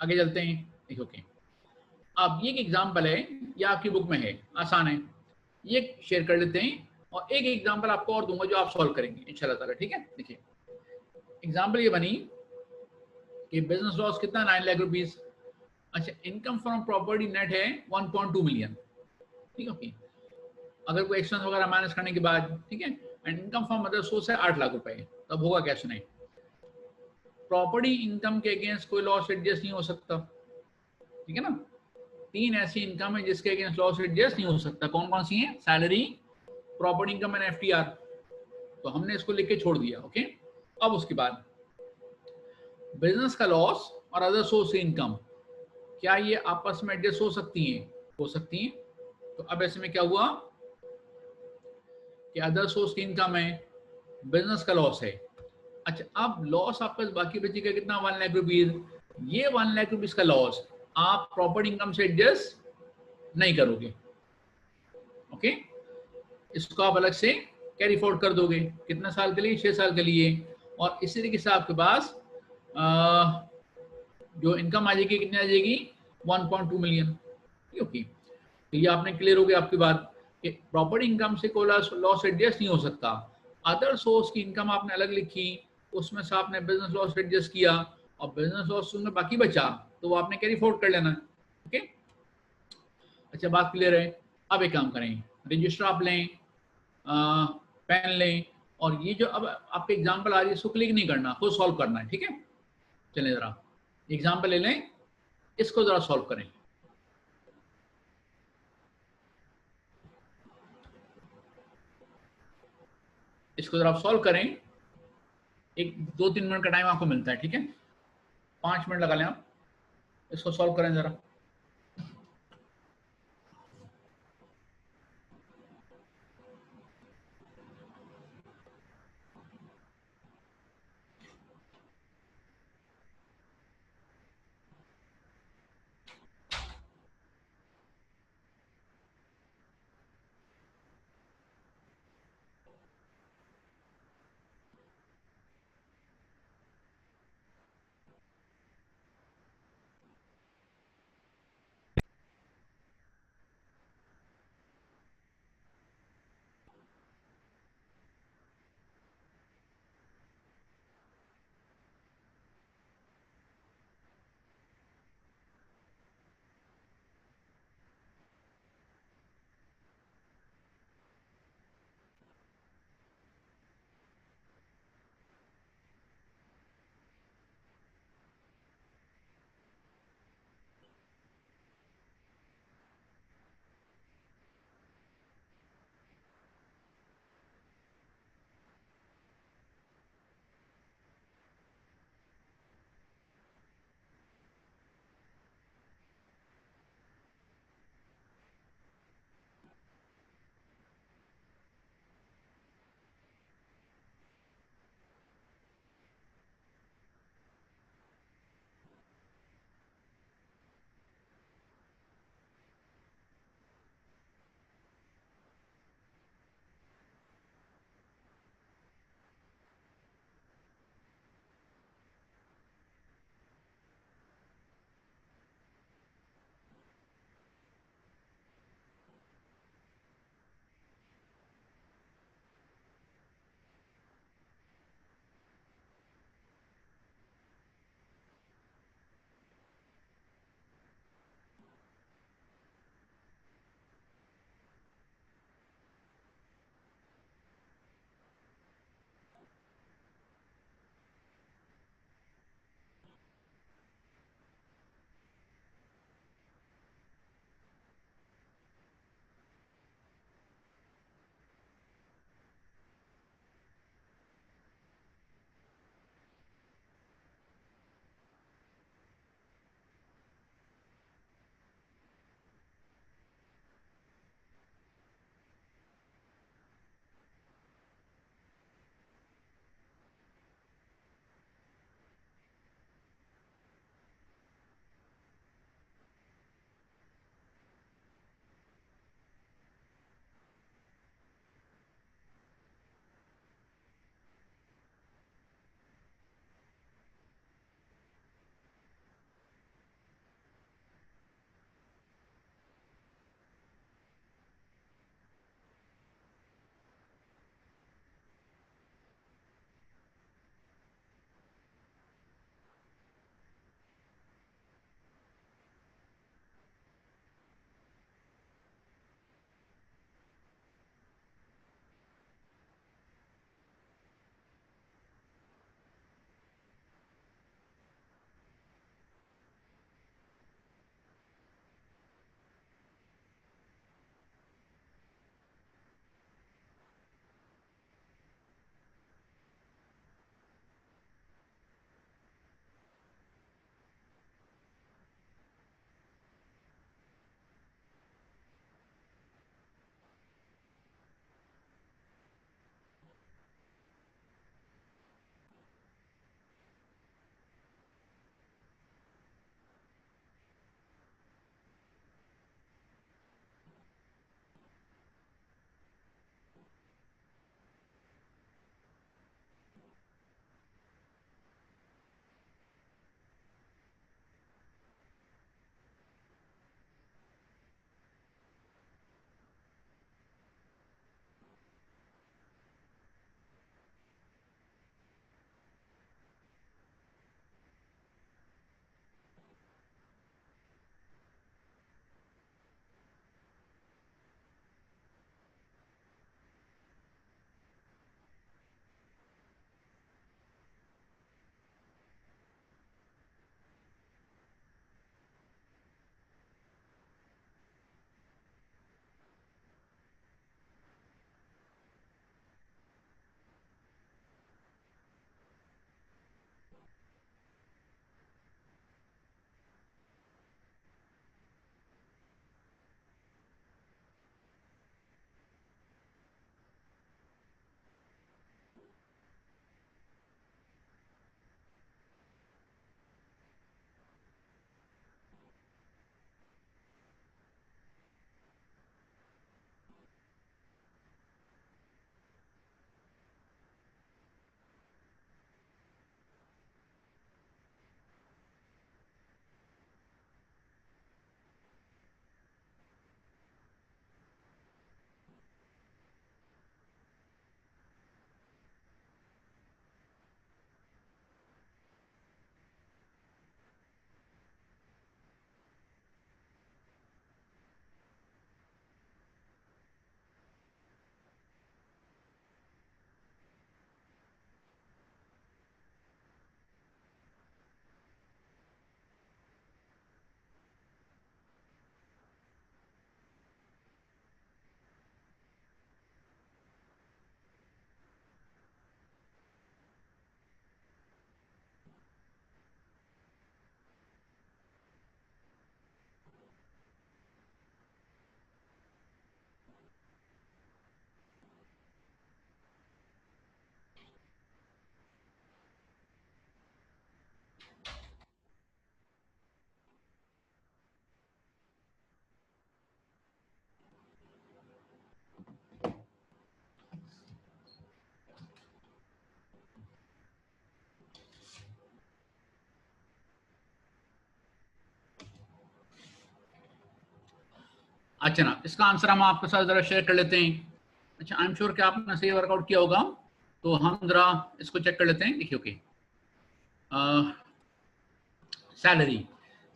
आगे चलते हैं। देखो ओके, अब ये एक एग्जांपल है, ये आपकी बुक में है, आसान है, ये शेयर कर लेते हैं और एक एग्जांपल आपको और दूंगा जो आप सॉल्व करेंगे इंशाल्लाह ताला। ठीक है, देखिए एग्जांपल ये बनी कि बिजनेस लॉस कितना 9 लाख रुपीस। अच्छा, इनकम फ्रॉम प्रॉपर्टी नेट है 1.2 मिलियन। ठीक है, ओके, अगर कोई एक्सपेंस वगैरह माइनस करने के बाद, ठीक है, and income from other source है 8 लाख रुपए, तब होगा क्या सुनाई। प्रॉपर्टी इनकम के अगेंस्ट कोई लॉस एडजस्ट नहीं हो सकता। ठीक है ना, तीन ऐसी इनकम है जिसके अगेंस्ट लॉस एडजस्ट नहीं हो सकता। कौन कौन सी है? Salary, property income and FTR. तो हमने इसको लिख के छोड़ दिया। ओके, अब उसके बाद बिजनेस का लॉस और अदर सोर्स इनकम, क्या ये आपस में एडजस्ट हो सकती हैं? हो सकती हैं। तो अब ऐसे में क्या हुआ कि अदर सोर्स की इनकम है, बिजनेस का लॉस है। अच्छा, अब लॉस आपका बाकी बचेगा कितना? 1 लाख रुपीज। ये 1 लाख रुपीज का लॉस आप प्रॉपर्टी इनकम से एडजस्ट नहीं करोगे। ओके, इसको आप अलग से कैरी फॉरवर्ड कर दोगे, कितने साल के लिए? 6 साल के लिए। और इसी तरीके से आपके पास जो इनकम आ जाएगी कितनी आ जाएगी? 1.2 मिलियन। ओके, तो ये आपने क्लियर हो गया आपकी बात कि प्रॉपर्टी इनकम से कोई लॉस एडजस्ट नहीं हो सकता। अदर सोर्स की इनकम आपने अलग लिखी, उसमें से आपने बिजनेस लॉस एडजस्ट किया और बिजनेस लॉस में बाकी बचा तो वो आपने कैरी फॉरवर्ड कर लेना। ओके, अच्छा बात क्लियर है। अब एक काम करें, रजिस्टर आप लें, पेन लें, और ये जो अब आपके एग्जाम्पल आ रही है इसको क्लिक नहीं करना, खुद सॉल्व करना है। ठीक है, चलिए जरा एग्जाम्पल ले लें, इसको जरा सॉल्व करें। इसको जरा आप सॉल्व करें, एक 2-3 मिनट का टाइम आपको मिलता है। ठीक है, 5 मिनट लगा लें आप, इसको सॉल्व करें जरा। अच्छा ना, इसका आंसर हम आपके साथ जरा शेयर कर लेते हैं। अच्छा, आई एम श्योर कि आपने सही वर्कआउट किया होगा, तो हम जरा इसको चेक कर लेते हैं। देखिए, ओके, सैलरी,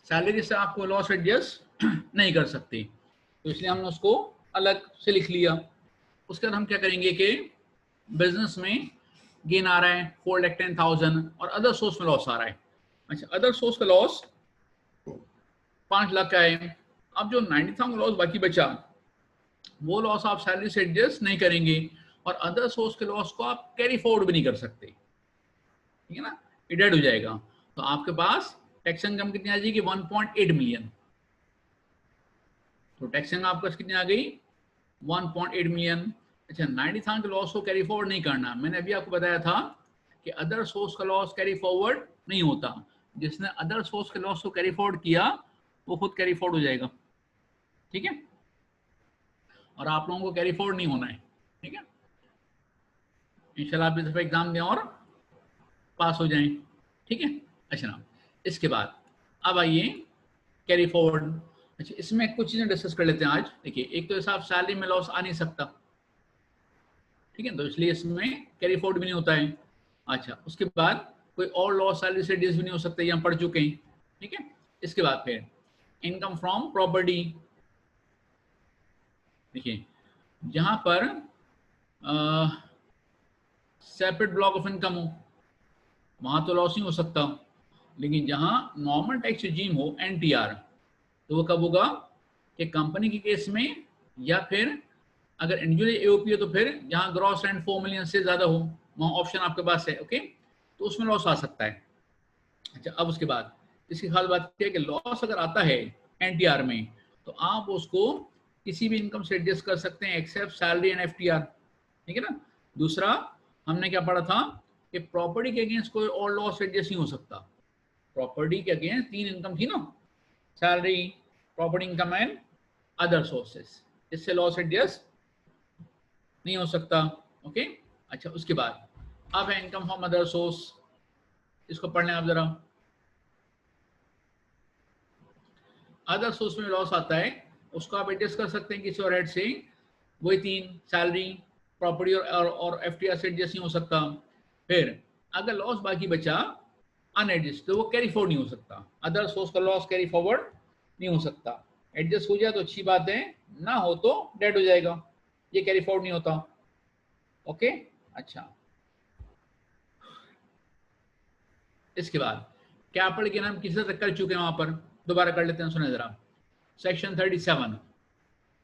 सैलरी से आपको लॉस एडजस्ट नहीं कर सकते, तो इसलिए हमने उसको अलग से लिख लिया। उसके बाद हम क्या करेंगे कि बिजनेस में गेन आ रहा है 4,10,000 और अदर सोर्स में लॉस आ रहा है। अच्छा, अदर सोर्स का लॉस 5 लाख का है। अब जो 90,000 लॉस बाकी बचा, वो लॉस आप सैलरी से एडजस्ट नहीं करेंगे, और अदर सोर्स के लॉस को आप कैरी फॉरवर्ड भी नहीं कर सकते, ठीक है ना, ये डेड हो जाएगा। तो आपके पास टैक्स इनकम कितनी आ जाएगी? 1.8 मिलियन। तो टैक्स इनकम आपके पास कितनी आ गई? 1.8 मिलियन। अच्छा, 90,000 के लॉस को कैरी फॉरवर्ड नहीं करना। मैंने अभी आपको बताया था कि अदर सोर्स का लॉस कैरी फॉरवर्ड नहीं होता। जिसने अदर सोर्स के लॉस को कैरी फॉरवर्ड किया, वो खुद कैरी फॉरवर्ड हो जाएगा, ठीक है, और आप लोगों को कैरी फॉरवर्ड नहीं होना है, ठीक है। इंशाल्लाह आप इस दफा एग्जाम दें और पास हो जाएं, ठीक है। अच्छा ना, इसके बाद अब आइए कैरी फॉरवर्ड। अच्छा, इसमें कुछ चीजें डिस्कस कर लेते हैं आज। देखिए, एक तो हिसाब सैलरी में लॉस आ नहीं सकता, ठीक है, तो इसलिए इसमें कैरी फॉरवर्ड भी नहीं होता है। अच्छा, उसके बाद कोई और लॉस सैलरी से डिस भी नहीं हो सकता, ये हम पढ़ चुके हैं, ठीक है। इसके बाद फिर इनकम फ्रॉम प्रॉपर्टी। देखिए, जहां पर सेपरेट ब्लॉक ऑफ इनकम हो, वहां तो लॉस नहीं हो सकता, लेकिन जहां नॉर्मल टैक्स रिजीम हो, एनटीआर, तो वो कब होगा? कि कंपनी के केस में, या फिर अगर इंडिविजुअली एओपी हो तो फिर जहां ग्रॉस रेंट 4 मिलियन से ज्यादा हो, वहां ऑप्शन आपके पास है, ओके, तो उसमें लॉस आ सकता है। अच्छा, अब उसके बाद इसकी खास बात यह है कि लॉस अगर आता है एनटीआर में, तो आप उसको किसी भी इनकम से एडजस्ट कर सकते हैं एक्सेप्ट सैलरी एंड एफटीआर, ठीक है ना। दूसरा, हमने क्या पढ़ा था कि प्रॉपर्टी के अगेंस्ट कोई और लॉस एडजस्ट नहीं हो सकता। प्रॉपर्टी के अगेंस्ट 3 इनकम थी ना, salary, property income and other sources, इससे लॉस एडजस्ट नहीं हो सकता, ओके। अच्छा, उसके बाद अब है इनकम फ्रॉम अदर सोर्स, इसको पढ़ लें आप जरा। अदर सोर्स में लॉस आता है, उसको आप एडजस्ट कर सकते हैं किसी और हेड से, वही 3, सैलरी, प्रॉपर्टी और एफटीआर से एडजस्ट नहीं हो सकता। फिर अगर लॉस बाकी बचा अनएडजस्ट, तो वो कैरी फॉरवर्ड नहीं हो सकता। अदर सोर्स का लॉस कैरी फॉरवर्ड नहीं हो सकता। एडजस्ट हो जाए तो अच्छी बात है, ना हो तो डेड हो जाएगा, ये कैरी फॉरवर्ड नहीं होता, ओके। अच्छा, इसके बाद कैपिटल गेन हम किसी तक कर चुके हैं, वहां पर दोबारा कर लेते हैं, सुने जरा। सेक्शन 37,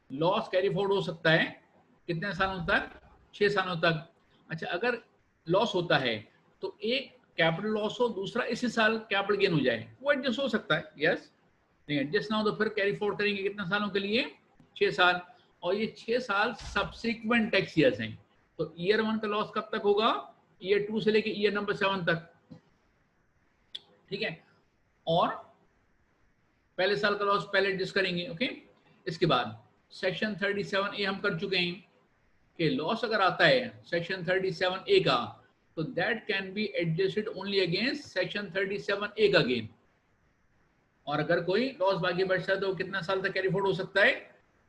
लॉस कैरी फॉरवर्ड हो सकता है कितने सालों तक? 6 सालों तक। अच्छा, अगर लॉस होता है तो एक कैपिटल लॉस हो, दूसरा इसी साल कैपिटल गेन हो जाए, वो एडजस्ट हो सकता है, यस। नहीं एडजस्ट ना हो तो फिर कैरी फॉरवर्ड करेंगे कितने सालों के लिए? 6 साल। और ये 6 साल सब्सिक्वेंट टैक्स ईयर्स हैं, तो ईयर 1 का लॉस कब तक होगा? ईयर 2 से लेके ईयर नंबर 7 तक, ठीक है। और पहले साल का लॉस पहले एडजस्ट करेंगे, ओके। इसके बाद सेक्शन 37A हम कर चुके हैं कि लॉस अगर आता है सेक्शन 37A का, तो that can be adjusted only against section 37A का गेन। और अगर कोई लॉस बाकी बचता है तो कितना साल तक कैरी फॉरवर्ड हो सकता है?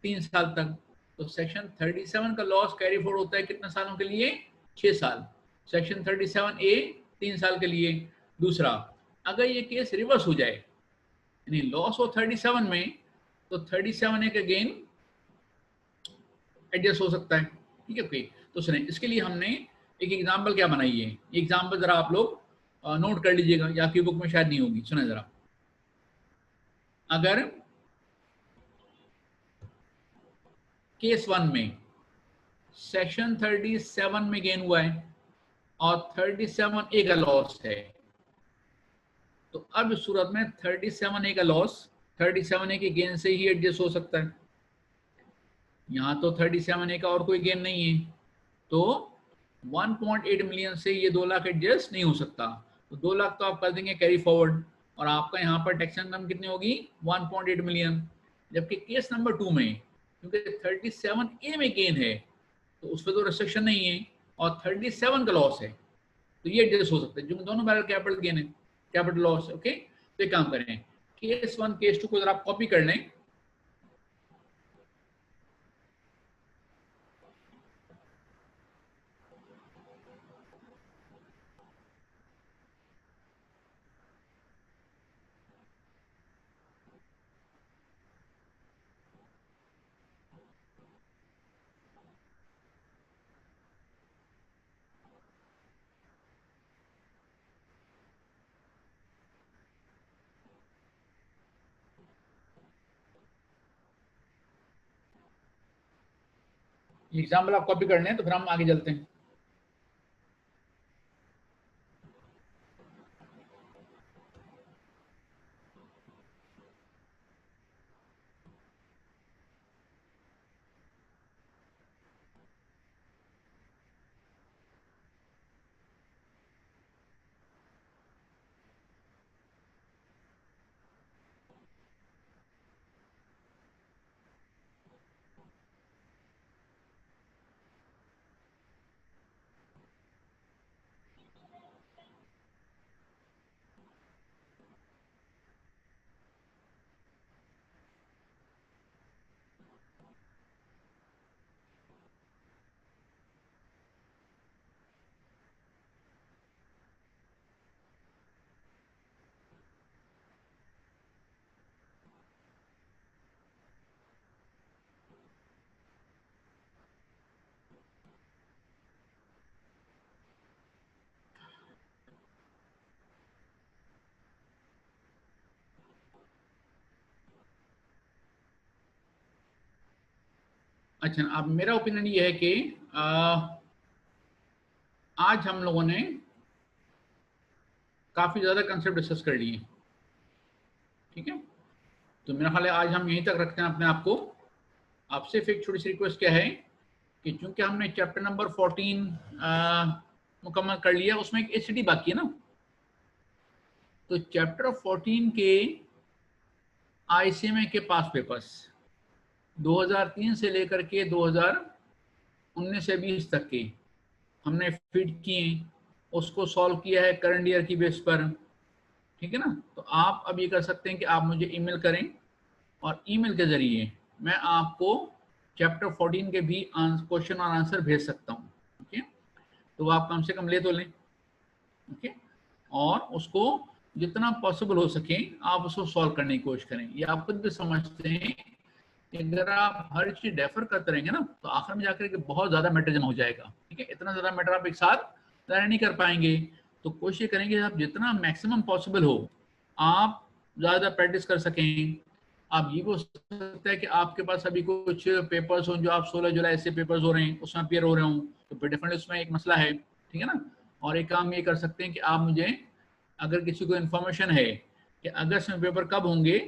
3 साल तक। तो सेक्शन 37 का लॉस कैरी फॉरवर्ड होता है कितने सालों के लिए? 6 साल। सेक्शन 37A 3 साल के लिए। दूसरा, अगर ये केस रिवर्स हो जाए, यानी लॉस हो 37 में, तो 37A का गेन एडजस्ट हो सकता है, ठीक है, ओके। तो सुने, इसके लिए हमने एक एग्जांपल क्या बनाई है, एग्जांपल जरा आप लोग नोट कर लीजिएगा, या आपकी बुक में शायद नहीं होगी। सुने जरा, अगर केस 1 में सेक्शन 37 में गेन हुआ है और 37A का लॉस है, तो अब इस सूरत में 37A का लॉस 37A के गेन से ही एडजस्ट हो सकता है। यहां तो 37A का और कोई गेन नहीं है, तो 1.8 मिलियन से ये 2 लाख एडजस्ट नहीं हो सकता। तो 2 लाख तो आप कर देंगे कैरी फॉरवर्ड, और आपका यहाँ पर टैक्स इनकम कितनी होगी? 1.8 मिलियन। जबकि केस नंबर 2 में, क्योंकि 37A में गेन है, तो उस पर तो रिस्ट्रिक्शन नहीं है, और 37 का लॉस है, तो ये एडजस्ट हो सकता है, जो दोनों बैरल कैपिटल गेन है, कैपिटल लॉस, ओके। तो एक काम करें, केस 1 केस 2 को जरा आप कॉपी कर लें, एग्जाम्पल आप कॉपी कर लें तो फिर हम आगे चलते हैं। अच्छा, अब मेरा ओपिनियन ये है कि आज हम लोगों ने काफी ज्यादा कंसेप्ट डिस्कस कर लिए, ठीक है। तो मेरा ख्याल है आज हम यहीं तक रखते हैं अपने आप को। आपसे एक छोटी सी रिक्वेस्ट क्या है कि चूंकि हमने चैप्टर नंबर 14 मुकम्मल कर लिया, उसमें एक एचडी बाकी है ना, तो चैप्टर 14 के आईसीएमए के पास पेपर्स 2003 से लेकर के 2019 से 20 तक के हमने फिट किए, उसको सॉल्व किया है करंट ईयर की बेस पर, ठीक है ना। तो आप अब ये कर सकते हैं कि आप मुझे ईमेल करें और ईमेल के जरिए मैं आपको चैप्टर 14 के भी क्वेश्चन और आंसर भेज सकता हूँ, ओके। तो आप कम से कम ले तो लें, ओके, और उसको जितना पॉसिबल हो सके आप उसको सॉल्व करने की कोशिश करें। ये आप खुद भी समझते हैं कि अगर आप हर चीज डेफर करते रहेंगे ना तो आखिर में जाकर के बहुत ज्यादा मैटर जमा हो जाएगा, ठीक है। इतना ज्यादा मैटर आप एक साथ तैयार नहीं कर पाएंगे। तो कोशिश करेंगे आप जितना मैक्सिमम पॉसिबल हो आप ज्यादा प्रैक्टिस कर सकें। आप ये भी हो सकता है कि आपके पास अभी कुछ पेपर्स हो जो आप 16 जुलाई से पेपर्स हो रहे हैं उसमें अपियर हो रहे हों, तो फिर डेफिनेटली उसमें एक मसला है, ठीक है ना। और एक काम ये कर सकते हैं कि आप मुझे अगर किसी को इन्फॉर्मेशन है कि अगस्त में पेपर कब होंगे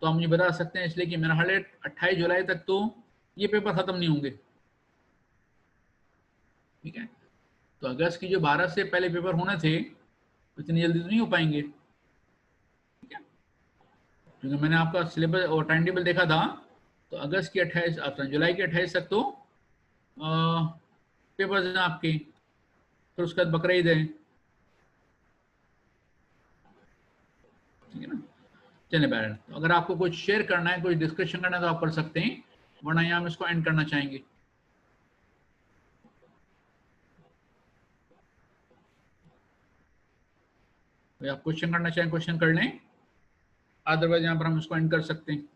तो आप मुझे बता सकते हैं, इसलिए कि मेरा हाल 28 जुलाई तक तो ये पेपर खत्म नहीं होंगे, ठीक है। तो अगस्त की जो 12 से पहले पेपर होने थे इतनी जल्दी तो नहीं हो पाएंगे, ठीक है। क्योंकि मैंने आपका सिलेबस और टाइम टेबल देखा था, तो अगस्त की 28 आपका जुलाई की 28 तक तो पेपर्स हैं आपके, फिर उसके बाद बकरीद है, ठीक है ना। चलिए बैठ, तो अगर आपको कुछ शेयर करना है, कुछ डिस्कशन करना है तो आप कर सकते हैं, वरना यहाँ हम इसको एंड करना चाहेंगे। तो आप क्वेश्चन करना चाहें क्वेश्चन कर लें, अदरवाइज यहाँ पर हम इसको एंड कर सकते हैं।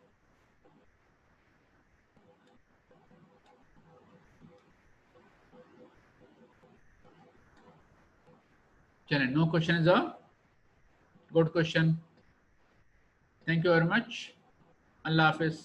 चलें, no question is a good question. Thank you very much. अल्लाह हाफिज।